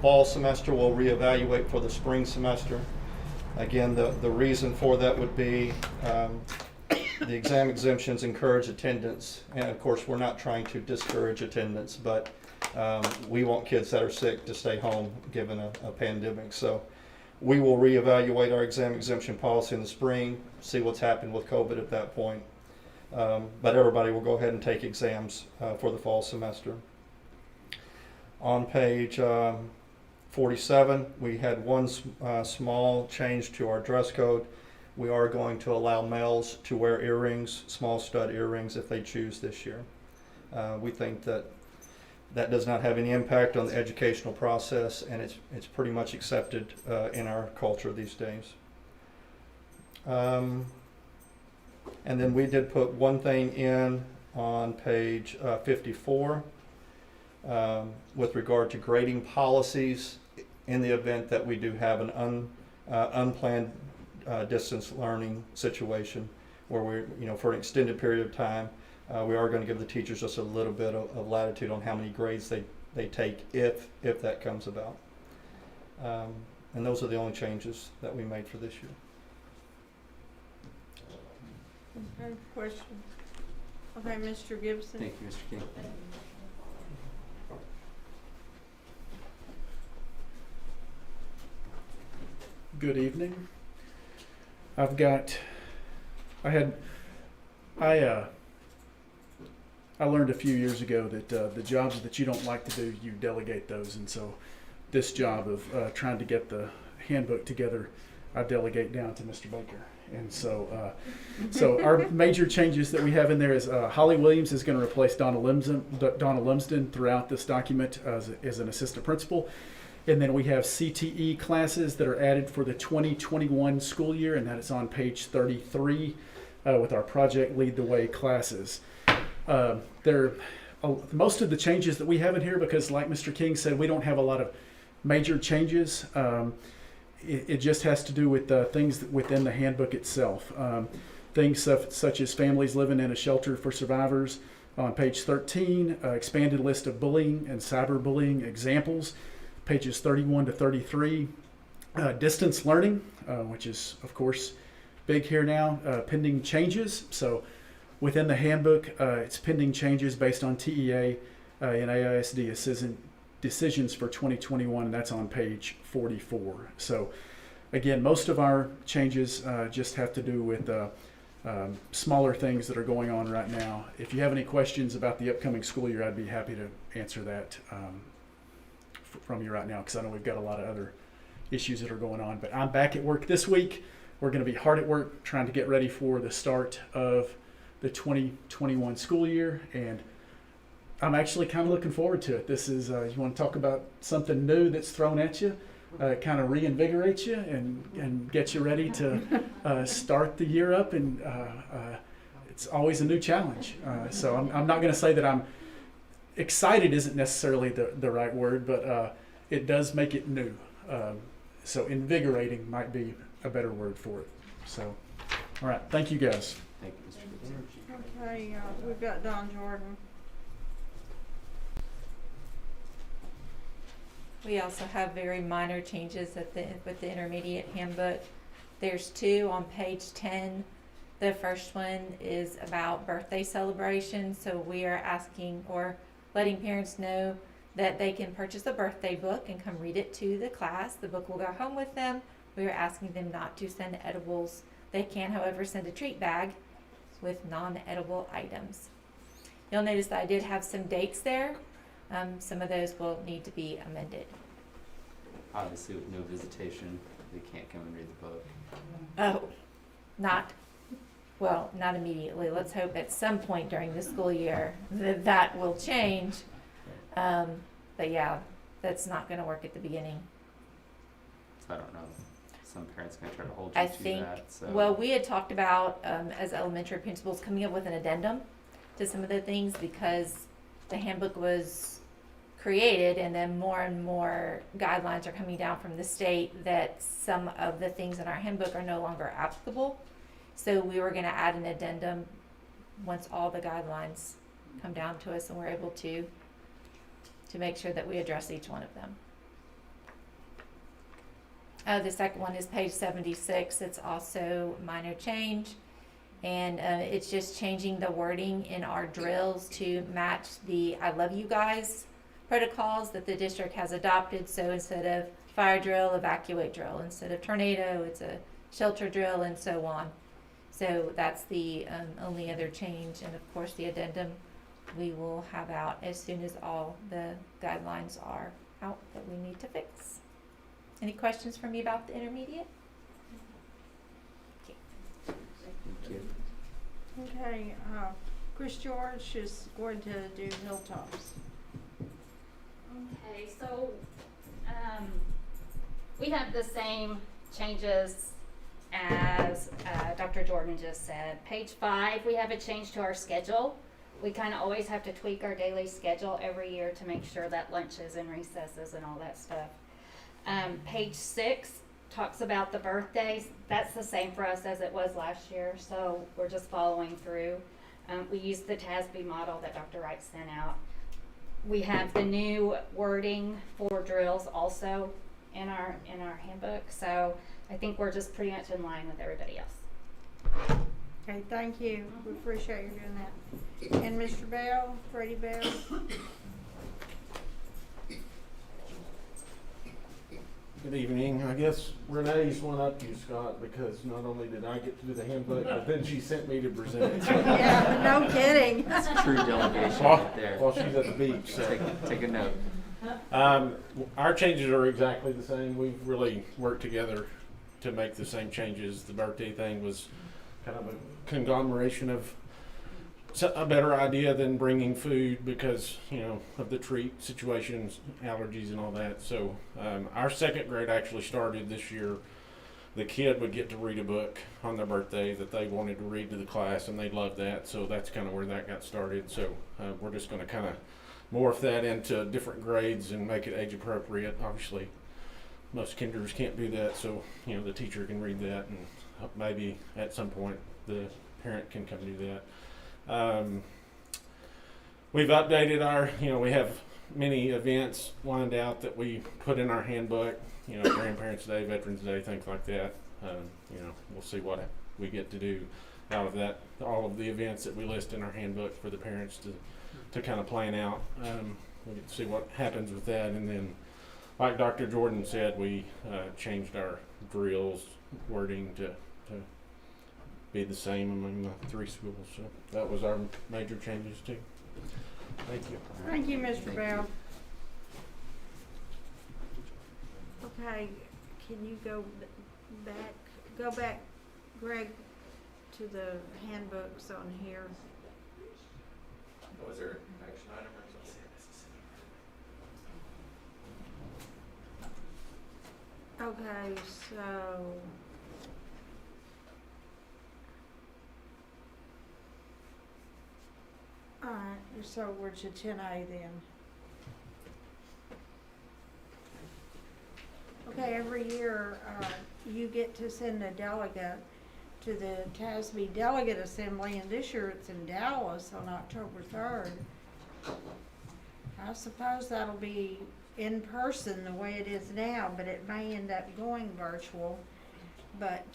fall semester. We'll reevaluate for the spring semester. Again, the reason for that would be the exam exemptions encourage attendance, and of course we're not trying to discourage attendance, but we want kids that are sick to stay home given a pandemic. So we will reevaluate our exam exemption policy in the spring, see what's happened with COVID at that point. But everybody will go ahead and take exams for the fall semester. On page 47, we had one small change to our dress code. We are going to allow males to wear earrings, small stud earrings, if they choose this year. We think that does not have any impact on the educational process, and it's pretty much accepted in our culture these days. And then we did put one thing in on page 54 with regard to grading policies in the event that we do have an unplanned distance learning situation where we're, for an extended period of time, we are going to give the teachers just a little bit of latitude on how many grades they take if that comes about. And those are the only changes that we made for this year. Okay, question? Okay, Mr. Gibson. Thank you, Mr. King. Good evening. I learned a few years ago that the jobs that you don't like to do, you delegate those. And so this job of trying to get the handbook together, I delegate down to Mr. Baker. And so our major changes that we have in there is Holly Williams is going to replace Donna Lumsden throughout this document as an assistant principal. And then we have CTE classes that are added for the 2021 school year, and that is on page 33 with our Project Lead the Way classes. Most of the changes that we have in here, because like Mr. King said, we don't have a lot of major changes. It just has to do with things within the handbook itself. Things such as families living in a shelter for survivors on page 13, expanded list of bullying and cyberbullying examples, pages 31 to 33. Distance learning, which is, of course, big here now, pending changes. So within the handbook, it's pending changes based on TEA and AISD decisions for 2021, and that's on page 44. So again, most of our changes just have to do with smaller things that are going on right now. If you have any questions about the upcoming school year, I'd be happy to answer that from you right now, because I know we've got a lot of other issues that are going on. But I'm back at work this week. We're going to be hard at work trying to get ready for the start of the 2021 school year, and I'm actually kind of looking forward to it. This is, you want to talk about something new that's thrown at you, kind of reinvigorates you and gets you ready to start the year up, and it's always a new challenge. So I'm not going to say that I'm excited isn't necessarily the right word, but it does make it new. So invigorating might be a better word for it. So, all right, thank you guys. Thank you, Mr. Cooper. Okay, we've got Don Jordan. We also have very minor changes with the intermediate handbook. There's two on page 10. The first one is about birthday celebrations. So we are asking or letting parents know that they can purchase a birthday book and come read it to the class. The book will go home with them. We are asking them not to send edibles. They can, however, send a treat bag with non-edible items. You'll notice that I did have some dates there. Some of those will need to be amended. Obviously, with no visitation, they can't come and read the book. Oh, not immediately. Let's hope at some point during the school year that will change. But yeah, that's not going to work at the beginning. So I don't know. Some parents are going to try to hold you I to think, that. So. well, we had talked about, as elementary principals, coming up with an addendum to some of the things because the handbook was created and then more and more guidelines are coming down from the state that some of the things in our handbook are no longer applicable. So we were going to add an addendum once all the guidelines come down to us and we're able to make sure that we address each one of them. The second one is page 76. It's also minor change, and it's just changing the wording in our drills to match the I love you guys protocols that the district has adopted. So instead of fire drill, evacuate drill. Instead of tornado, it's a shelter drill, and so on. So that's the only other change. And of course the addendum we will have out as soon as all the guidelines are out that we need to fix. Any questions for me about the intermediate? Okay. Thank you. Okay, Chris George is going to do Hilltops. Okay, so we have the same changes as Dr. Jordan just said. Page 5, we have a change to our schedule. We kind of always have to tweak our daily schedule every year to make sure that lunches and recesses and all that stuff. Page 6 talks about the birthdays. That's the same for us as it was last year, so we're just following through. We used the TASB model that Dr. Wright sent out. We have the new wording for drills also in our handbook, so I think we're just pretty much in line with everybody else. Okay, thank you. We appreciate you doing that. And Mr. Bell, Freddie Bell. Good evening. I guess Renee's one up you, Scott, because not only did I get to do the handbook, but then she sent me to present it. Yeah, no kidding. That's true delegation right there. While she's at the beach. So. Take a note. Our changes are exactly the same. We've really worked together to make the same changes. The birthday thing was kind of a conglomeration of a better idea than bringing food because, you know, of the treat situations, allergies and all that. So our second grade actually started this year. The kid would get to read a book on their birthday that they wanted to read to the class, and they loved that. So that's kind of where that got started. So we're just going to kind of morph that into different grades and make it age appropriate. Obviously, most kinders can't do that, so you know the teacher can read that, and maybe at some point the parent can come do that. We've updated our, we have many events lined out that we put in our handbook, Grandparents' Day, Veterans Day, things like that. We'll see what we get to do out of that, all of the events that we list in our handbook for the parents to kind of plan out. We get to see what happens with that. And then, like Dr. Jordan said, we changed our drills wording to be the same among the 3 schools. So that was our major changes too. Thank you. Thank you, Mr. Bell. Okay, can you go back, Greg, to the handbooks on here? Was there an action item or something? Okay, so. Alright, so we're to 10A then. Okay, every year, you get to send a delegate to the TASB Delegate Assembly, and this year it's in Dallas on October 3rd. I suppose that'll be in person the way it is now, but it may end up going virtual. But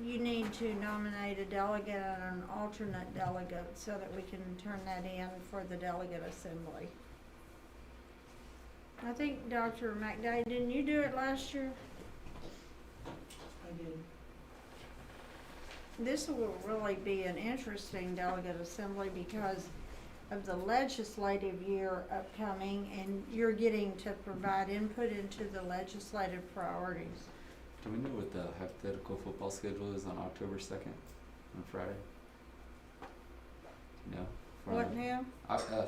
you need to nominate a delegate and an alternate delegate so that we can turn that in for the Delegate Assembly. I think Dr. McDade, didn't you do it last year? I did. This will really be an interesting Delegate Assembly because of the legislative year upcoming, and you're getting to provide input into the legislative priorities. Do we know what the hypothetical football schedule is on October 2nd, on Friday? No. What now?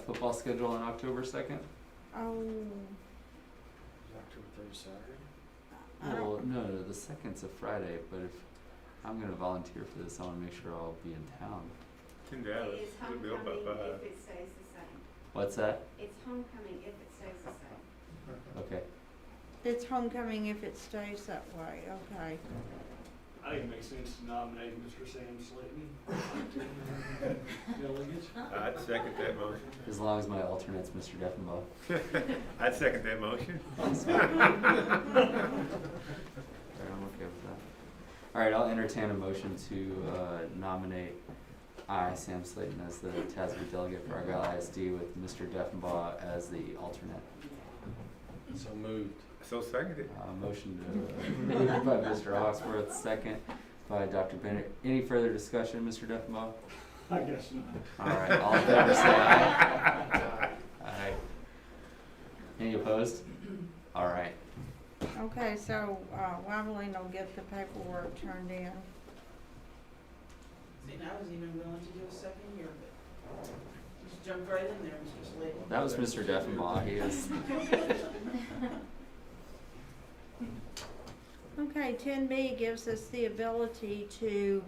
Football schedule on October 2nd? Oh, October 3rd, Saturday? I don't- Well, no, the 2nd's a Friday, but if I'm gonna volunteer for this, I wanna make sure I'll be in town. It's in Dallas. It's It'll be open by homecoming 5. if it stays the same. What's that? It's homecoming if it stays the same. Okay. it's homecoming if it stays that way, okay. I think it makes sense to nominate Mr. Sam Slayton. Delegate. I'd second that motion. As long as my alternate's Mr. Deffenbaugh. I'd second that motion. I'm okay with that. All right, I'll entertain a motion to nominate Sam Slayton as the TASB delegate for Argyle ISD with Mr. Deffenbaugh as the alternate. So moved. So seconded. Motion to moved by Mr. Hawksworth, second by Dr. Bennett. Any further discussion, Mr. Deffenbaugh? I guess not. All right, all in favor say aye. Aye. Any opposed? All right. Okay, so, Wyverly will get the paperwork turned in. See, I was even willing to do a second year, but just jumped right in there, Mr. Slayton. That was Mr. Deffenbaugh. He is. Okay, 10B gives us the ability to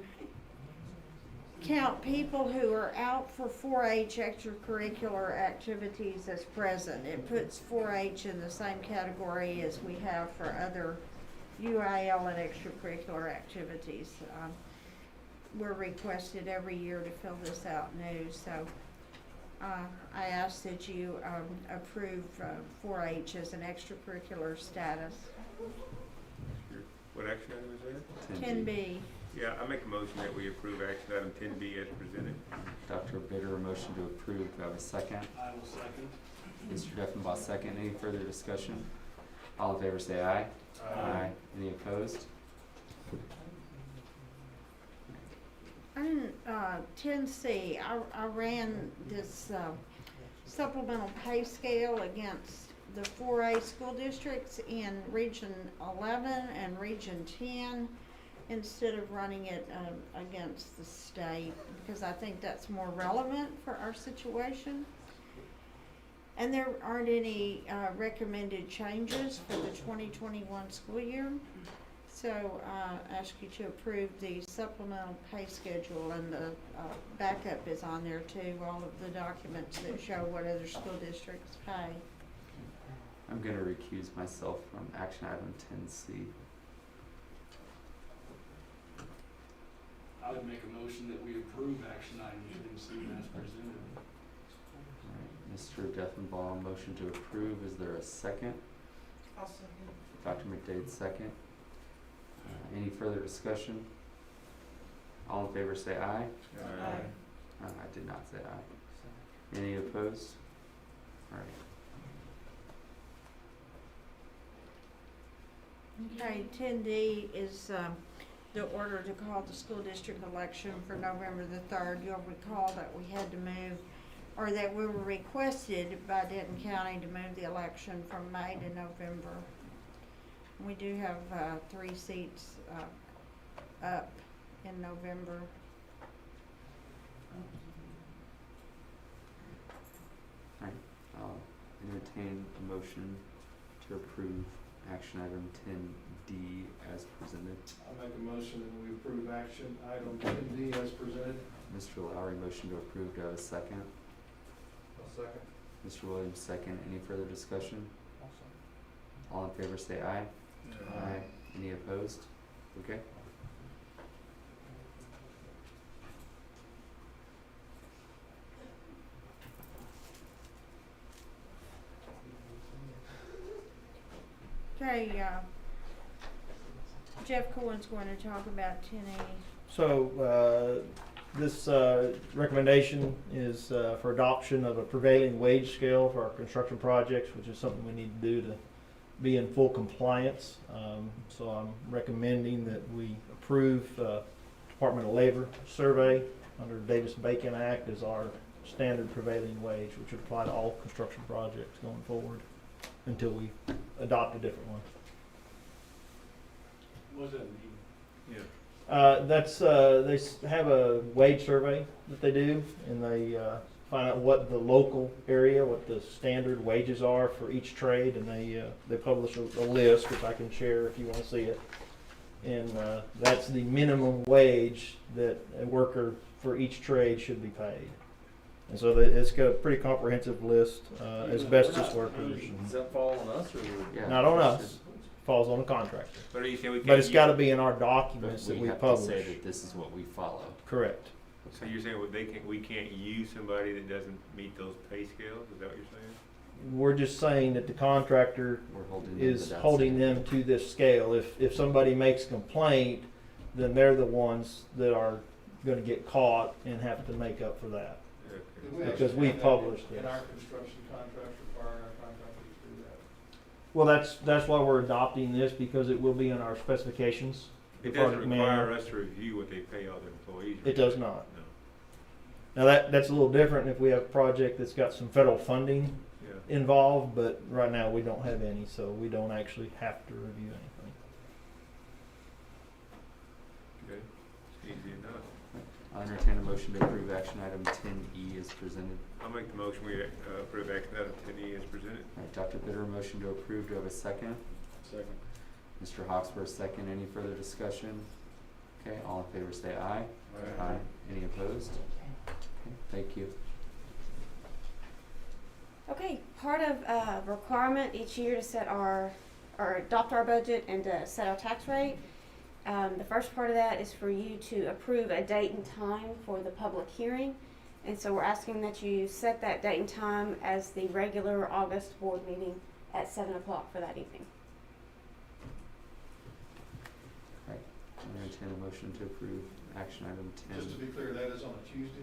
count people who are out for 4-H extracurricular activities as present. It puts 4-H in the same category as we have for other UIL and extracurricular activities. We're requested every year to fill this out new, so I ask that you approve 4-H as an extracurricular status. What action item is that? 10B. Yeah, I make a motion that we approve action item 10B as presented. Dr. Bitter, a motion to approve. Do I have a second? I will second. Mr. Deffenbaugh, second. Any further discussion? All in favor say aye. Aye. Any opposed? I didn't, 10C, I ran this supplemental pay scale against the 4A school districts in Region 11 and Region 10 instead of running it against the state, because I think that's more relevant for our situation. And there aren't any recommended changes for the 2021 school year. So I ask you to approve the supplemental pay schedule, and the backup is on there too, all of the documents that show what other school districts pay. I'm going to recuse myself from action item 10C. I would make a motion that we approve action item 10C as presented. All right, Mr. Deffenbaugh, motion to approve. Is there a second? I'll second. Dr. McDade, second. Any further discussion? All in favor say aye. Aye. I did not say aye. Any opposed? All right. Okay, 10D is the order to call the school district election for November the 3rd. You'll recall that we had to move, or that we were requested by Denton County to move the election from May to November. We do have 3 seats up in November. Alright, I'll entertain a motion to approve action item 10D as presented. I'll make a motion that we approve action item 10D as presented. Mr. Lowry, motion to approve. Do I have a second? I'll second. Mr. Williams, second. Any further discussion? All in favor say aye. Aye. Any opposed? Okay. Okay, Jeff Cohen's going to talk about 10A. So, this recommendation is for adoption of a prevailing wage scale for our construction projects, which is something we need to do to be in full compliance. So I'm recommending that we approve Department of Labor survey under Davis-Bacon Act as our standard prevailing wage, which would apply to all construction projects going forward until we adopt a different one. What does that mean? That's they have a wage survey that they do, and they find out what the local area, what the standard wages are for each trade, and they publish a list, which I can share if you want to see it. And that's the minimum wage that a worker for each trade should be paid. And so it's got a pretty comprehensive list, asbestos workers. Does that fall on us or? Yeah. Not on us. Falls on the contractor. But are you saying we can't? But it's use- got to be in our But documents that we we have publish. to say that this is what we follow. Correct. So you're saying we can't use somebody that doesn't meet those pay scales? Is that what you're saying? We're just saying that the contractor We're holding them is to that holding standard. them to this scale. If somebody makes a complaint, then they're the ones that are going to get caught and have to make up for that. Okay. Did we Because actually we have that published in this. our construction contracts, requiring our contractors to do that? Well, that's why we're adopting this, because it will be in our specifications. It the doesn't project require manual. us to review what they pay all their employees. It does not. No. Now that's a little different if we have a project that's got some federal funding Yeah. involved, but right now we don't have any, so we don't actually have to review anything. Okay. Easy enough. I'll entertain a motion to approve action item 10E as presented. I'll make the motion, we approve action item 10E as presented. Alright, Dr. Bitter, motion to approve. Do I have a second? Second. Mr. Hawksworth, second. Any further discussion? Okay, all in favor say aye. Aye. Any opposed? Okay, thank you. Okay, part of requirement each year to set or adopt our budget and to set our tax rate. The first part of that is for you to approve a date and time for the public hearing. And so we're asking that you set that date and time as the regular August board meeting at 7 o'clock for that evening. Alright, I'll entertain a motion to approve action item 10. Just to be clear, that is on a Tuesday?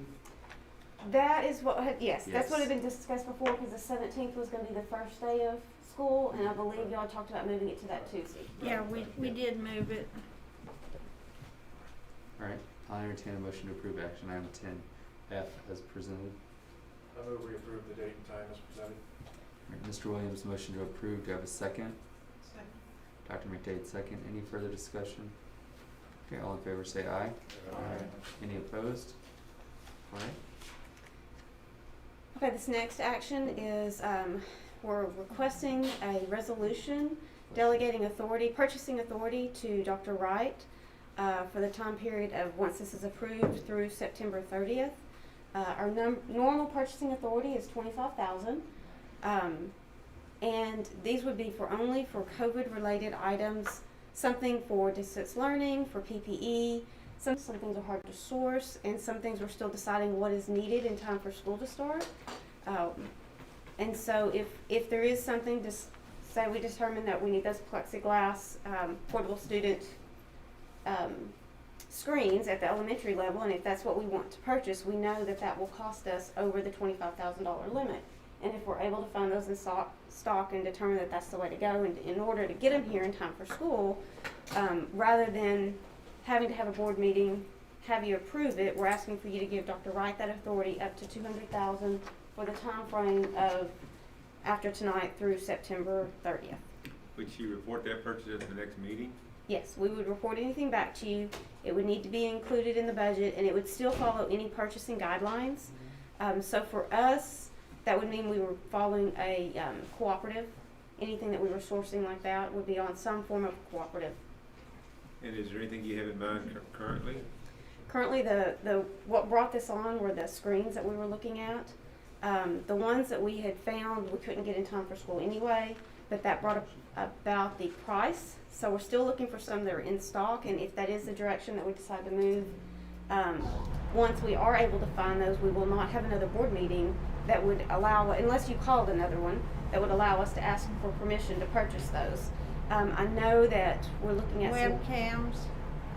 That is what, yes, that's what Yes. had been discussed before, because the 17th was going to be the first day of school, and I believe y'all talked about moving it to that Tuesday. Yeah, we did move it. Alright, I'll entertain a motion to approve action item 10F as presented. I move we approve the date and time as presented. Alright, Mr. Williams, motion to approve. Do I have a second? Second. Dr. McDade, second. Any further discussion? Okay, all in favor say aye. Aye. Any opposed? Alright. Okay, this next action is we're requesting a resolution delegating authority, purchasing authority to Dr. Wright for the time period of once this is approved through September 30th. Our normal purchasing authority is $25,000, and these would be for only for COVID-related items, something for distance learning, for PPE. Some things are hard to source, and some things we're still deciding what is needed in time for school to start. And so if there is something, just say we determine that we need those plexiglass portable student screens at the elementary level, and if that's what we want to purchase, we know that that will cost us over the $25,000 limit. And if we're able to find those in stock and determine that that's the way to go, and in order to get them here in time for school, rather than having to have a board meeting, have you approve it, we're asking for you to give Dr. Wright that authority up to $200,000 for the time frame of after tonight through September 30th. Would she report that purchase at the next meeting? Yes, we would report anything back to you. It would need to be included in the budget, and it would still follow any purchasing guidelines. So for us, that would mean we were following a cooperative. Anything that we were sourcing like that would be on some form of cooperative. And is there anything you have in mind currently? Currently, what brought this on were the screens that we were looking at. The ones that we had found we couldn't get in time for school anyway, but that brought about the price. So we're still looking for some that are in stock, and if that is the direction that we decide to move, once we are able to find those, we will not have another board meeting that would allow, unless you called another one, that would allow us to ask for permission to purchase those. I know that we're looking at Webcams.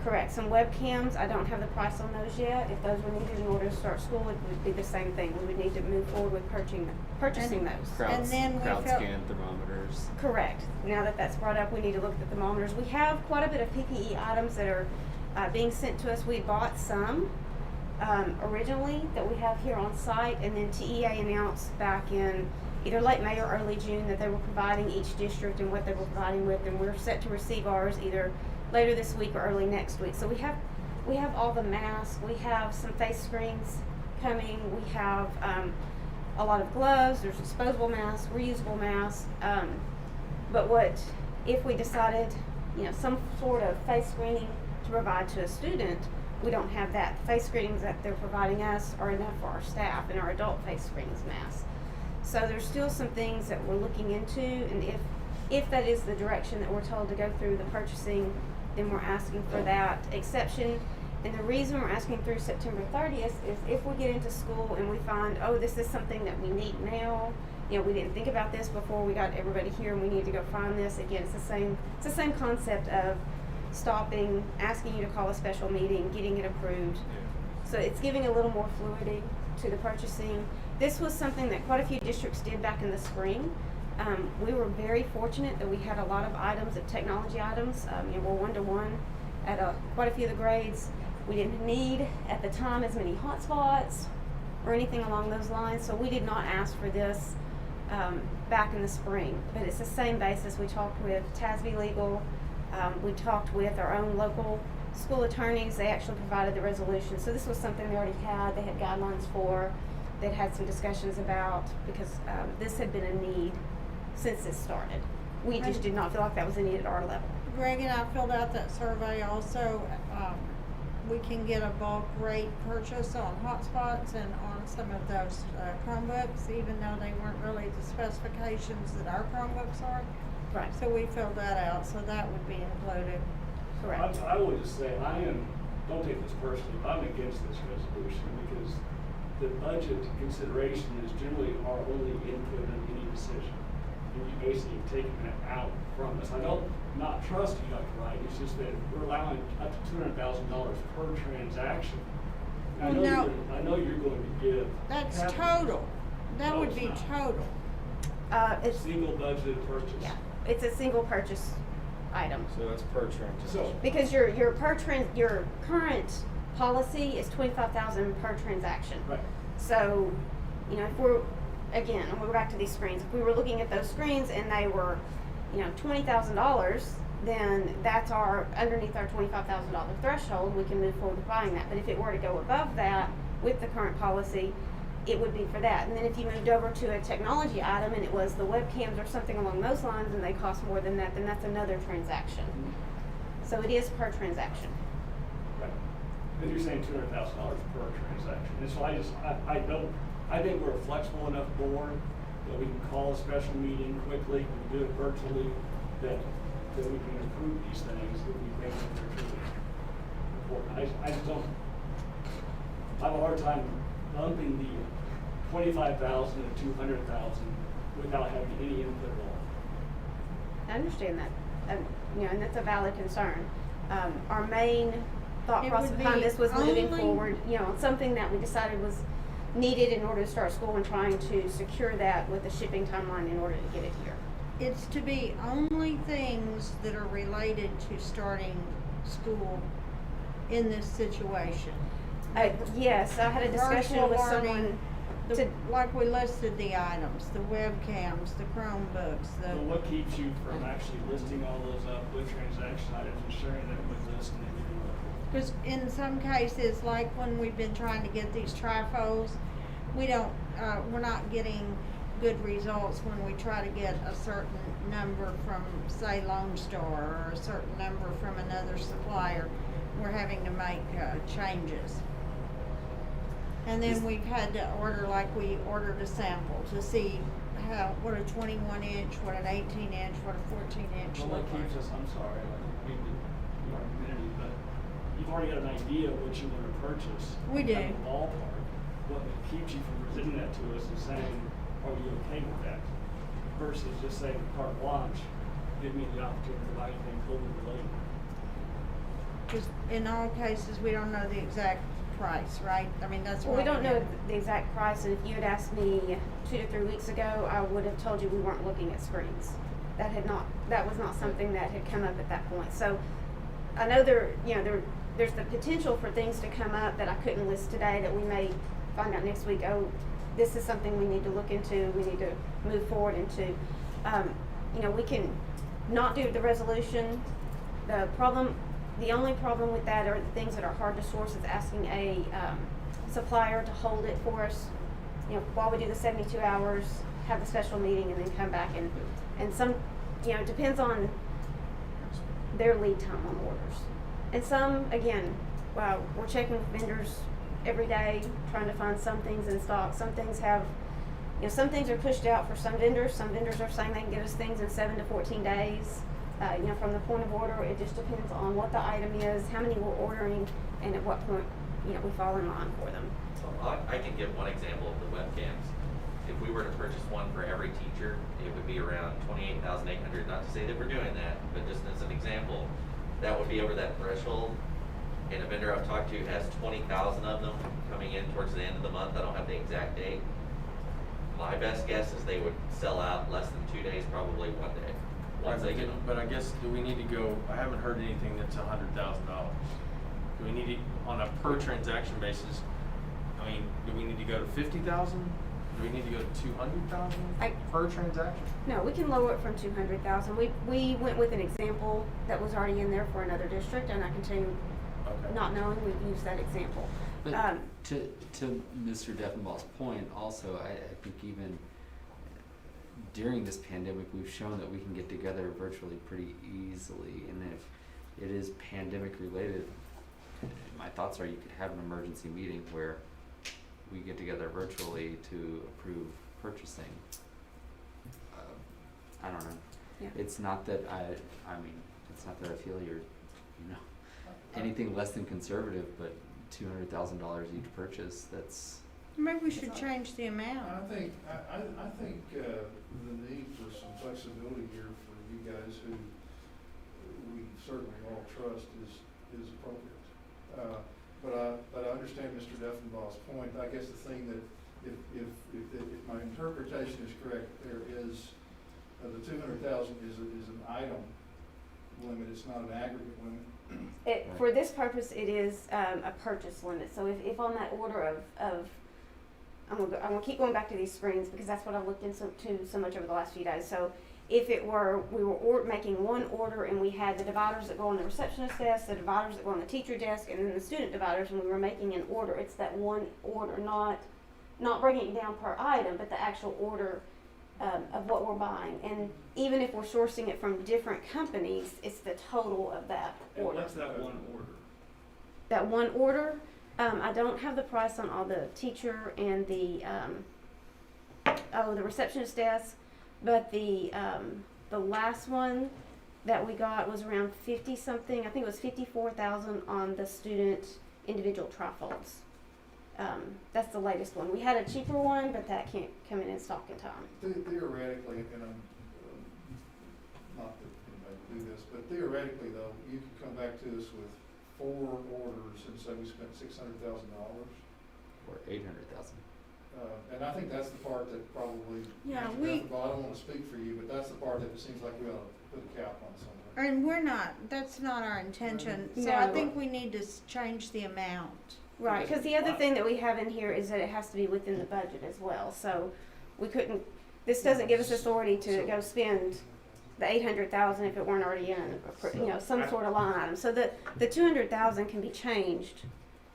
Correct, some webcams. I don't have the price on those yet. If those were needed in order to start school, it would be the same thing. We would need to move forward with purchasing those. Crowd then we scan felt- thermometers. Correct. Now that that's brought up, we need to look at the thermometers. We have quite a bit of PPE items that are being sent to us. We bought some originally that we have here on site, and then TEA announced back in either late May or early June that they were providing each district and what they were providing with, and we're set to receive ours either later this week or early next week. So we have all the masks. We have some face screens coming. We have a lot of gloves. There's disposable masks, reusable masks. But what if we decided, some sort of face screening to provide to a student? We don't have that. The face screenings that they're providing us are enough for our staff and our adult face screenings masks. So there's still some things that we're looking into, and if that is the direction that we're told to go through the purchasing, then we're asking for that exception. And the reason we're asking through September 30th is if we get into school and we find, oh, this is something that we need now, we didn't think about this before we got everybody here and we need to go find this. Again, it's the same concept of stopping, asking you to call a special meeting, getting it approved. So it's giving a little more fluidity to the purchasing. This was something that quite a few districts did back in the spring. We were very fortunate that we had a lot of items, of technology items. We're 1-to-1 at quite a few of the grades. We didn't need, at the time, as many hotspots or anything along those lines, so we did not ask for this back in the spring. But it's the same basis. We talked with TASB Legal. We talked with our own local school attorneys. They actually provided the resolution. So this was something they already had. They had guidelines for. They'd had some discussions about, because this had been a need since this started. We just did not feel like that was a need at our level. Greg and I filled out that survey also. We can get a bulk rate purchase on hotspots and on some of those Chromebooks, even though they weren't really the specifications that our Chromebooks are. Right. So we filled that out, so that would be included. Correct. I would just say, don't take this personally, but I'm against this resolution because the budget consideration is generally our only input in any decision. And you basically have taken that out from us. I don't not trust you, Dr. Wright. It's just that we're allowing up to $200,000 per transaction. I know you're going to give. That's capital. total. That No, would it's be not. total. It's Single budgeted purchase. Yeah, it's a single purchase item. So that's per transaction. So, Because your current policy is $25,000 per transaction. right. So, if we're, again, I'm going to go back to these screens. If we were looking at those screens and they were, $20,000, then that's underneath our $25,000 threshold. We can move forward with buying that. But if it were to go above that with the current policy, it would be for that. And then if you moved over to a technology item and it was the webcams or something along those lines and they cost more than that, then that's another transaction. So it is per transaction. Right. But you're saying $200,000 per transaction. And so I think we're a flexible enough board that we can call a special meeting quickly, we can do it virtually, that we can approve these things if we think that they're truly important. I just don't, I have a hard time lumping the $25,000 and $200,000 without having any input at all. I understand that. And that's a valid concern. Our main thought It process would behind be this was moving only- forward, something that we decided was needed in order to start school and trying to secure that with a shipping timeline in order to get it here. It's to be only things that are related to starting school in this situation. Yes, I had a discussion Virtual with learning. someone Like we listed the items, the webcams, the Chromebooks, So what keeps you from actually listing all those up with transaction items and sharing them with us and then giving them? because in some cases, like when we've been trying to get these trifos, we're not getting good results when we try to get a certain number from, say, Lone Star, or a certain number from another supplier. We're having to make changes. And then we've had to order, like we ordered a sample to see what a 21 inch, what an 18 inch, what a 14 inch Well, look what like. keeps us, I'm sorry, I don't mean to be argumentative, but you've already got an idea of what you want to purchase. We do. Kind of ballpark. What keeps you from presenting that to us and saying, are you okay with that? Versus just saying, carte blanche, give me the opportunity to buy anything COVID related. Because in all cases, we don't know the exact price, right? I mean, that's Well, why we don't know have- the exact price, and if you had asked me 2 to 3 weeks ago, I would have told you we weren't looking at screens. That was not something that had come up at that point. So I know there's the potential for things to come up that I couldn't list today that we may find out next week. Oh, this is something we need to look into. We need to move forward into. We can not do the resolution. The only problem with that are the things that are hard to source is asking a supplier to hold it for us, while we do the 72 hours, have a special meeting, and then come back and some, it depends on their lead time on orders. And some, again, we're checking with vendors every day, trying to find some things in stock. Some things have, some things are pushed out for some vendors. Some vendors are saying they can get us things in 7 to 14 days. From the point of order, it just depends on what the item is, how many we're ordering, and at what point, we fall in line for them. I can give one example of the webcams. If we were to purchase one for every teacher, it would be around $28,800. Not to say that we're doing that, but just as an example, that would be over that threshold. And a vendor I've talked to has 20,000 of them coming in towards the end of the month. I don't have the exact date. My best guess is they would sell out less than 2 days, probably 1 day. Once they get them. But I guess, do we need to go, I haven't heard anything that's $100,000. Do we need to, on a per transaction basis, do we need to go to 50,000? Do we need to go to 200,000 per transaction? No, we can lower it from 200,000. We went with an example that was already in there for another district, and I can tell you, not knowing, we've used that example. But to Mr. Deffenbaugh's point, also, I think even during this pandemic, we've shown that we can get together virtually pretty easily, and if it is pandemic related, my thoughts are you could have an emergency meeting where we get together virtually to approve purchasing. I don't know. Yeah. It's not that it's not that I feel you're, anything less than conservative, but $200,000 each purchase, that's. Maybe we should change the amount. I think the need for some flexibility here for you guys who we certainly all trust is appropriate. But I understand Mr. Deffenbaugh's point. I guess the thing that if my interpretation is correct, there is the 200,000 is an item limit. It's not an aggregate limit. For this purpose, it is a purchase limit. So if on that order of I'm gonna keep going back to these screens because that's what I've looked into so much over the last few days. So if we were making one order and we had the dividers that go on the receptionist desk, the dividers that go on the teacher desk, and then the student dividers, and we were making an order, it's that one order, not breaking it down per item, but the actual order of what we're buying. And even if we're sourcing it from different companies, it's the total of that order. And what's that one order? That one order, I don't have the price on all the teacher and the receptionist desk, but the last one that we got was around 50 something. I think it was 54,000 on the student individual trifolds. That's the latest one. We had a cheaper one, but that can't come in stock in time. Theoretically, and I'm not that anybody would do this, but theoretically though, you could come back to us with 4 orders and say we spent $600,000. Or 800,000. And I think that's the part that probably, Yeah, I don't want to speak for you, but that's the part that it seems like we ought to put a cap on somewhere. And that's not our intention. So No. I think we need to change the amount. Right, because the other thing that we have in here is that it has to be within the budget as well, so we couldn't, this doesn't give us authority to go spend the 800,000 if it weren't already in, some sort of line item. So the 200,000 can be changed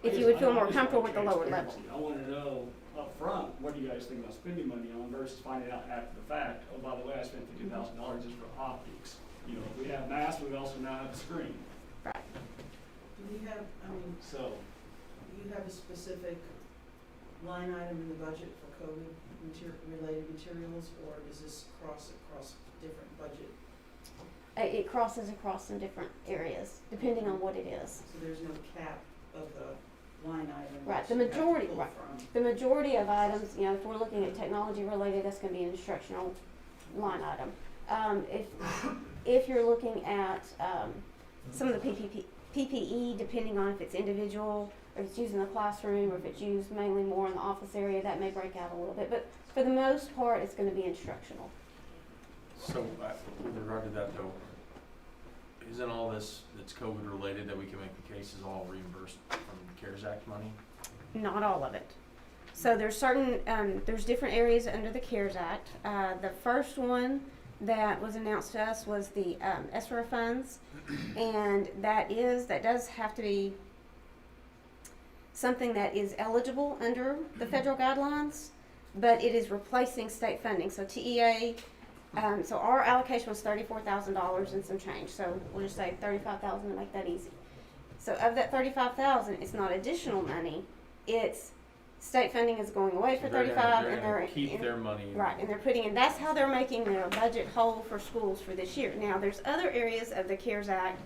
if you would feel more comfortable with the lower level. I want to know up front, what do you guys think about spending money on versus finding out after the fact, oh, by the way, I spent $50,000 just for optics. You know, if we have mask, we also now have a screen. Right. Do we have, So, do you have a specific line item in the budget for COVID related materials, or does this cross across different budget? It crosses across some different areas, depending on what it is. So there's no cap of the line item? Right, that the you have to majority, pull right. from? The majority of items, if we're looking at technology related, that's gonna be an instructional line item. If you're looking at, some of the PPE, depending on if it's individual, or if it's used in the classroom, or if it's used mainly more in the office area, that may break out a little bit, but for the most part, it's gonna be instructional. So, with regard to that though, isn't all this that's COVID related that we can make the cases all reimbursed from the CARES Act money? Not all of it. So there's certain, there's different areas under the CARES Act. The first one that was announced to us was the ESSER funds, and that does have to be something that is eligible under the federal guidelines, but it is replacing state funding. So TEA, so our allocation was $34,000 and some change. So we'll just say $35,000 to make that easy. So of that $35,000, it's not additional money. It's state funding is going away for They're 35, gonna and they're keep their money. right, and they're putting in. That's how they're making their budget whole for schools for this year. Now, there's other areas of the CARES Act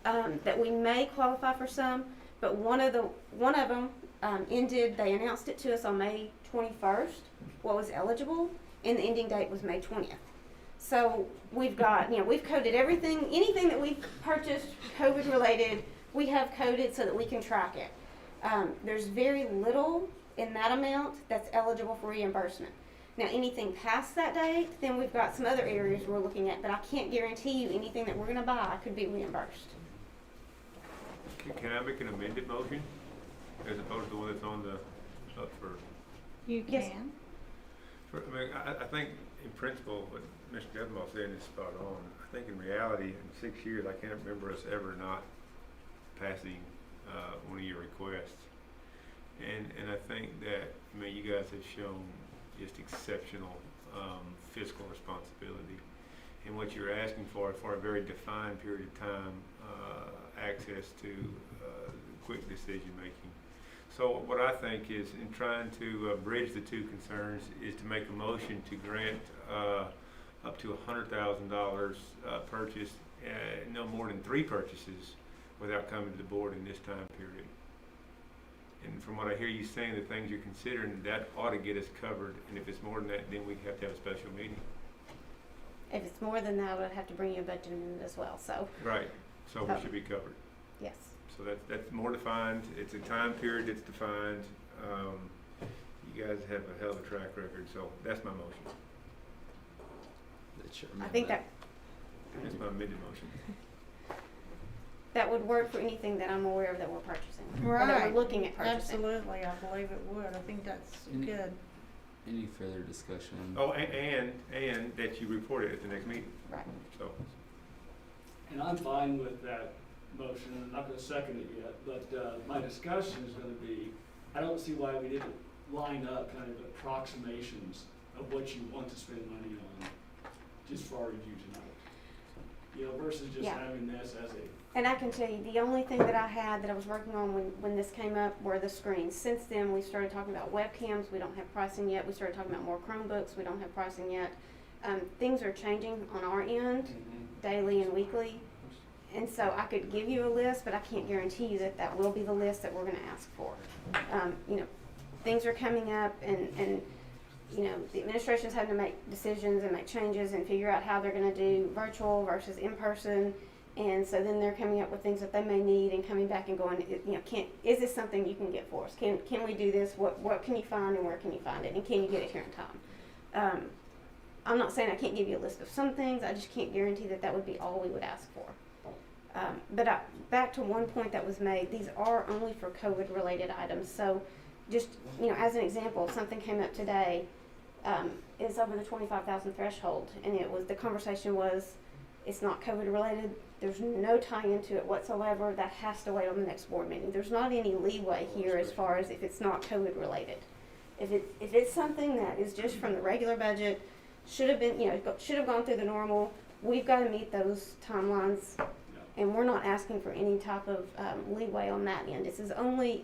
that we may qualify for some, but one of them ended. They announced it to us on May 21st. What was eligible, and the ending date was May 20th. So we've got, we've coded everything, anything that we've purchased COVID related, we have coded so that we can track it. There's very little in that amount that's eligible for reimbursement. Now, anything past that date, then we've got some other areas we're looking at, but I can't guarantee you anything that we're gonna buy could be reimbursed. Can I make an amended motion as opposed to the one that's on the, up for? You can. Yes. I think in principle what Mr. Devonball said is spot on. I think in reality, in 6 years, I can't remember us ever not passing one of your requests. And I think that, you guys have shown just exceptional fiscal responsibility. And what you're asking for a very defined period of time, access to quick decision making. So what I think is, in trying to bridge the two concerns, is to make a motion to grant up to $100,000 purchase, no more than 3 purchases, without coming to the board in this time period. And from what I hear you saying, the things you're considering, that ought to get us covered. And if it's more than that, then we have to have a special meeting. If it's more than that, I would have to bring you a budget amendment as well, so. Right. So we should be covered. Yes. So that's more defined. It's a time period that's defined. You guys have a hell of a track record, so that's my motion. That's your I think amendment. That's my amended motion. that would work for anything that I'm aware of that we're purchasing. Or that Right. we're looking at purchasing. Absolutely, I believe it would. I think that's good. Any further discussion? Oh, and that you report it at the next meeting. Right. So, And I'm fine with that motion, and I'm not gonna second it yet, but my discussion is gonna be, I don't see why we didn't line up kind of approximations of what you want to spend money on, just for our review tonight. Versus just Yeah. having this as a, And I can tell you, the only thing that I had that I was working on when this came up were the screens. Since then, we started talking about webcams. We don't have pricing yet. We started talking about more Chromebooks. We don't have pricing yet. Things are changing on our end, daily and weekly. And so I could give you a list, but I can't guarantee you that that will be the list that we're going to ask for. Things are coming up, and the administration's having to make decisions and make changes and figure out how they're going to do virtual versus in person. And so then they're coming up with things that they may need and coming back and going, is this something you can get for us? Can we do this? What can you find and where can you find it? And can you get it here in time? I'm not saying I can't give you a list of some things. I just can't guarantee that that would be all we would ask for. Back to one point that was made, these are only for COVID-related items. So just, as an example, if something came up today, it's over the 25,000 threshold, and the conversation was, it's not COVID-related, there's no tie into it whatsoever, that has to wait on the next board meeting. There's not any leeway here as far as if it's not COVID-related. If it's something that is just from the regular budget, should have gone through the normal, we've got to meet those timelines. And we're not asking for any type of leeway on that end. This is only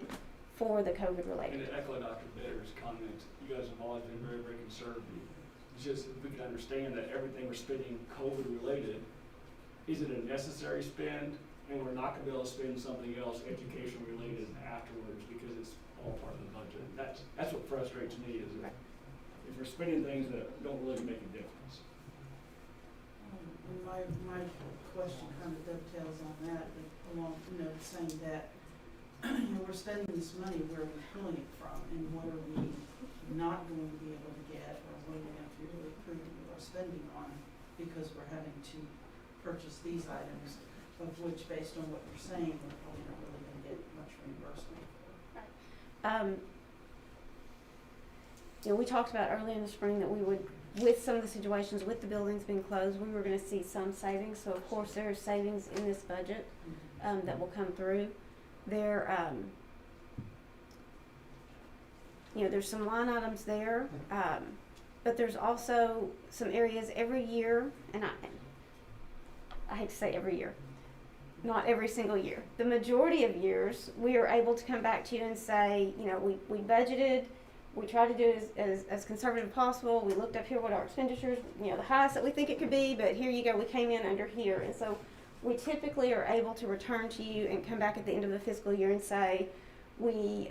for the COVID related. And to echo Dr. Bitter's comments, you guys have always been very, very conservative. Just if we can understand that everything we're spending COVID related, is it a necessary spend? And we're not going to be able to spend something else education related afterwards because it's all part of the budget. That's what frustrates me is if we're spending things that don't really make a difference. And my question kind of dovetails on that, along, saying that, we're spending this money, where are we pulling it from, and what are we not going to be able to get, or what are we going to be really prudent with our spending on, because we're having to purchase these items, of which, based on what you're saying, we're probably not really going to get much reimbursement for. We talked about early in the spring that we would, with some of the situations with the buildings being closed, we were going to see some savings. So of course there are savings in this budget that will come through. There's some line items there, but there's also some areas every year, and I hate to say every year, not every single year. The majority of years we are able to come back to you and say, we budgeted. We try to do it as conservative as possible. We looked up here what our expenditures, the highest that we think it could be, but here you go, we came in under here. And so we typically are able to return to you and come back at the end of the fiscal year and say, we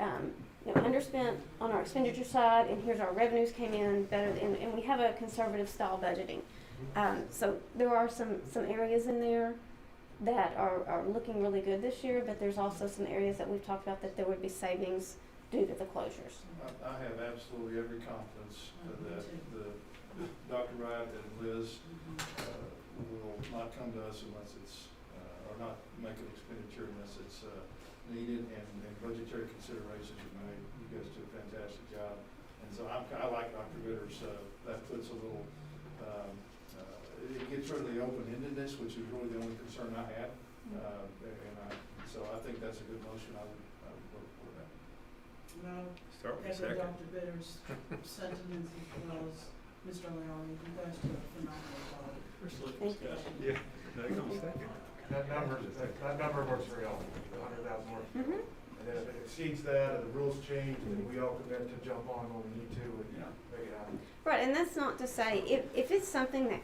underspent on our expenditure side, and here's our revenues came in better, and we have a conservative style budgeting. So there are some areas in there that are looking really good this year, but there's also some areas that we've talked about that there would be savings due to the closures. I have absolutely every confidence that Dr. Wright and Liz will not come to us unless it's, or not make an expenditure unless it's needed, and budgetary considerations are made. You guys do a fantastic job. And so I like Dr. Bitter's, that puts a little, it gets rid of the open-endedness, which is really the only concern I have. So I think that's a good motion. I would vote for that. Now, Start with a echo second. Dr. Bitter's sentiments as well as Mr. Lowry. You guys do a phenomenal job. Thank you. Yeah, there you go, second. That number works for y'all, the 100,000 works. And then if it exceeds that, and the rules change, then we all commit to jump on when we need to and make it happen. Right, and that's not to say, if it's something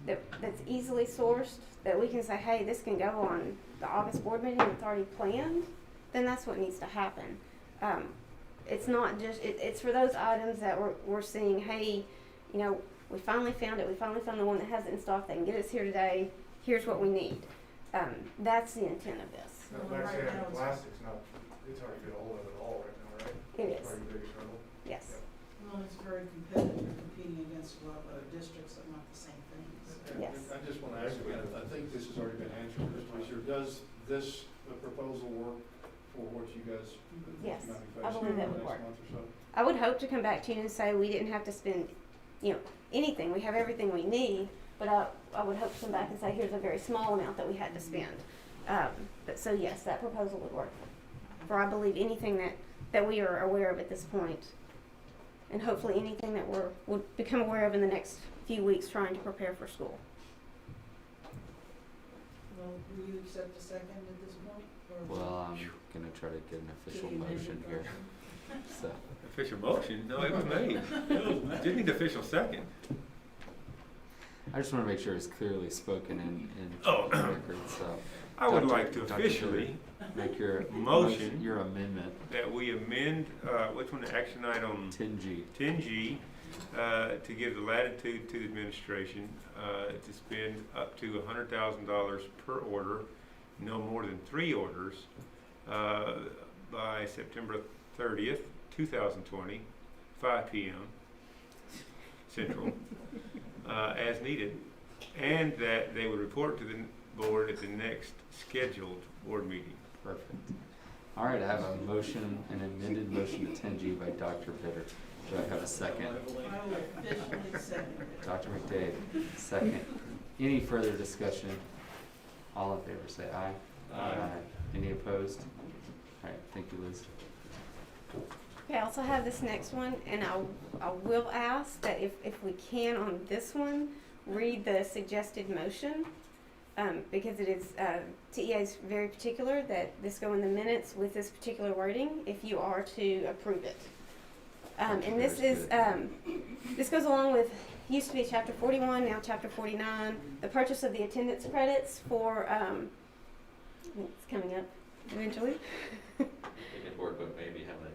that's easily sourced, that we can say, hey, this can go on the August board meeting that's already planned, then that's what needs to happen. It's not just, it's for those items that we're seeing, hey, we finally found it, we finally found the one that has it in stock, they can get us here today, here's what we need. That's the intent of this. Like I said, plastic's not, it's hard to get a hold of it all right now, right? It It's is. probably your biggest hurdle. Yes. Well, it's very competitive. You're competing against a lot of other districts that want the same things. Yes. I just want to ask again, I think this has already been answered, Mr. Leisure. Does this proposal work for what you guys Yes, might be I facing believe that in the would next work. month or so? I would hope to come back to you and say we didn't have to spend, anything. We have everything we need, but I would hope to come back and say here's a very small amount that we had to spend. But so yes, that proposal would work for I believe anything that we are aware of at this point, and hopefully anything that we'll become aware of in the next few weeks trying to prepare for school. Well, will you accept a second at this point? Or Well, I'm gonna try to get an official motion here. So, Official motion? No, it was made. Didn't need official second. I just wanna make sure it's clearly spoken in Oh. the record, so. I would Dr. like to Dr. officially make your motion your amendment. that we amend, which one, action item 10G. 10G, to give the latitude to the administration to spend up to $100,000 per order, no more than 3 orders, by September 30th, 2020, 5 p.m. Central, as needed, and that they would report to the board at the next scheduled board meeting. Perfect. All right, I have a motion, an amended motion to 10G by Dr. Bitter. Do I have a second? I will officially second it. Dr. McDade, second. Any further discussion? All in favor say aye. Aye. Any opposed? All right, thank you, Liz. Okay, I also have this next one, and I will ask that if we can on this one, read the suggested motion, because it is, TEA is very particular that this go in the minutes with this particular wording if you are to approve it. And this is, this goes along with, used to be chapter 41, now chapter 49, the purchase of the attendance credits for, it's coming up eventually. The board book maybe have a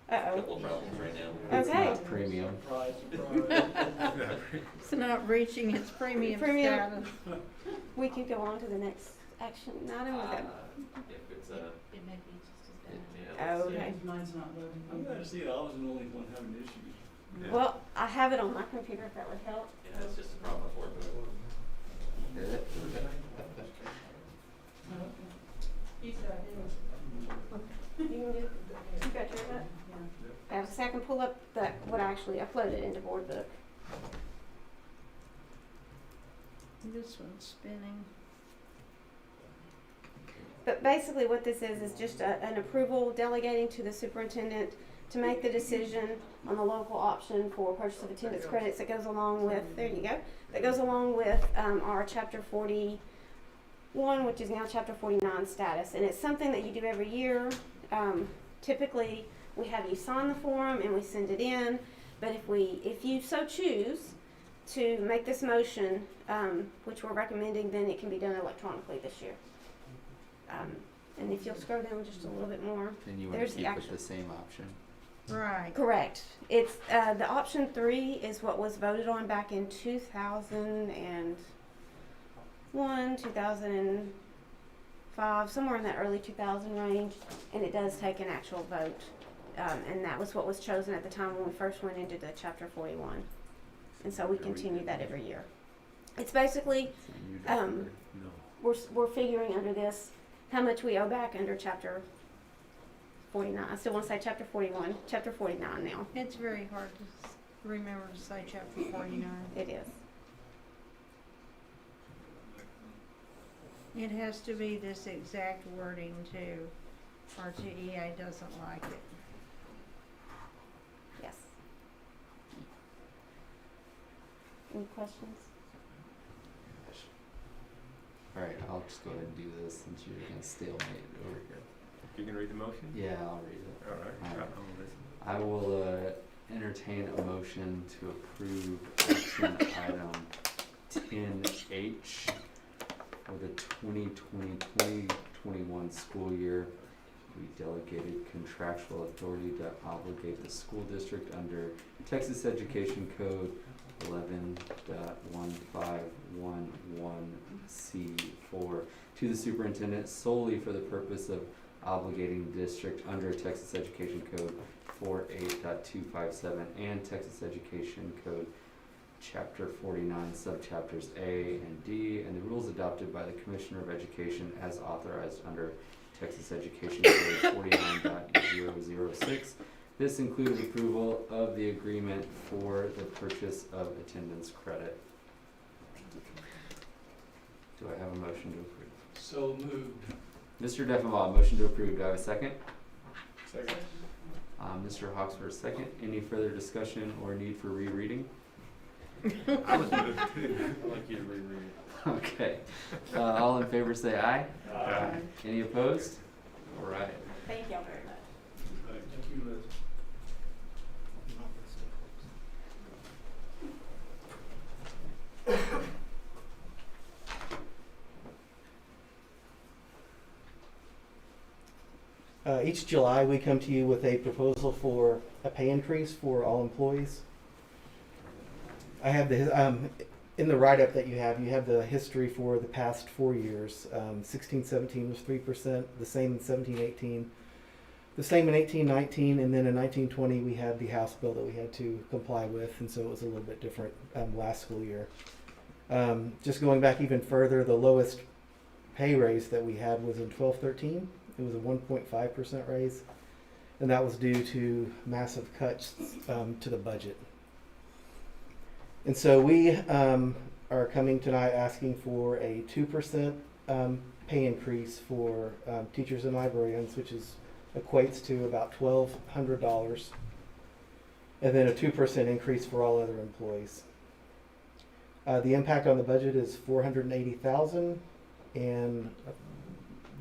Uh-oh. couple of problems right now. It's Okay. not premium. Surprise, surprise. It's not reaching its premium Premium. status. We could go on to the next action item with that. If it's It may be just as bad. yeah, Oh, let's see. okay. Mine's not loading. I'm glad to see it. I was the only one having issues. Yeah. Well, I have it on my computer if that would help. Yeah, it's just a problem with board book. Did it? He's got his. You can do, you got yours up? I have a second pull up what I actually uploaded into board book. This one's spinning. But basically what this is just an approval delegating to the superintendent to make the decision on the local option for purchase of attendance credits that goes along with, there you go, that goes along with our chapter 41, which is now chapter 49 status. And it's something that you do every year. Typically, we have you sign the form and we send it in. But if you so choose to make this motion, which we're recommending, then it can be done electronically this year. And if you'll scroll down just a little bit more, Then you want there's to the keep it action. the same option. Right. Correct. It's the option 3 is what was voted on back in 2001, 2005, somewhere in that early 2000 range, and it does take an actual vote. And that was what was chosen at the time when we first went into the chapter 41. And so we continue that every year. It's basically, So you defer. No. we're figuring under this how much we owe back under chapter 49. I still want to say chapter 41, chapter 49 now. It's very hard to remember to say chapter 49. It is. It has to be this exact wording too, or TEA doesn't like it. Yes. Any questions? All right, I'll just go ahead and do this since you're going to stalemate over here. You can read the motion? Yeah, I'll read it. All right. All right. I'll listen. I will entertain a motion to approve action item 10H for the 2020-2021 school year. We delegated contractual authority to obligate the school district under Texas Education Code 11.1511C4 to the superintendent solely for the purpose of obligating the district under Texas Education Code 48.257 and Texas Education Code Chapter 49, subchapters A and D, and the rules adopted by the Commissioner of Education as authorized under Texas Education Code 49.006. This includes approval of the agreement for the purchase of attendance credit. Do I have a motion to approve? So moved. Mr. Deffinbaugh, motion to approve. Do I have a second? Second. Mr. Hawksworth, second. Any further discussion or need for rereading? I was moved too. I'd like you to reread it. Okay. All in favor say aye. Aye. Any opposed? All right. Thank y'all very much. Thank you, Liz. Each July, we come to you with a proposal for a pay increase for all employees. I have in the write-up that you have the history for the past 4 years. 16-17 was 3%, the same in 17-18, the same in 18-19, and then in 19-20 we had the House bill that we had to comply with, and so it was a little bit different last school year. Just going back even further, the lowest pay raise that we had was in 12-13. It was a 1.5% raise, and that was due to massive cuts to the budget. And so we are coming tonight asking for a 2% pay increase for teachers and librarians, which equates to about $1,200, and then a 2% increase for all other employees. The impact on the budget is $480,000, and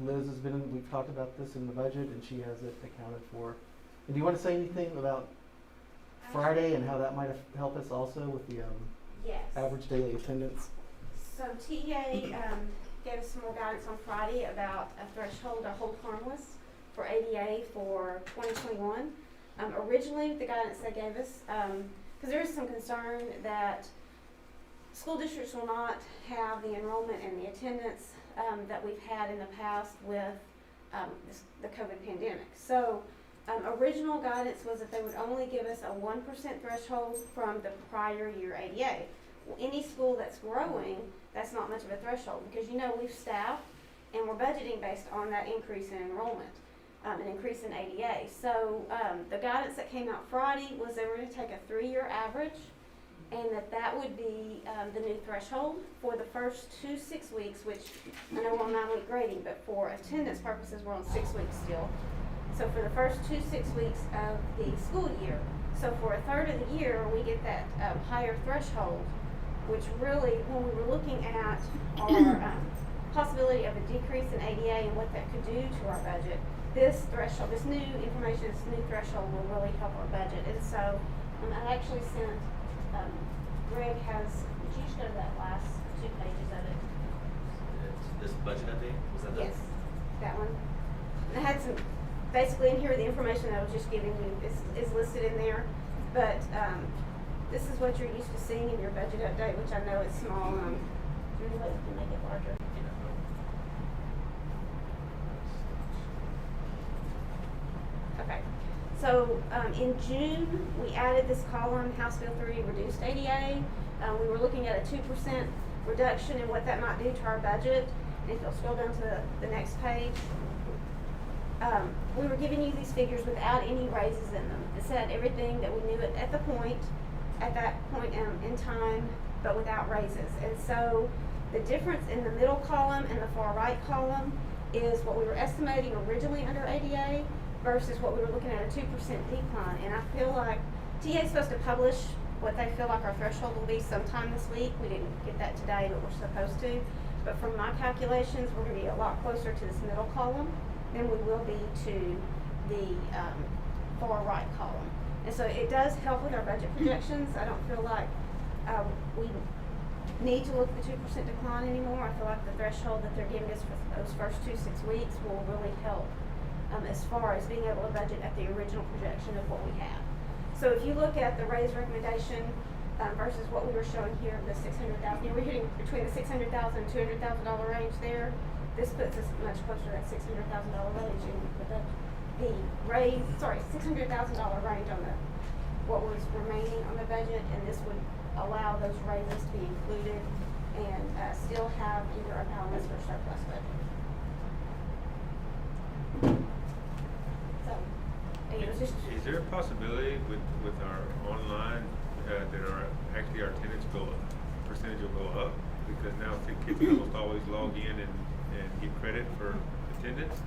Liz we've talked about this in the budget, and she has it accounted for. And do you want to say anything about Friday and how that might help us also with the Yes. average daily attendance? So TA gave us some more guidance on Friday about a threshold or hold harmless for ADA for 2021. Originally, the guidance they gave us, because there is some concern that school districts will not have the enrollment and the attendance that we've had in the past with the COVID pandemic. So original guidance was that they would only give us a 1% threshold from the prior year ADA. Well, any school that's growing, that's not much of a threshold because we've staffed and we're budgeting based on that increase in enrollment, an increase in ADA. So the guidance that came out Friday was they were going to take a 3-year average, and that would be the new threshold for the first 2 6 weeks, which I know we're on 9-week grading, but for attendance purposes, we're on 6 weeks still. So for the first 2 6 weeks of the school year, so for a third of the year, we get that higher threshold, which really, when we were looking at our possibility of a decrease in ADA and what that could do to our budget, this threshold, this new information, this new threshold will really help our budget. And so I actually sent, Greg has, did you just go to that last 2 pages of it? This budget update, was that Yes, that one. And I had some, basically in here, the information I was just giving you is listed in there. But this is what you're used to seeing in your budget update, which I know is small. Is there any way we can make it larger? Okay. So in June, we added this column, House Bill 3 reduced ADA. We were looking at a 2% reduction in what that might do to our budget. And if you'll scroll down to the next page, we were giving you these figures without any raises in them. It said everything that we knew at that point in time, but without raises. And so the difference in the middle column and the far right column is what we were estimating originally under ADA versus what we were looking at, a 2% decline. And I feel like TA is supposed to publish what they feel like our threshold will be sometime this week. We didn't get that today, but we're supposed to. But from my calculations, we're going to be a lot closer to this middle column than we will be to the far right column. And so it does help with our budget projections. I don't feel like we need to look at the 2% decline anymore. I feel like the threshold that they're giving us for those first 2 6 weeks will really help as far as being able to budget at the original projection of what we have. So if you look at the raise recommendation versus what we were showing here, the $600,000, we're hitting between the $600,000 and $200,000 range there. This puts us much closer to that $600,000 range, and with the raise, $600,000 range on what was remaining on the budget, and this would allow those raises to be included and still have either a balance or surplus budget. So, it was just. Is there a possibility with our online that our attendance percentage will go up? Because now the kids almost always log in and get credit for attendance?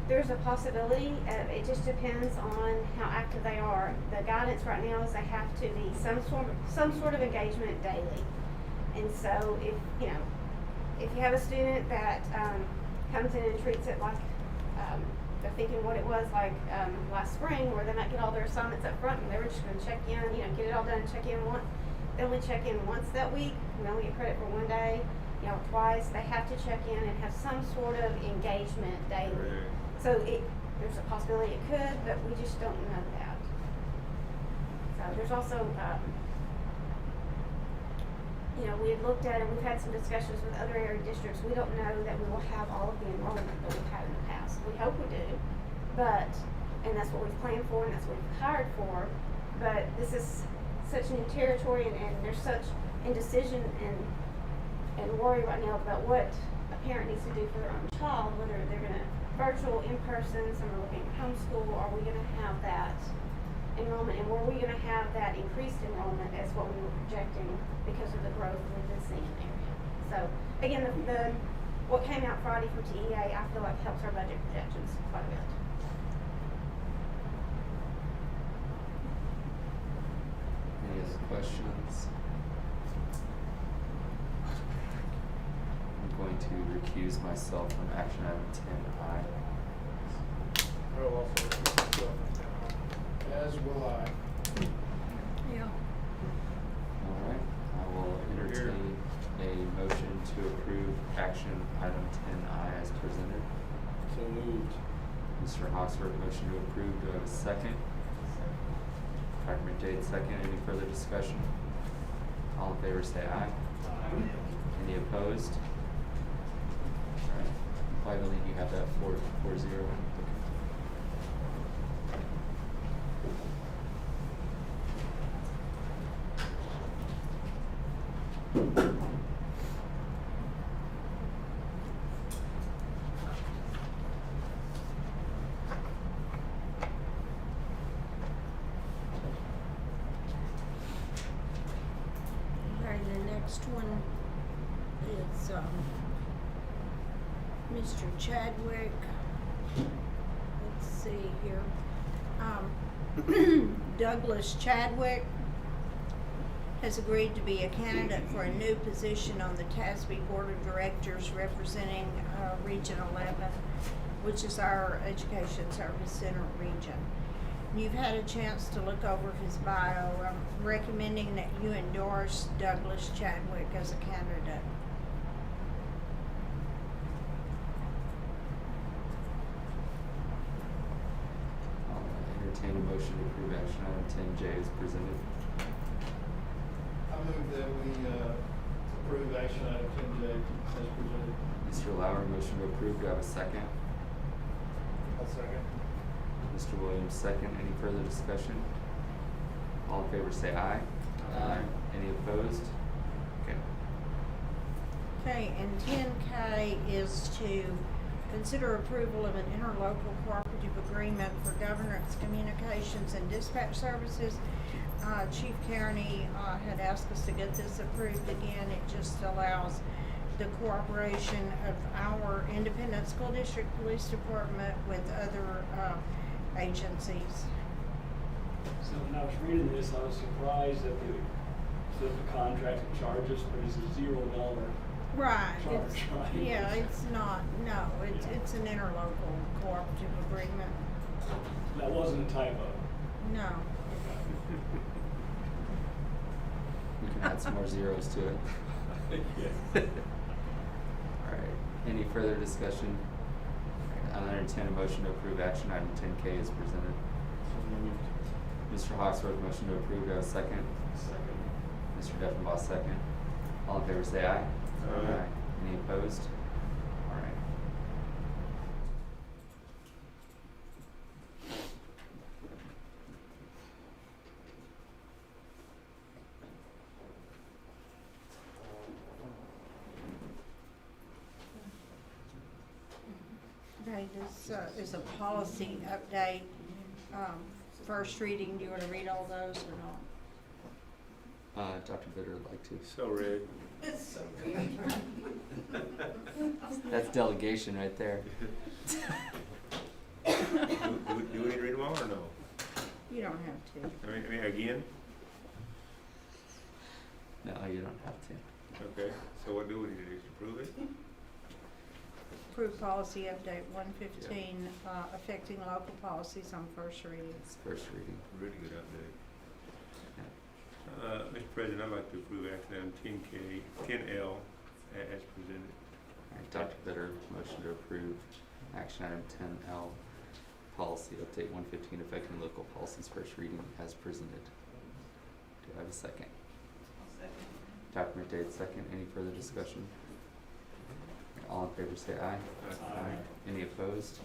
There's a possibility. It just depends on how active they are. The guidance right now is they have to be some sort of engagement daily. And so if you have a student that comes in and treats it like they're thinking what it was like last spring, where they might get all their assignments up front and they were just going to check in, get it all done and check in once. They only check in once that week. We only get credit for 1 day. Twice. They have to check in and have some sort of engagement daily. Right. So there's a possibility it could, but we just don't know that. So there's also, we had looked at and we've had some discussions with other area districts. We don't know that we will have all of the enrollment that we've had in the past. We hope we do, and that's what we've planned for and that's what we've hired for. But this is such new territory and there's such indecision and worry right now about what a parent needs to do for their own child, whether they're gonna virtual, in person, some are looking at homeschool, are we gonna have that enrollment, and were we gonna have that increased enrollment as what we were projecting because of the growth we've been seeing in the area? So, again, what came out Friday from TEA, I feel like helps our budget projections quite a bit. Any other questions? I'm going to recuse myself from action item 10I. I will also recuse myself. As will I. Yeah. All right, I will entertain a motion to approve action item 10I as presented. So moved. Mr. Hawksworth, motion to approve. Do I have a second? Dr. McDade, second. Any further discussion? All in favor say aye. Any opposed? All right. Finally, you have that 4-0. Okay, the next one is, Mr. Chadwick. Let's see here. Douglas Chadwick has agreed to be a candidate for a new position on the TASB Board of Directors representing, Region 11, which is our Education Service Center region. You've had a chance to look over his bio. I'm recommending that you endorse Douglas Chadwick as a candidate. I'll entertain a motion to approve action item 10J as presented. I move that we approve action item 10J as presented. Mr. Lauer, motion to approve. Do I have a second? I'll second. Mr. Williams, second. Any further discussion? All in favor say aye. Aye. Any opposed? Okay. Okay, and 10K is to consider approval of an interlocal cooperative agreement for governance, communications, and dispatch services. Chief Kearney had asked us to get this approved again. It just allows the cooperation of our independent school district police department with other agencies. So when I was reading this, I was surprised that the contract charges, but it's a $0 Right. charge, right? Yeah, it's not, no, it's an interlocal cooperative agreement. That wasn't a typo. No. We can add some more zeros to it. Alright, any further discussion? I'll entertain a motion to approve action item 10K as presented. Mr. Hawksworth, motion to approve. Do I have a second? Second. Mr. Deffenbaugh, second. All in favor say aye. Aye. Any opposed? Alright. Okay, this is a policy update. First reading, do you want to read all those or not? Dr. Bitter would like to. So read. It's so weird. That's delegation right there. Do we need to read them all or no? You don't have to. I mean, again? No, you don't have to. Okay, so what do we need to do, just approve it? Approve policy update 115, affecting local policies on first reading. It's first reading. Really good update. Mr. President, I'd like to approve action item 10L as presented. Alright, Dr. Bitter, motion to approve action item 10L, policy update 115, affecting local policies, first reading as presented. Do I have a second? I'll second. Dr. McDade, second. Any further discussion? All in favor say aye. Aye. Any opposed?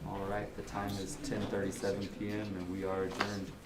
All right, the time is 10:37 p.m. and we are adjourned.